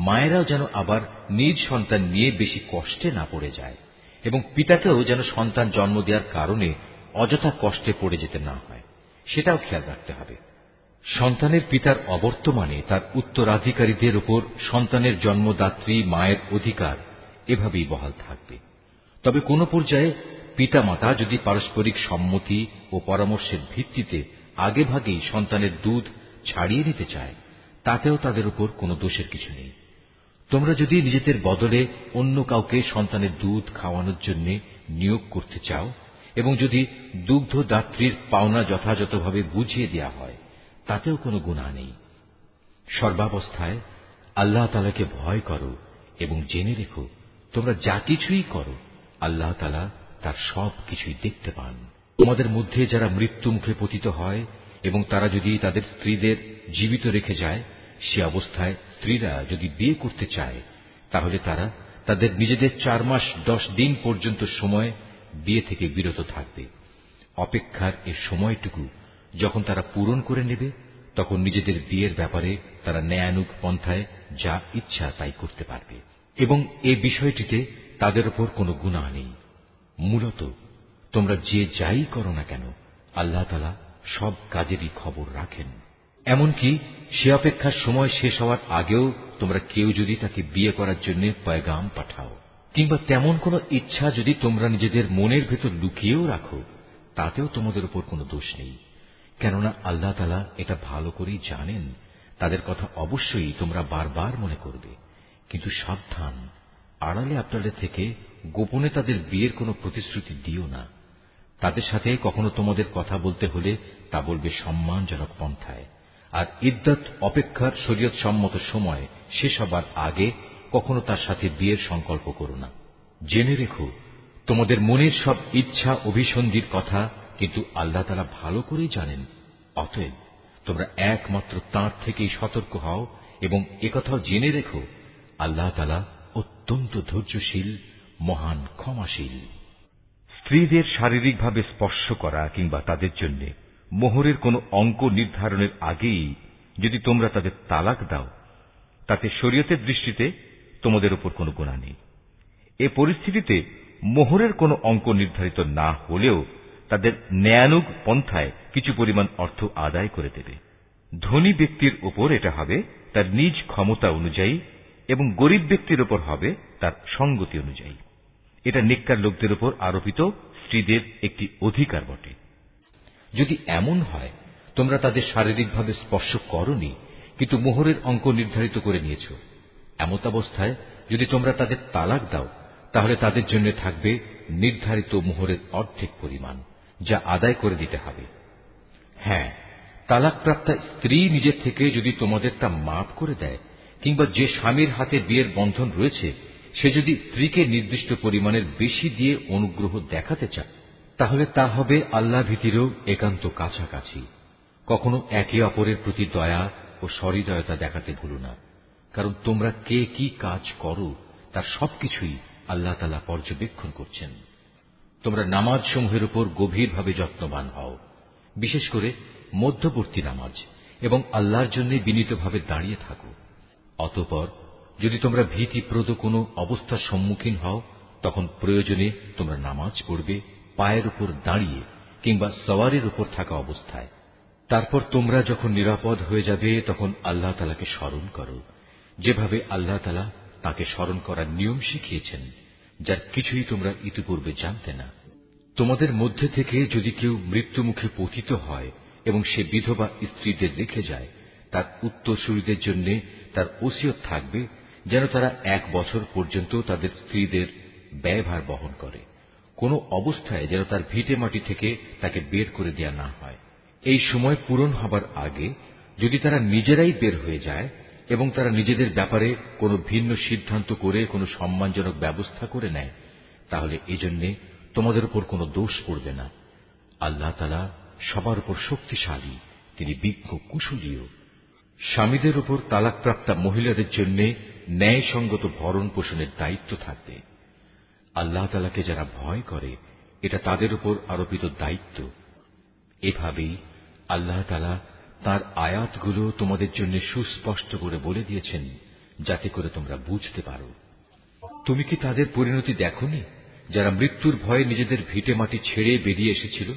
মায়েরাও যেন আবার নিজ সন্তান নিয়ে বেশি কষ্টে না পড়ে যায়, এবং পিতাকেও যেন সন্তান জন্ম দেওয়ার কারণে অযথা কষ্টে পড়ে যেতে না হয়, সেটাও খেয়াল রাখতে হবে। সন্তানের পিতার অবর্তমানে তার উত্তরাধিকারীদের উপর সন্তানের জন্মদাত্রী মায়ের অধিকার এভাবেই বহাল থাকবে। তবে কোন পর্যায়ে পিতামাতা যদি পারস্পরিক সম্মতি ও পরামর্শের ভিত্তিতে আগেভাগেই সন্তানের দুধ ছাড়িয়ে নিতে চায়, তাতেও তাদের উপর কোনো দোষের কিছু নেই। তোমরা যদি নিজেদের বদলে অন্য কাউকে সন্তানের দুধ খাওয়ানোর জন্য নিয়োগ করতে চাও এবং যদি দুগ্ধদাত্রীর পাওনা যথাযথভাবে বুঝিয়ে দেওয়া হয়, তাতেও কোনো গুনাহ নেই। সর্বাবস্থায় আল্লাহ তাআলাকে ভয় করো এবং জেনে রেখো, তোমরা যা কিছুই করো আল্লাহ তাআলা তার সব কিছুই দেখতে পান। তোমাদের মধ্যে যারা মৃত্যু মুখে পতিত হয় এবং তারা যদি তাদের স্ত্রীদের জীবিত রেখে যায়, সে অবস্থায় স্ত্রীরা যদি বিয়ে করতে চায়, তাহলে তারা তাদের নিজেদের 4 মাস 10 দিন পর্যন্ত সময় বিয়ে থেকে বিরত থাকবে। অপেক্ষার এ সময়টুকু যখন তারা পূরণ করে নেবে, তখন নিজেদের বিয়ের ব্যাপারে তারা ন্যায়ানুগ পন্থায় যা ইচ্ছা তাই করতে পারবে, এবং এ বিষয়টিতে তাদের উপর কোনো গুনাহ নেই। মূলত তোমরা যে যাই করো না কেন, আল্লাহ তাআলা সব কাজেরই খবর রাখেন। এমনকি সে অপেক্ষার সময় শেষ হওয়ার আগেও তোমরা কেউ যদি তাকে বিয়ে করার জন্য পয়গাম পাঠাও, কিংবা তেমন কোন ইচ্ছা যদি তোমরা নিজেদের মনের ভেতর লুকিয়েও রাখো, তাতেও তোমাদের উপর কোনো দোষ নেই, কেননা আল্লাহ তাআলা এটা ভালো করেই জানেন। তাদের কথা অবশ্যই তোমরা বারবার মনে করবে, কিন্তু সাবধান, আড়ালে আবডালে থেকে গোপনে তাদের বিয়ের কোনো প্রতিশ্রুতি দিও না। তাদের সাথে কখনো তোমাদের কথা বলতে হলে তা বলবে সম্মানজনক পন্থায়, আর ইদ্দত অপেক্ষার শরীয়ত সম্মত সময় শেষ হবার আগে কখনো তার সাথে বিয়ের সংকল্প করো না। জেনে রেখো, তোমাদের মনের সব ইচ্ছা অভিসন্ধির কথা কিন্তু আল্লাহ তাআলা ভালো করেই জানেন। অতএব তোমরা একমাত্র তাঁর থেকেই সতর্ক হও এবং একথাও জেনে রেখো, আল্লাহ তাআলা অত্যন্ত ধৈর্যশীল, মহান ক্ষমাশীল। স্ত্রীদের শারীরিকভাবে স্পর্শ করা কিংবা তাদের জন্য মোহরের কোনো অঙ্ক নির্ধারণের আগেই যদি তোমরা তাদের তালাক দাও, তাতে শরীয়তের দৃষ্টিতে তোমাদের উপর কোনো গুনাহ নেই। এ পরিস্থিতিতে মোহরের কোনো অঙ্ক নির্ধারিত না হলেও তাদের ন্যায়ানুগ পন্থায় কিছু পরিমাণ অর্থ আদায় করে দেবে। ধনী ব্যক্তির উপর এটা হবে তার নিজ ক্ষমতা অনুযায়ী এবং গরিব ব্যক্তির উপর হবে তার সঙ্গতি অনুযায়ী। এটা নেককার লোকদের উপর আরোপিত স্ত্রীদের একটি অধিকার বটে। যদি এমন হয় তোমরা তাদের শারীরিকভাবে স্পর্শ করনি, কিন্তু মোহরের অঙ্ক নির্ধারিত করে নিয়েছ, এমতাবস্থায় যদি তোমরা তাদের তালাক দাও, তাহলে তাদের জন্য থাকবে নির্ধারিত মোহরের অর্ধেক পরিমাণ, যা আদায় করে দিতে হবে। হ্যাঁ, তালাকপ্রাপ্তা স্ত্রী নিজের থেকে যদি তোমাদের তা মাফ করে দেয়, কিংবা যে স্বামীর হাতে বিয়ের বন্ধন রয়েছে সে যদি স্ত্রীকে নির্দিষ্ট পরিমাণের বেশি দিয়ে অনুগ্রহ দেখাতে চায়, তাহলে তা হবে আল্লাহ ভীতিরও একান্ত কাছাকাছি। কখনো একে অপরের প্রতি দয়া ও সহৃদয়তা দেখাতে ভুলো না, কারণ তোমরা কে কি কাজ করো তার সবকিছুই আল্লাহ তাআলা পর্যবেক্ষণ করছেন। তোমরা নামাজ সমূহের উপর গভীরভাবে যত্নবান হও, বিশেষ করে মধ্যবর্তী নামাজ, এবং আল্লাহর জন্য বিনীতভাবে দাঁড়িয়ে থাকো। অতঃপর যদি তোমরা ভীতিপ্রদ কোনো অবস্থার সম্মুখীন হও, তখন প্রয়োজনে তোমরা নামাজ পড়বে পায়ের উপর দাঁড়িয়ে কিংবা সওয়ারের উপর থাকা অবস্থায়। তারপর তোমরা যখন নিরাপদ হয়ে যাবে তখন আল্লাহ তাআলাকে স্মরণ করো, যেভাবে আল্লাহ তাআলা তাকে স্মরণ করার নিয়ম শিখিয়েছেন, যার কিছুই তোমরা ইতিপূর্বে জানতে না। তোমাদের মধ্যে থেকে যদি কেউ মৃত্যুমুখে পতিত হয় এবং সে বিধবা স্ত্রীদের রেখে যায়, তার উত্তরসূরিদের জন্য তার ওসিয়ত থাকবে যেন তারা 1 বছর পর্যন্ত তাদের স্ত্রীদের ব্যয়ভার বহন করে। কোনো অবস্থায় যেন তার ভিটে মাটি থেকে তাকে বের করে দেয়া না হয়। এই সময় পূরণ হবার আগে যদি তারা নিজেরাই বের হয়ে যায় এবং তারা নিজেদের ব্যাপারে কোনো ভিন্ন সিদ্ধান্ত করে কোনো সম্মানজনক ব্যবস্থা করে নেয়, তাহলে এজন্য তোমাদের উপর কোনো দোষ পড়বে না। আল্লাহ তাআলা সবার উপর শক্তিশালী, তিনি বিজ্ঞ কুশলীও। স্বামীদের উপর তালাকপ্রাপ্তা মহিলাদের জন্য ন্যায়সঙ্গত ভরণ পোষণের দায়িত্ব থাকবে। আল্লাহ তাআলাকে যারা ভয় করে, এটা তাদের উপর আরোপিত দায়িত্ব। এভাবেই আল্লাহ তাআলা তাঁর আয়াতগুলো তোমাদের জন্য সুস্পষ্ট করে বলে দিয়েছেন, যাতে করে তোমরা বুঝতে পারো। তুমি কি তাদের পরিণতি দেখোনি, যারা মৃত্যুর ভয়ে নিজেদের ভিটে মাটি ছেড়ে বেরিয়ে এসেছিল,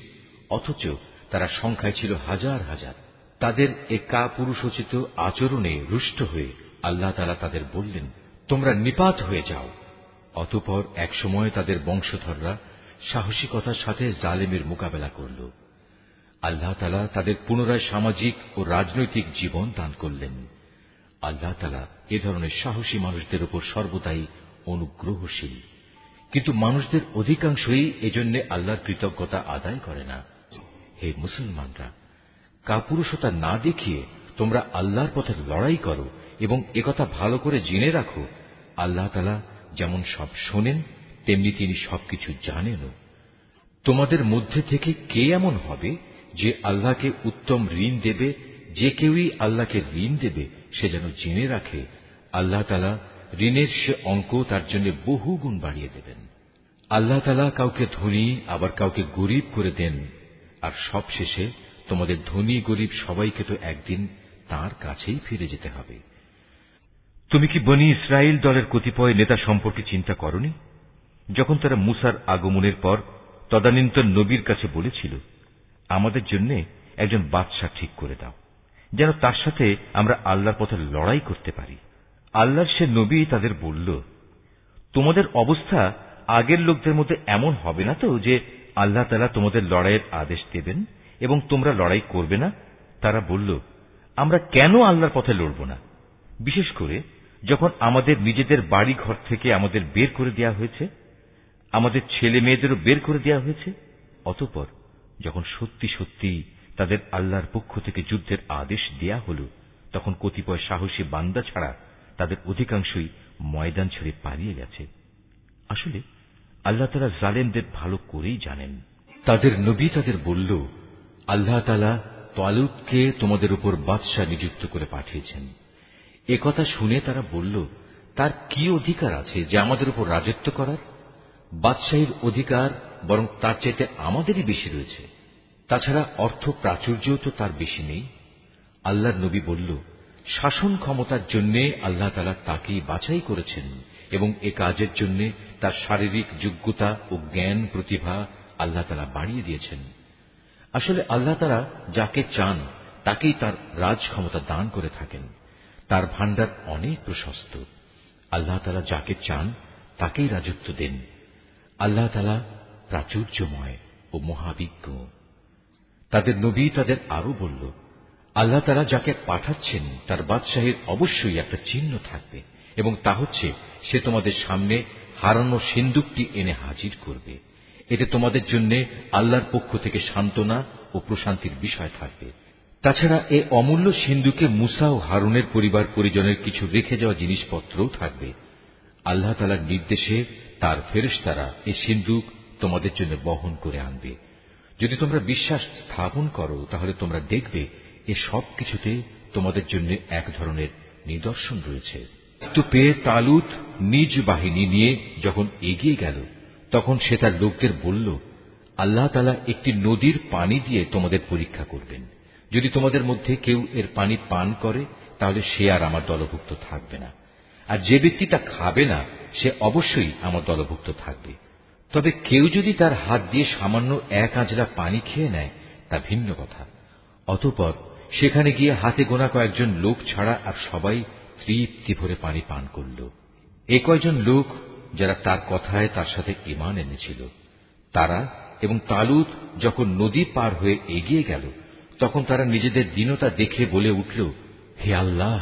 অথচ তারা সংখ্যায় ছিল হাজার হাজার। তাদের এ কাপুরুষোচিত আচরণে রুষ্ট হয়ে আল্লাহ তাআলা তাদের বললেন, তোমরা নিপাত হয়ে যাও। অতঃপর একসময় তাদের বংশধররা সাহসিকতার সাথে জালেমের মোকাবেলা করল। আল্লাহ তাআলা তাদের পুনরায় সামাজিক ও রাজনৈতিক জীবন দান করলেন। আল্লাহ তাআলা এ ধরনের সাহসী মানুষদের উপর সর্বদাই অনুগ্রহশীল, কিন্তু মানুষদের অধিকাংশই এজন্য আল্লাহর কৃতজ্ঞতা আদায় করে না। হে মুসলমানরা, কাপুরুষতা না দেখিয়ে তোমরা আল্লাহর পথে লড়াই করো এবং একথা ভালো করে জেনে রাখো, আল্লাহ তাআলা যেমন সব শোনেন তেমনি তিনি সবকিছু জানেনও। তোমাদের মধ্যে থেকে কে এমন হবে যে আল্লাহকে উত্তম ঋণ দেবে? যে কেউই আল্লাহকে ঋণ দেবে সে যেন জেনে রাখে, আল্লাহ তাআলা ঋণের সে অঙ্ক তার জন্য বহু গুণ বাড়িয়ে দেবেন। আল্লাহ তাআলা কাউকে ধনী আবার কাউকে গরিব করে দেন, আর সবশেষে তোমাদের ধনী গরিব সবাইকে তো একদিন তাঁর কাছেই ফিরে যেতে হবে। তুমি কি বনী ইসরাইল দলের কতিপয় নেতা সম্পর্কে চিন্তা করনি, যখন তারা মুসার আগমনের পর তদানীন্তন নবীর কাছে বলেছিল, আমাদের জন্য একজন বাদশা ঠিক করে দাও, যেন তার সাথে আমরা আল্লাহর পথে লড়াই করতে পারি। আল্লাহর সে নবী তাদের বলল, তোমাদের অবস্থা আগের লোকদের মধ্যে এমন হবে না তো যে আল্লাহ তাআলা তোমাদের লড়াইয়ের আদেশ দেবেন এবং তোমরা লড়াই করবে না? তারা বলল, আমরা কেন আল্লাহর পথে লড়ব না, বিশেষ করে যখন আমাদের নিজেদের বাড়ি ঘর থেকে আমাদের বের করে দেওয়া হয়েছে, আমাদের ছেলে মেয়েদেরও বের করে দেওয়া হয়েছে। অতঃপর যখন সত্যি সত্যি তাদের আল্লাহর পক্ষ থেকে যুদ্ধের আদেশ দেয়া হল, তখন কতিপয় সাহসী বান্দা ছাড়া তাদের অধিকাংশই ময়দান ছেড়ে পালিয়ে গেছে। আসলে আল্লাহ তাআলা জালেমদের ভালো করেই জানেন। তাদের নবী তাদের বলল, আল্লাহ তাআলা তালুতকে তোমাদের উপর বাদশা নিযুক্ত করে পাঠিয়েছেন। একথা শুনে তারা বলল, তার কি অধিকার আছে যে আমাদের উপর রাজত্ব করার? বাদশাহীর অধিকার বরং তার চাইতে আমাদেরই বেশি রয়েছে। তাছাড়া অর্থ প্রাচুর্যও তো তার বেশি নেই। আল্লাহর নবী বলল, শাসন ক্ষমতার জন্য আল্লাহ তাআলা তাকেই বাছাই করেছেন এবং এ কাজের জন্য তার শারীরিক যোগ্যতা ও জ্ঞান প্রতিভা আল্লাহ তাআলা বাড়িয়ে দিয়েছেন। আসলে আল্লাহ তাআলা যাকে চান তাকেই তার রাজ ক্ষমতা দান করে থাকেন। তার ভান্ডার অনেক প্রশস্ত। আল্লাহ তাআলা যাকে চান তাকেই রাজত্ব দেন। আল্লাহ তাআলা প্রাচুর্যময় ও মহাবিজ্ঞ। তাদের নবী তাদের আরো বলল, আল্লাহ তাআলা যাকে পাঠাচ্ছেন তার বাদশাহীর অবশ্যই একটা চিহ্ন থাকবে এবং তা হচ্ছে সে তোমাদের সামনে হারানো সিন্দুকটি এনে হাজির করবে। এতে তোমাদের জন্য আল্লাহর পক্ষ থেকে সান্ত্বনা ও প্রশান্তির বিষয় থাকবে। তাছাড়া এ অমূল্য সিন্দুকে মুসা ও হারুনের পরিবার পরিজনের কিছু রেখে যাওয়া জিনিসপত্রও থাকবে। আল্লাহ তাআলার নির্দেশে তার ফেরেশতারা এই সিন্দুক তোমাদের জন্য বহন করে আনবে। যদি তোমরা বিশ্বাস স্থাপন করো তাহলে তোমরা দেখবে এ সব কিছুতে তোমাদের জন্য এক ধরনের নিদর্শন রয়েছে। তো পেয়ে তালুত নিজ বাহিনী নিয়ে যখন এগিয়ে গেল, তখন সে তার লোকদের বলল, আল্লাহ তাআলা একটি নদীর পানি দিয়ে তোমাদের পরীক্ষা করবেন। যদি তোমাদের মধ্যে কেউ এর পানি পান করে তাহলে সে আর আমার দলভুক্ত থাকবে না, আর যে ব্যক্তি তা খাবে না সে অবশ্যই আমার দলভুক্ত থাকবে। তবে কেউ যদি তার হাত দিয়ে সামান্য এক আঁজলা পানি খেয়ে নেয় তা ভিন্ন কথা। অতঃপর সেখানে গিয়ে হাতে গোনা কয়েকজন লোক ছাড়া আর সবাই তৃপ্তি ভরে পানি পান করল। এ কয়জন লোক যারা তার কথায় তার সাথে ঈমান এনেছিল। তারা এবং তালুত যখন নদী পার হয়ে এগিয়ে গেল, তখন তারা নিজেদের দীনতা দেখে বলে উঠল, হে আল্লাহ,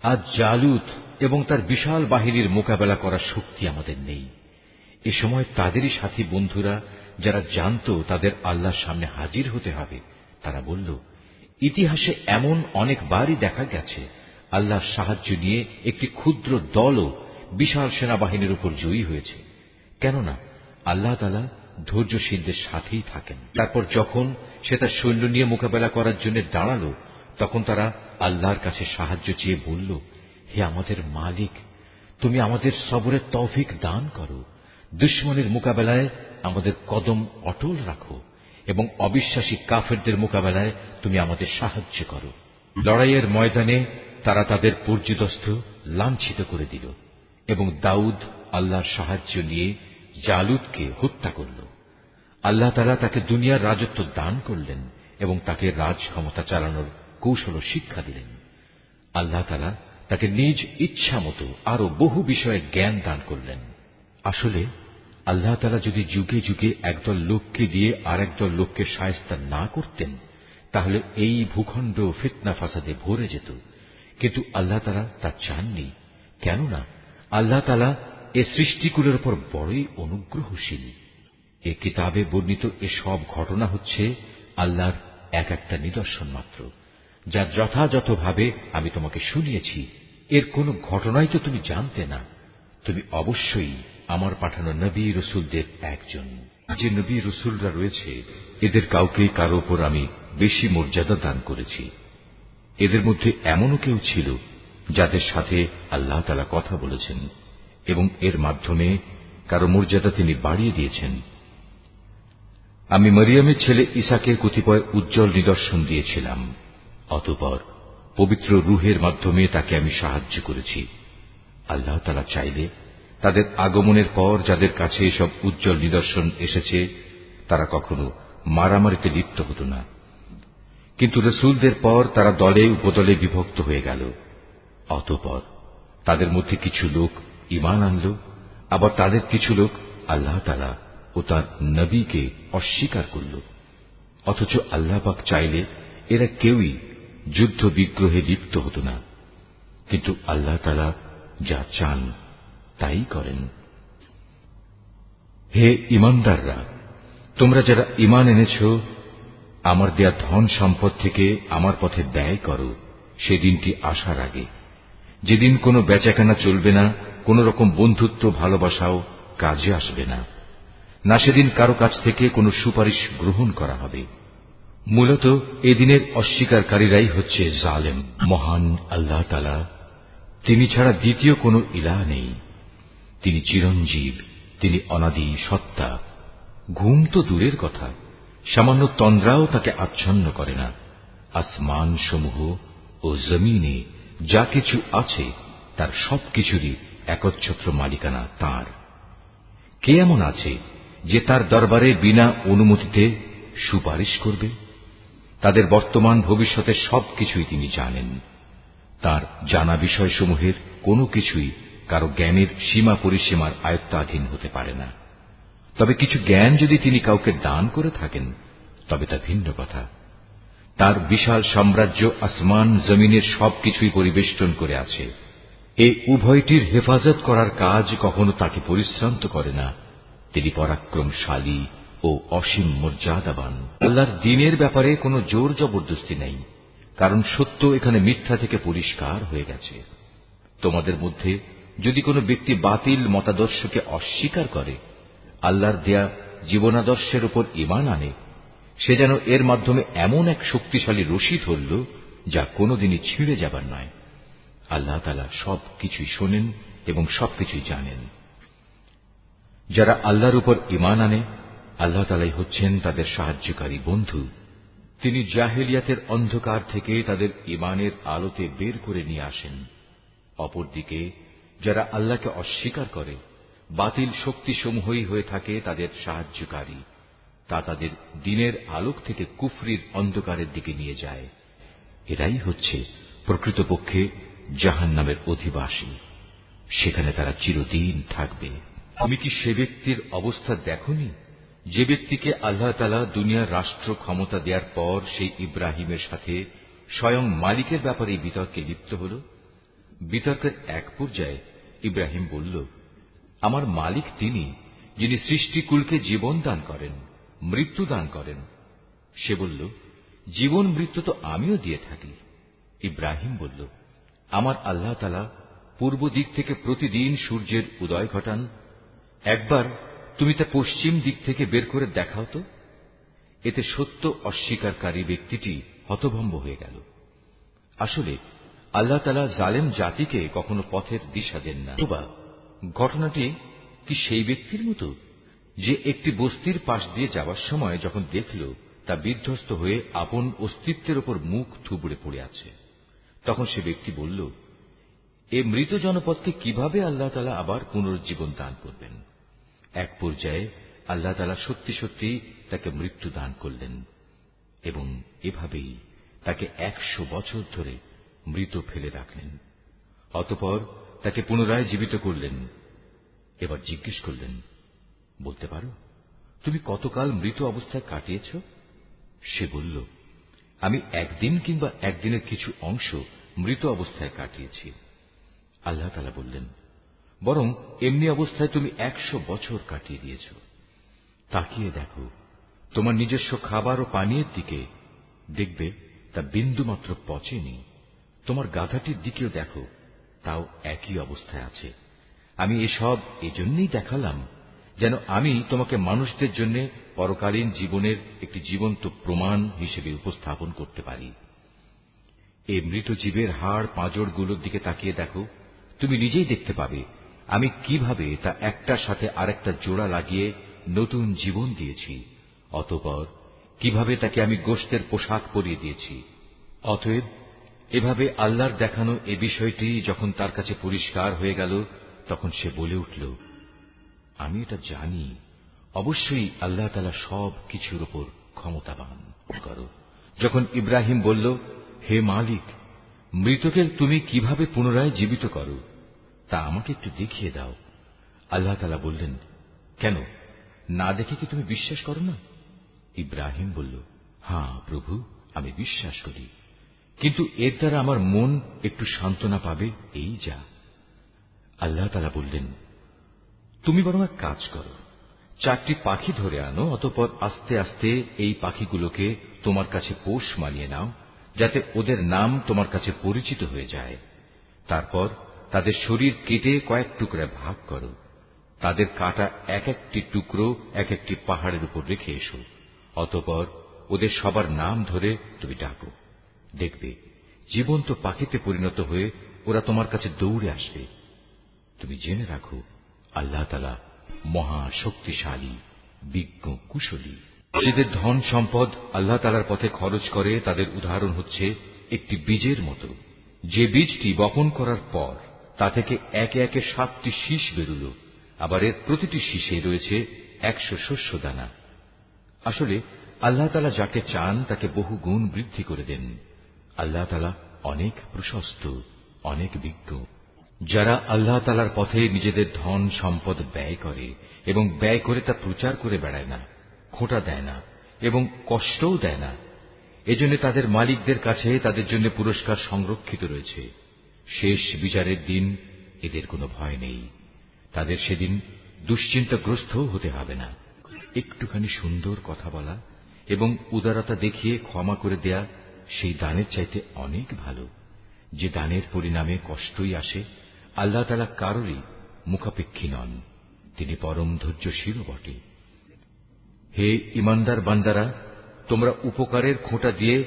আজ জালুত এবং তার বিশাল বাহিনীর মোকাবেলা করার শক্তি আমাদের নেই। এ সময় তাদেরই সাথী বন্ধুরা যারা জানত তাদের আল্লাহর সামনে হাজির হতে হবে, তারা বলল, ইতিহাসে এমন অনেকবারই দেখা গেছে আল্লাহর সাহায্য নিয়ে একটি ক্ষুদ্র দলও বিশাল সেনাবাহিনীর উপর জয়ী হয়েছে। কেননা আল্লাহ তাআলা ধৈর্যশীলদের সাথেই থাকেন। তারপর যখন সে তার সৈন্য নিয়ে মোকাবেলা করার জন্য দাঁড়াল, তখন তারা আল্লাহর কাছে সাহায্য চেয়ে বলল, হে আমাদের মালিক, তুমি আমাদের সবরের তৌফিক দান করো। দুশমনের মোকাবেলায় আমাদের কদম অটল রাখো এবং অবিশ্বাসী কাফেরদের মোকাবেলায় তুমি আমাদের সাহায্য করো। লড়াইয়ের ময়দানে তারা তাদের পর্যুদস্ত লাঞ্ছিত করে দিল এবং দাউদ আল্লাহর সাহায্য নিয়ে জালুতকে হত্যা করল। আল্লাহ তাআলা তাকে দুনিয়ার রাজত্ব দান করলেন এবং তাকে রাজ ক্ষমতা চালানোর কৌশল শিক্ষা দিলেন। আল্লাহ তাআলা তাকে নিজ ইচ্ছা মতো আরো বহু বিষয়ে জ্ঞান দান করলেন। আসলে আল্লাহ তাআলা যদি যুগে যুগে একদল লোককে দিয়ে আর একদল লোককে শায়েস্তা না করতেন তাহলে এই ভূখণ্ড ফিতনা ফাসাদে ভরে যেত, কিন্তু আল্লাহ তাআলা তা চাননি। কেননা আল্লাহ তাআলা এ সৃষ্টিকুলের উপর বড়ই অনুগ্রহশীল। এ কিতাবে বর্ণিত এ সব ঘটনা হচ্ছে আল্লাহর এক একটা নিদর্শন মাত্র, যা যথাযথভাবে আমি তোমাকে শুনিয়েছি। এর কোন ঘটনাই তো তুমি জানতে না। তুমি অবশ্যই আমার পাঠানো নবী রসুলদের একজন। যে নবী রসুলরা রয়েছে এদের কাউকে কারো উপর আমি বেশি মর্যাদা দান করেছি। এদের মধ্যে এমনও কেউ ছিল যাদের সাথে আল্লাহ তাআলা কথা বলেছেন এবং এর মাধ্যমে কারো মর্যাদা তিনি বাড়িয়ে দিয়েছেন। আমি মরিয়মের ছেলে ঈসাকে কতিপয় উজ্জ্বল নিদর্শন দিয়েছিলাম। অতঃপর পবিত্র রূহের মাধ্যমে তাকে আমি সাহায্য করেছি। আল্লাহ তাআলা চাইলে তাদের আগমনের পর যাদের কাছে এসব উজ্জ্বল নিদর্শন এসেছে তারা কখনো মারামারিতে লিপ্ত হতো না, কিন্তু রসুলদের পর তারা দলে উপদলে বিভক্ত হয়ে গেল। অতঃপর তাদের মধ্যে কিছু লোক ঈমান আনল আবার তাদের কিছু লোক আল্লাহ তাআলা ও তার নবীকে অস্বীকার করল, অথচ আল্লাহ পাক চাইলে এরা কেউই যুদ্ধ বিগ্রহে লিপ্ত হতো না, কিন্তু আল্লাহ তাআলা যা চান তাই করেন। হে ঈমানদাররা, তোমরা যারা ঈমান এনেছ, আমার দেয়া ধন সম্পদ থেকে আমার পথে ব্যয় করো সেদিনটি আসার আগে, যেদিন কোনো বেচাকেনা চলবে না, কোন রকম বন্ধুত্ব ভালোবাসাও কাজে আসবে না, না সেদিন কারো কাছ থেকে কোনো সুপারিশ গ্রহণ করা হবে। মূলত এদিনের অস্বীকারীরাই হচ্ছে জালেম। মহান আল্লাহ তাআলা, তিনি ছাড়া দ্বিতীয় কোনো ইলাহ নেই। তিনি চিরঞ্জীব, তিনি অনাদি সত্তা। ঘুম তো দূরের কথা, সামান্য তন্দ্রাও তাকে আচ্ছন্ন করে না। আসমান সমূহ ও জমিনে যা কিছু আছে তার সবকিছুরই একচ্ছত্র মালিকানা তাঁর। কে এমন আছে যে তার দরবারে বিনা অনুমতিতে সুপারিশ করবে? তাদের বর্তমান ভবিষ্যতের সবকিছুই তিনি জানেন। তার জানা বিষয়সমূহের কোনো কিছুই কারো জ্ঞানের সীমা পরিসীমার আয়ত্তাধীন হতে পারে না। তবে কিছু জ্ঞান যদি তিনি কাউকে দান করে থাকেন তবে তা ভিন্ন কথা। তার বিশাল সাম্রাজ্য আসমান জমিনের সবকিছুই পরিবেষ্টন করে আছে। এই উভয়টির হেফাজত করার কাজ কখনো তাকে পরিশ্রান্ত করে না। তিনি পরাক্রমশালী ও অসীম মর্যাদাবান। আল্লাহর দ্বীনের ব্যাপারে কোনো জোর জবরদস্তি নেই, কারণ সত্য এখানে মিথ্যা থেকে পরিষ্কার হয়ে গেছে। তোমাদের মধ্যে যদি কোনো ব্যক্তি বাতিল মতাদর্শকে অস্বীকার করে, আল্লাহর দেয়া জীবনাদর্শের উপর ঈমান আনে, সে যেন এর মাধ্যমে এমন এক শক্তিশালী রশি ধরল যা কোনোদিনই ছিঁড়ে যাবার নয়। আল্লাহ তাআলা সবকিছুই শোনেন এবং সবকিছুই জানেন। যারা আল্লাহর উপর ঈমান আনে, আল্লাহ তাআলাই হচ্ছেন তাদের সাহায্যকারী বন্ধু। তিনি জাহেলিয়াতের অন্ধকার থেকে তাদের ঈমানের আলোতে বের করে নিয়ে আসেন। অপরদিকে যারা আল্লাহকে অস্বীকার করে, বাতিল শক্তিসমূহই হয়ে থাকে তাদের সাহায্যকারী। তা তাদের দ্বীনের আলোক থেকে কুফরির অন্ধকারের দিকে নিয়ে যায়। এরাই হচ্ছে প্রকৃতপক্ষে জাহান্নামের অধিবাসী। সেখানে তারা চিরদিন থাকবে। তুমি কি সে ব্যক্তির অবস্থা দেখোনি যে ব্যক্তিকে আল্লাহ তাআলা দুনিয়ার রাষ্ট্র ক্ষমতা দেওয়ার পর সেই ইব্রাহিমের সাথে স্বয়ং মালিকের ব্যাপারে বিতর্কে লিপ্ত হল? বিতর্কের এক পর্যায়ে ইব্রাহিম বলল, আমার মালিক তিনি, যিনি সৃষ্টিকুলকে জীবন দান করেন, মৃত্যু দান করেন। সে বলল, জীবন মৃত্যু তো আমিও দিয়ে থাকি। ইব্রাহিম বলল, আমার আল্লাহ তাআলা পূর্ব দিক থেকে প্রতিদিন সূর্যের উদয় ঘটান। একবার তুমি তা পশ্চিম দিক থেকে বের করে দেখাও তো। এতে সত্য অস্বীকারী ব্যক্তিটি হতভম্ব হয়ে গেল। আসলে আল্লাহ তাআলা জালেম জাতিকে কখনো পথের দিশা দেন না। ঘটনাটি কি সেই ব্যক্তির মতো যে একটি বস্তির পাশ দিয়ে যাওয়ার সময় যখন দেখল তা বিধ্বস্ত হয়ে আপন অস্তিত্বের উপর মুখ থুবড়ে পড়ে আছে, তখন সে ব্যক্তি বলল, এ মৃত জনপদকে কিভাবে আল্লাহ তাআলা আবার পুনরুজ্জীবন দান করবেন? এক পর্যায়ে আল্লাহ তাআলা সত্যি সত্যি তাকে মৃত্যু দান করলেন এবং এভাবেই তাকে 100 বছর ধরে মৃত ফেলে রাখলেন। অতঃপর তাকে পুনরায় জীবিত করলেন। এবার জিজ্ঞেস করলেন, বলতে পারো তুমি কতকাল মৃত অবস্থায় কাটিয়েছ? সে বলল, আমি একদিন কিংবা একদিনের কিছু অংশ মৃত অবস্থায় কাটিয়েছি। আল্লাহ তাআলা বললেন, বরং এমনি অবস্থায় তুমি 100 বছর কাটিয়ে দিয়েছ। তাকিয়ে দেখো তোমার নিজস্ব খাবার ও পানীয়ের দিকে, দেখবে তা বিন্দুমাত্র পচেনি। তোমার গাধাটির দিকেও দেখো, তাও একই অবস্থায় আছে। আমি এসব এজন্যই দেখালাম যেন আমি তোমাকে মানুষদের জন্য পরকালীন জীবনের একটি জীবন্ত প্রমাণ হিসেবে উপস্থাপন করতে পারি। এই মৃত জীবের হাড় পাঁজরগুলোর দিকে তাকিয়ে দেখো, তুমি নিজেই দেখতে পাবে আমি কিভাবে তা একটার সাথে আরেকটা জোড়া লাগিয়ে নতুন জীবন দিয়েছি। অতঃপর কিভাবে তাকে আমি গোশতের পোশাক পরিয়ে দিয়েছি। অতএব এভাবে আল্লাহর দেখানো এ বিষয়টি যখন তার কাছে পরিষ্কার হয়ে গেল, তখন সে বলে উঠল, আমি এটা জানি, অবশ্যই আল্লাহ তাআলা সব কিছুর উপর ক্ষমতাবান। যখন ইব্রাহিম বলল, হে মালিক, মৃতকে তুমি কিভাবে পুনরায় জীবিত করো তা আমাকে একটু দেখিয়ে দাও। আল্লাহ তাআলা বললেন, কেন, না দেখে কি তুমি বিশ্বাস করো না? ইব্রাহিম বলল, হ্যাঁ প্রভু, আমি বিশ্বাস করি, কিন্তু এর দ্বারা আমার মন একটু সান্ত্বনা পাবে, এই যা। আল্লাহ তাআলা বললেন, তুমি বরং এক কাজ করো, 4টি পাখি ধরে আনো, অতঃপর আস্তে আস্তে এই পাখিগুলোকে তোমার কাছে পোষ মানিয়ে নাও, যাতে ওদের নাম তোমার কাছে পরিচিত হয়ে যায়। তারপর তাদের শরীর কেটে কয়েক টুকরায় ভাগ করো, তাদের কাটা এক একটি টুকরো এক একটি পাহাড়ের উপর রেখে এসো, অতঃপর ওদের সবার নাম ধরে তুমি ডাকো। দেখবে জীবন্ত পাখিতে পরিণত হয়ে ওরা তোমার কাছে দৌড়ে আসবে। তুমি জেনে রাখো, আল্লাহ তাআলা মহা শক্তিশালী, বিজ্ঞ, কুশলী। নিজেদের ধন সম্পদ আল্লাহ তাআলার পথে খরচ করে তাদের উদাহরণ হচ্ছে একটি বীজের মতো, যে বীজটি বপন করার পর তা থেকে একে একে 7টি শীষ বেরুল, আবার এর প্রতিটি শীষে রয়েছে 100 শস্য দানা। আসলে আল্লাহ তাআলা যাকে চান তাকে বহু গুণ বৃদ্ধি করে দেন। আল্লাহ তাআলা অনেক প্রশস্ত, অনেক বিজ্ঞ। যারা আল্লাহ তাআলার পথে নিজেদের ধন সম্পদ ব্যয় করে এবং ব্যয় করে তা প্রচার করে বেড়ায় না, খোঁটা দেয় না এবং কষ্টও দেয় না, এজন্য তাদের মালিকদের কাছে তাদের জন্য পুরস্কার সংরক্ষিত রয়েছে। শেষ বিচারের দিন এদের কোনো ভয় নেই, তাদের সেদিন দুশ্চিন্তাগ্রস্ত হতে হবে না। একটুখানি সুন্দর কথা বলা এবং উদারতা দেখিয়ে ক্ষমা করে দেয়া সেই দানের চাইতে অনেক ভালো, যে দানের পরিণামে কষ্টই আসে। আল্লাহ তাআলা কারোরই মুখাপেক্ষী নন, তিনি পরম ধৈর্যশীল বটে। হে ঈমানদার বান্দারা, তোমরা উপকারের খোঁটা দিয়ে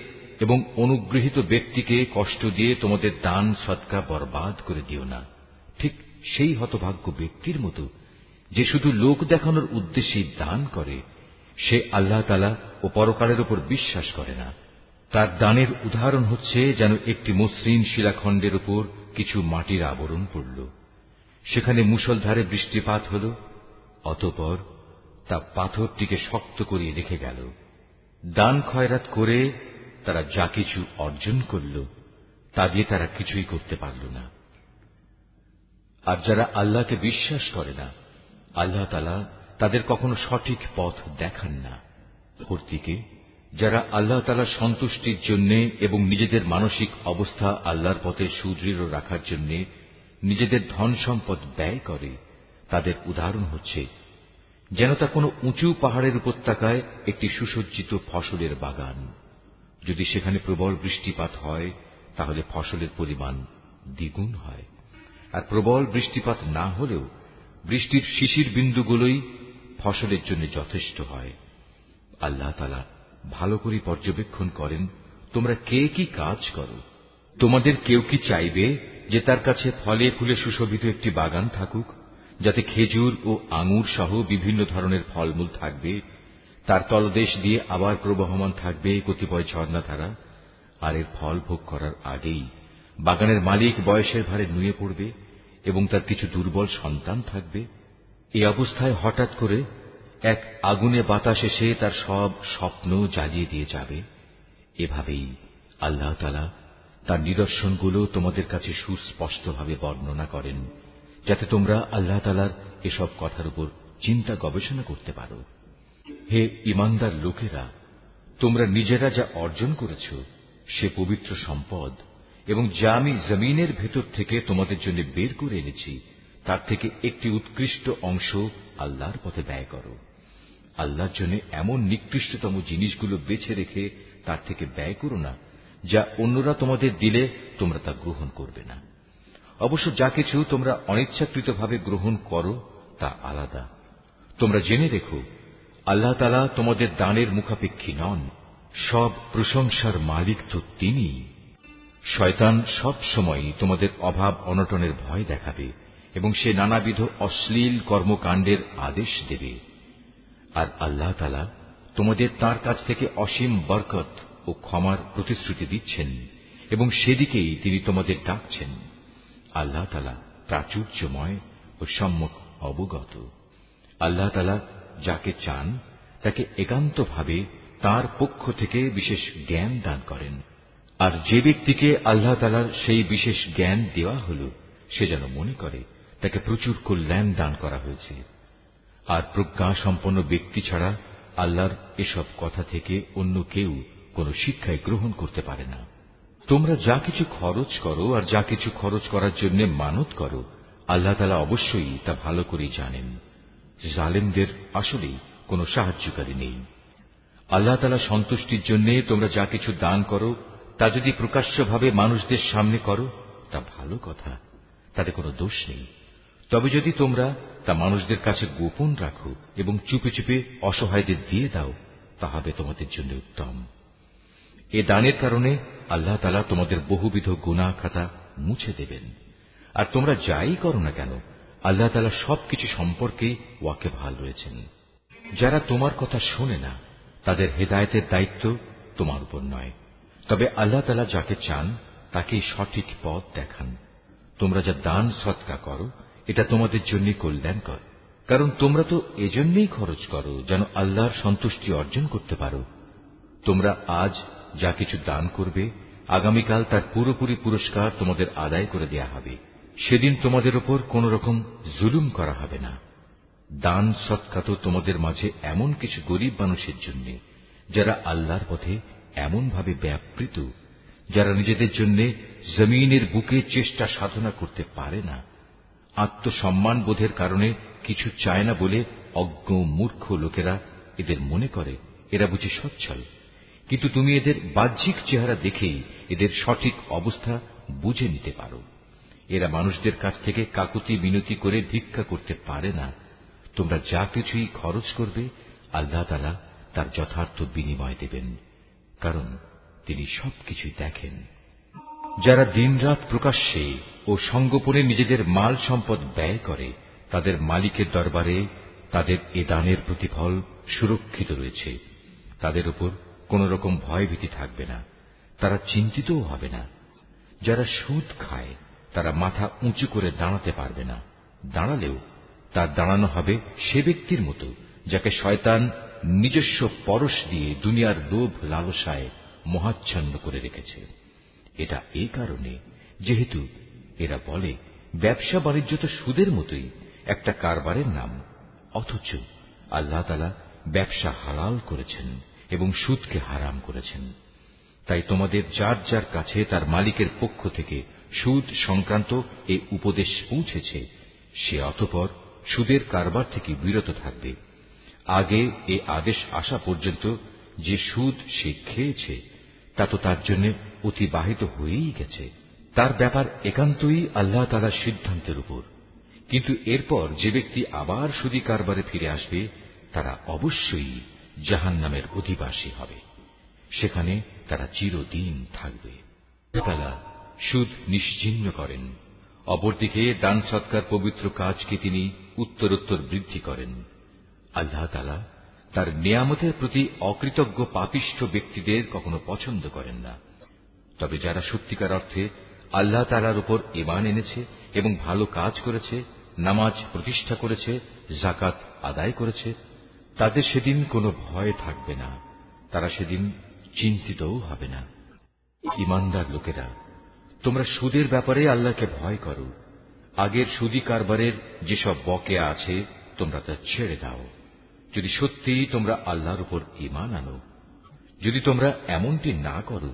এবং অনুগৃহীত ব্যক্তিকে কষ্ট দিয়ে তোমাদের দান সদকা বরবাদ করে দিও না, ঠিক সেই হতভাগ্য ব্যক্তির মতো যে শুধু লোক দেখানোর উদ্দেশ্যে দান করে, সে আল্লাহ তাআলা ও পরকালের উপর বিশ্বাস করে না। তার দানের উদাহরণ হচ্ছে যেন একটি মসৃণ শিলাখণ্ডের উপর কিছু মাটির আবরণ পড়ল, সেখানে মুষলধারে বৃষ্টিপাত হল, অতঃপর তা পাথরটিকে শক্ত করে রেখে গেল। দান খয়রাত করে তারা যা কিছু অর্জন করল তা দিয়ে তারা কিছুই করতে পারল না। আর যারা আল্লাহকে বিশ্বাস করে না, আল্লাহ তাআলা তাদের কখনো সঠিক পথ দেখান না। অপরদিকে যারা আল্লাহ তাআলার সন্তুষ্টির জন্য এবং নিজেদের মানসিক অবস্থা আল্লাহর পথে সুদৃঢ় রাখার জন্য নিজেদের ধন সম্পদ ব্যয় করে, তাদের উদাহরণ হচ্ছে যেন তা কোনো উঁচু পাহাড়ের উপত্যকায় একটি সুসজ্জিত ফসলের বাগান। যদি সেখানে প্রবল বৃষ্টিপাত হয় তাহলে ফসলের পরিমাণ দ্বিগুণ হয়, আর প্রবল বৃষ্টিপাত না হলেও বৃষ্টির শিশির বিন্দুগুলোই ফসলের জন্য যথেষ্ট হয়। আল্লাহ তাআলা ভালো করে পর্যবেক্ষণ করেন তোমরা কে কি কাজ করো। তোমাদের কেউ কি চাইবে যে তার কাছে ফলে ফুলে সুশোভিত একটি বাগান থাকুক, যাতে খেজুর ও আঙুর সহ বিভিন্ন ধরনের ফলমূল থাকবে, তার তলদেশ দিয়ে আবার প্রবহমান থাকবে কতিপয় ঝর্ণাধারা, আর এর ফল ভোগ করার আগেই বাগানের মালিক বয়সের ভারে নুয়ে পড়বে এবং তার কিছু দুর্বল সন্তান থাকবে। এই অবস্থায় হঠাৎ করে এক আগুনে বাতাস এসে তার সব স্বপ্ন জ্বালিয়ে দিয়ে যাবে। এভাবেই আল্লাহ তাআলা তার নিদর্শনগুলো তোমাদের কাছে সুস্পষ্টভাবে বর্ণনা করেন, যাতে তোমরা আল্লাহ তাআলার এসব কথার উপর চিন্তা গবেষণা করতে পারো। হে ঈমানদার লোকেরা, তোমরা নিজেরা যা অর্জন করেছ সে পবিত্র সম্পদ এবং যা আমি জমিনের ভেতর থেকে তোমাদের জন্য বের করে এনেছি তার থেকে একটি উৎকৃষ্ট অংশ আল্লাহর পথে ব্যয় করো। আল্লাহর জন্য এমন নিকৃষ্টতম জিনিসগুলো বেছে রেখে তার থেকে ব্যয় করো না, যা অন্যরা তোমাদের দিলে তোমরা তা গ্রহণ করবে না। অবশ্য যা কিছু তোমরা অনিচ্ছাকৃতভাবে গ্রহণ করো তা আলাদা। তোমরা জেনে রেখো, আল্লাহ তাআলা তোমাদের দানের মুখাপেক্ষী নন, সব প্রশংসার মালিক তো তিনিই। শয়তান সব সময় তোমাদের অভাব অনটনের ভয় দেখাবে এবং সে নানাবিধ অশ্লীল কর্মকাণ্ডের আদেশ দেবে। আর আল্লাহ তাআলা তোমাদের তাঁর কাছ থেকে অসীম বরকত ও ক্ষমার প্রতিশ্রুতি দিচ্ছেন এবং সেদিকেই তিনি তোমাদের ডাকছেন। আল্লাহ তাআলা প্রাচুর্যময় ও সম্যক অবগত। আল্লাহ তাআলা যাকে চান তাকে একান্তভাবে তাঁর পক্ষ থেকে বিশেষ জ্ঞান দান করেন। আর যে ব্যক্তিকে আল্লাহ তাআলার সেই বিশেষ জ্ঞান দেওয়া হল, সে যেন মনে করে তাকে প্রচুর কল্যাণ দান করা হয়েছে। আর প্রজ্ঞা সম্পন্ন ব্যক্তি ছাড়া আল্লাহর এসব কথা থেকে অন্য কেউ কোন শিক্ষায় গ্রহণ করতে পারে না। তোমরা যা কিছু খরচ করো আর যা কিছু খরচ করার জন্য মানত করো, আল্লাহ তাআলা অবশ্যই তা ভালো করেই জানেন। জালেমদের আসলেই কোন সাহায্যকারী নেই। আল্লাহ তাআলা সন্তুষ্টির জন্য তোমরা যা কিছু দান করো তা যদি প্রকাশ্যভাবে মানুষদের সামনে করো তা ভালো কথা, তাতে কোনো দোষ নেই। তবে যদি তোমরা তা মানুষদের কাছে গোপন রাখো এবং চুপে চুপে অসহায়দের দিয়ে দাও, তা হবে তোমাদের জন্য উত্তম। এ দানের কারণে আল্লাহ তাআলা তোমাদের বহুবিধ গুনাহ খাতা মুছে দেবেন। আর তোমরা যাই করো না কেন, আল্লাহ তাআলা সবকিছু সম্পর্কে ওয়াকিবহাল রয়েছেন। যারা তোমার কথা শোনে না, তাদের হেদায়েতের দায়িত্ব তোমার উপর নয়, তবে আল্লাহ তাআলা যাকে চান তাকেই সঠিক পথ দেখান। তোমরা যা দান সদকা করো এটা তোমাদের জন্য কল্যাণকর, কারণ তোমরা তো এজন্যই খরচ করো যেন আল্লাহর সন্তুষ্টি অর্জন করতে পারো। তোমরা আজ যা কিছু দান করবে, আগামীকাল তার পুরোপুরি পুরস্কার তোমাদের আদায় করে দেয়া হবে। সেদিন তোমাদের উপর কোন রকম জুলুম করা হবে না। দান সদকা তো তোমাদের মাঝে এমন কিছু গরিব মানুষের জন্য যারা আল্লাহর পথে এমন ভাবে ব্যাপৃত, যারা নিজেদের জন্য জমিনের বুকে চেষ্টা সাধনা করতে পারে না। আত্মসম্মান বোধের কারণে কিছু চায় না বলে অজ্ঞ মূর্খ লোকেরা এদের মনে করে এরা বুঝি সচ্ছল, কিন্তু তুমি এদের বাহ্যিক চেহারা দেখেই এদের সঠিক অবস্থা বুঝে নিতে পারো। এরা মানুষদের কাছ থেকে কাকুতি মিনতি করে ভিক্ষা করতে পারে না। তোমরা যা কিছুই খরচ করবে, আল্লাহ তাআলা তার যথার্থ বিনিময় দেবেন, কারণ তিনি সবকিছুই দেখেন। যারা দিনরাত প্রকাশ্যে ও সঙ্গোপনে নিজেদের মাল সম্পদ ব্যয় করে, তাদের মালিকের দরবারে তাদের এ দানের প্রতিফল সুরক্ষিত রয়েছে। তাদের উপর কোন রকম ভয়ভীতি থাকবে না, তারা চিন্তিতও হবে না। যারা সুদ খায় তারা মাথা উঁচু করে দাঁড়াতে পারবে না, দাঁড়ালেও তার দাঁড়ানো হবে সে ব্যক্তির মতো যাকে শয়তান নিজস্ব পরশ দিয়ে দুনিয়ার লোভ লালসায় মোহাচ্ছন্ন করে রেখেছে। এটা এই কারণে যেহেতু এরা বলে ব্যবসা বাণিজ্য তো সুদের মতোই একটা কারবারের নাম, অথচ আল্লাহ তাআলা ব্যবসা হালাল করেছেন এবং সুদকে হারাম করেছেন। তাই তোমাদের যার যার কাছে তার মালিকের পক্ষ থেকে সুদ সংক্রান্ত এই উপদেশ পৌঁছেছে, সে অতঃপর সুদের কারবার থেকে বিরত থাকবে। আগে এ আদেশ আসা পর্যন্ত যে সুদ সে খেয়েছে তা তো তার জন্য অতিবাহিত হয়েই গেছে। তার ব্যাপার একান্তই আল্লাহ তাআলার সিদ্ধান্তের উপর। কিন্তু এরপর যে ব্যক্তি আবার সুদী কারবারে ফিরে আসবে, তারা অবশ্যই জাহান্নামের অধিবাসী হবে, সেখানে তারা চিরদিন থাকবে। আল্লাহ তাআলা সুদ নিশ্চিহ্ন করেন, অপরদিকে দান সৎকার পবিত্র কাজকে তিনি উত্তরোত্তর বৃদ্ধি করেন। আল্লাহ তাআলা তার নিয়ামতের প্রতি অকৃতজ্ঞ পাপিষ্ঠ ব্যক্তিদের কখনো পছন্দ করেন না। তবে যারা সত্যিকার অর্থে আল্লাহ তাআলার উপর ঈমান এনেছে এবং ভালো কাজ করেছে, নামাজ প্রতিষ্ঠা করেছে, যাকাত আদায় করেছে, তাদের সেদিন কোনো ভয় থাকবে না, তারা সেদিন চিন্তিতও হবে না। ঈমানদার লোকেরা, তোমরা সুদের ব্যাপারে আল্লাহকে ভয় করো। আগের সুদী কারবারের যেসব বকেয়া আছে তোমরা তা ছেড়ে দাও, যদি সত্যিই তোমরা আল্লাহর উপর ঈমান আনো। যদি তোমরা এমনটি না করো,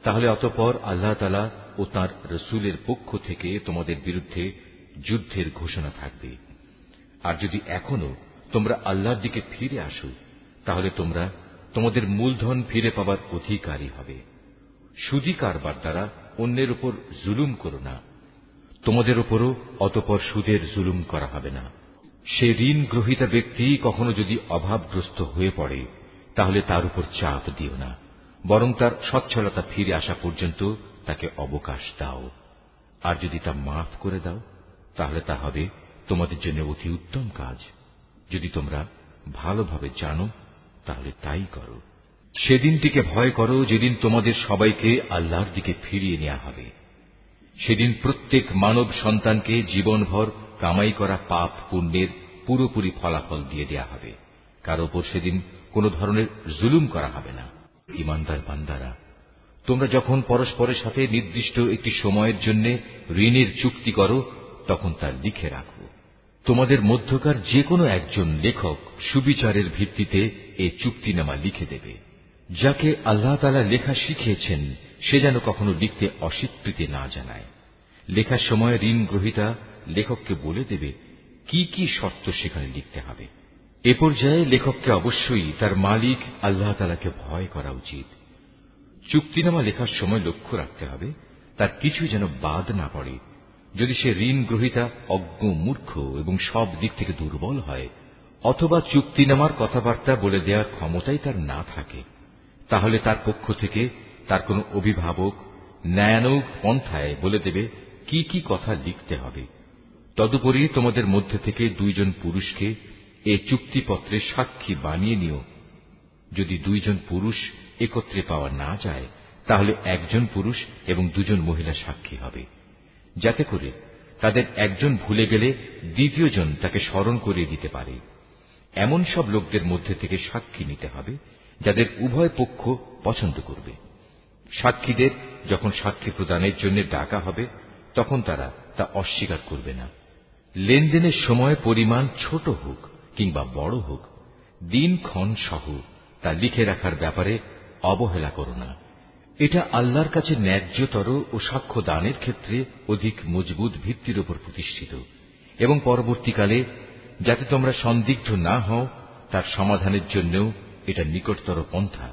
তাহলে অতঃপর আল্লাহ তাআলা ও তাঁর রাসূলের পক্ষ থেকে তোমাদের বিরুদ্ধে যুদ্ধের ঘোষণা থাকবে। আর যদি এখনো তোমরা আল্লাহর দিকে ফিরে আসো, তাহলে তোমরা তোমাদের মূলধন ফিরে পাবার অধিকারী হবে। সুদী কারবার দ্বারা অন্যের উপর জুলুম করো না, তোমাদের উপরও অতঃপর সুদের জুলুম করা হবে না। সে ঋণ গ্রহীতা ব্যক্তি কখনো যদি অভাবগ্রস্ত হয়ে পড়ে, তাহলে তার উপর চাপ দিও না, বরং তার সচ্ছলতা ফিরে আসা পর্যন্ত তাকে অবকাশ দাও। আর যদি তা মাফ করে দাও, তাহলে তা হবে তোমাদের জন্য অতি উত্তম কাজ। যদি তোমরা ভালোভাবে জানো, তাহলে তাই করো। সেদিনটিকে ভয় করো যেদিন তোমাদের সবাইকে আল্লাহর দিকে ফিরিয়ে নেওয়া হবে। সেদিন প্রত্যেক মানব সন্তানকে জীবনভর কামাই করা পাপ পুণ্যের পুরোপুরি ফলাফল দিয়ে দেয়া হবে। কারো উপর সেদিন কোন ধরনের জুলুম করা হবে না। ঈমানদার বান্দারা, তোমরা যখন পরস্পরের সাথে নির্দিষ্ট একটি সময়ের জন্য ঋণের চুক্তি করো, তখন তা লিখে রাখো। তোমাদের মধ্যকার যে কোনো একজন লেখক সুবিচারের ভিত্তিতে এ চুক্তিনামা লিখে দেবে। যাকে আল্লাহ তাআলা লেখা শিখিয়েছেন সে যেন কখনো লিখতে অস্বীকৃতি না জানায়। লেখার সময় ঋণ গ্রহীতা লেখককে বলে দেবে কি কি শর্ত সেখানে লিখতে হবে। এ পর্যায়ে লেখককে অবশ্যই তার মালিক আল্লাহ তাআলাকে ভয় করা উচিত। চুক্তিনামা লেখার সময় লক্ষ্য রাখতে হবে তার কিছু যেন বাদ না পড়ে। যদি সে ঋণ গ্রহীতা অজ্ঞ, মূর্খ এবং সব দিক থেকে দুর্বল হয়, অথবা চুক্তিনামার কথাবার্তা বলে দেওয়ার ক্ষমতাই তার না থাকে, তাহলে তার পক্ষ থেকে তার কোন অভিভাবক ন্যায়ানুগ পন্থায় বলে দেবে কি কি কথা লিখতে হবে। তদুপরি তোমাদের মধ্যে থেকে দুইজন পুরুষকে এ চুক্তিপত্রে সাক্ষী বানিয়ে নিও। যদি দুইজন পুরুষ একত্রে পাওয়া না যায়, তাহলে একজন পুরুষ এবং দুজন মহিলা সাক্ষী হবে, যাতে করে তাদের একজন ভুলে গেলে দ্বিতীয় জন তাকে স্মরণ করিয়ে দিতে পারে। এমন সব লোকদের মধ্যে থেকে সাক্ষী নিতে হবে যাদের উভয় পক্ষ পছন্দ করবে। সাক্ষীদের যখন সাক্ষী প্রদানের জন্য ডাকা হবে তখন তারা তা অস্বীকার করবে না। লেনদেনের সময় পরিমাণ ছোট হোক কিংবা বড় হোক, দিনক্ষণ সহ তা লিখে রাখার ব্যাপারে অবহেলা করো না। এটা আল্লাহর কাছে ন্যায্যতর ও সাক্ষ্য দানের ক্ষেত্রে অধিক মজবুত ভিত্তির উপর প্রতিষ্ঠিত, এবং পরবর্তীকালে যাতে তোমরা সন্দিগ্ধ না হও তার সমাধানের জন্যও এটা নিকটতর পন্থা।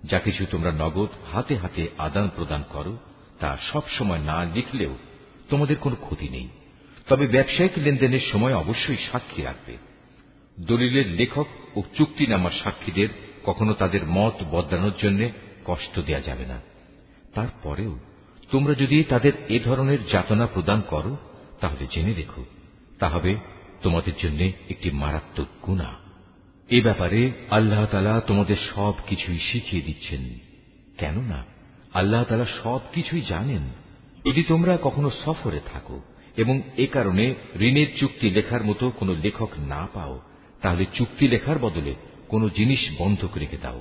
যা কিছু তোমরা নগদ হাতে হাতে আদান প্রদান করো তা সব সময় না লিখলেও তোমাদের কোনো ক্ষতি নেই, তবে ব্যবসায়িক লেনদেনের সময় অবশ্যই সাক্ষী রাখবে। দলিলের লেখক ও চুক্তিনামার সাক্ষীদের কখনো তাদের মত বদলানোর জন্য কষ্ট দেয়া যাবে না। তারপরেও তোমরা যদি তাদের এ ধরনের যাতনা প্রদান করো তাহলে জেনে রেখো তা হবে তোমাদের জন্য একটি মারাত্মক গুনাহ। এ ব্যাপারে আল্লাহ তাআলা তোমাদের সব কিছুই শিখিয়ে দিচ্ছেন, কেননা আল্লাহ তাআলা সব কিছুই জানেন। যদি তোমরা কখনো সফরে থাকো এবং এ কারণে ঋণের চুক্তি লেখার মতো কোনো লেখক না পাও, তাহলে চুক্তি লেখার বদলে কোনো জিনিস বন্ধক রেখে দাও।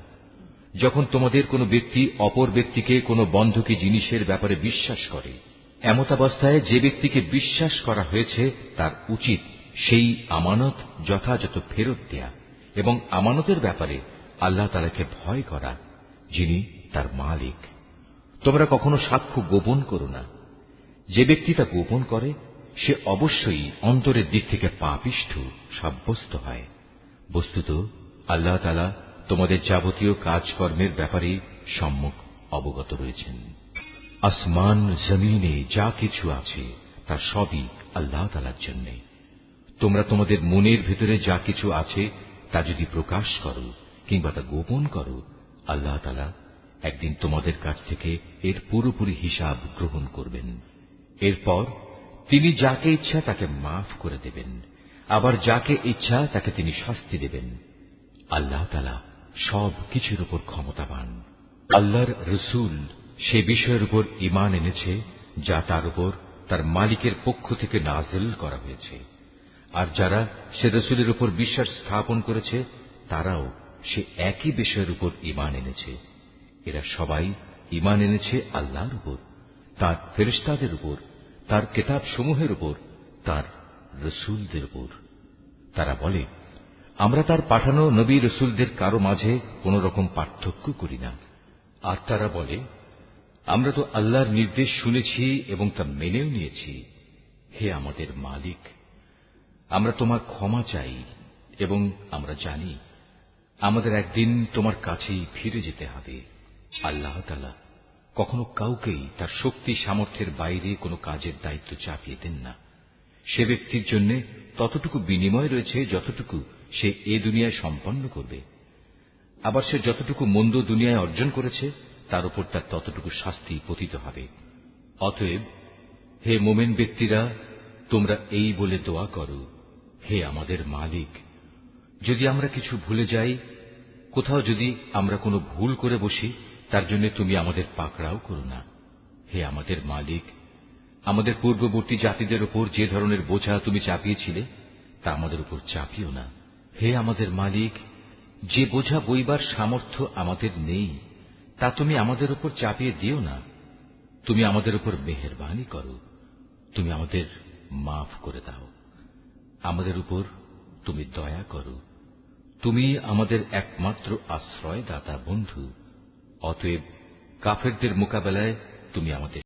যখন তোমাদের কোনো ব্যক্তি অপর ব্যক্তিকে কোনো বন্ধকি জিনিসের ব্যাপারে বিশ্বাস করে, এমতাবস্থায় যে ব্যক্তিকে বিশ্বাস করা হয়েছে তার উচিত সেই আমানত যথাযথ ফেরত দেয়া এবং আমানতের ব্যাপারে আল্লাহ তাআলাকে ভয় করা, যিনি তার মালিক। তোমরা কখনো সাক্ষ্য গোপন করো না। যে ব্যক্তি তা গোপন করে সে অবশ্যই অন্তরের দিক থেকে পাপিষ্ঠ সাব্যস্ত হয়। বস্তুত আল্লাহ তাআলা তোমাদের যাবতীয় কাজকর্মের ব্যাপারে সম্যক অবগত রয়েছেন। আসমান জমিনে যা কিছু আছে তা সবই আল্লাহ তাআলার জন্য। তোমরা তোমাদের মনের ভেতরে যা কিছু আছে তা যদি প্রকাশ করো কিংবা তা গোপন করো, আল্লাহ তাআলা একদিন তোমাদের কাছ থেকে এর পুরোপুরি হিসাব গ্রহণ করবেন। এরপর তিনি যাকে ইচ্ছা তাকে মাফ করে দেবেন, আবার যাকে ইচ্ছা তাকে তিনি শাস্তি দেবেন। আল্লাহ তাআলা সব কিছুর উপর ক্ষমতাবান। আল্লাহর রসুল সে বিষয়ের উপর ঈমান এনেছে যা তার উপর তার মালিকের পক্ষ থেকে নাযিল করা হয়েছে, আর যারা সে রসুলের উপর বিশ্বাস স্থাপন করেছে তারাও সে একই বিষয়ের উপর ঈমান এনেছে। এরা সবাই ঈমান এনেছে আল্লাহর উপর, তার ফেরেশতাদের উপর, তার কিতাব সমূহের উপর, তার রসুলদের উপর। তারা বলে, আমরা তার পাঠানো নবী রসুলদের কারো মাঝে কোন রকম পার্থক্য করি না। আর তারা বলে, আমরা তো আল্লাহর নির্দেশ শুনেছি এবং তা মেনেও নিয়েছি। হে আমাদের মালিক, আমরা তোমার ক্ষমা চাই এবং আমরা জানি আমাদের একদিন তোমার কাছেই ফিরে যেতে হবে। আল্লাহ তাআলা কখনো কাউকেই তার শক্তি সামর্থ্যের বাইরে কোনো কাজের দায়িত্ব চাপিয়ে দেন না। সে ব্যক্তির জন্য ততটুকু বিনিময় রয়েছে যতটুকু সে এ দুনিয়ায় সম্পন্ন করবে, আবার সে যতটুকু মন্দ দুনিয়ায় অর্জন করেছে তার উপর তার ততটুকু শাস্তি পতিত হবে। অতএব হে মুমিন ব্যক্তিরা, তোমরা এই বলে দোয়া করো, হে আমাদের মালিক, যদি আমরা কিছু ভুলে যাই, কোথাও যদি আমরা কোনো ভুল করে বসি, তার জন্য তুমি আমাদের পাকড়াও করো না। হে আমাদের মালিক, আমাদের পূর্ববর্তী জাতিদের উপর যে ধরনের বোঝা তুমি চাপিয়েছিলে তা আমাদের উপর চাপিও না। হে আমাদের মালিক, যে বোঝা বইবার সামর্থ্য আমাদের নেই তা তুমি আমাদের উপর চাপিয়ে দিও না। তুমি আমাদের উপর মেহেরবানি করো, তুমি আমাদের মাফ করে দাও। আমাদের উপর তুমি দয়া করো। তুমি আমাদের একমাত্র আশ্রয়দাতা বন্ধু। অতএব কাফেরদের মোকাবেলায় তুমি আমাদের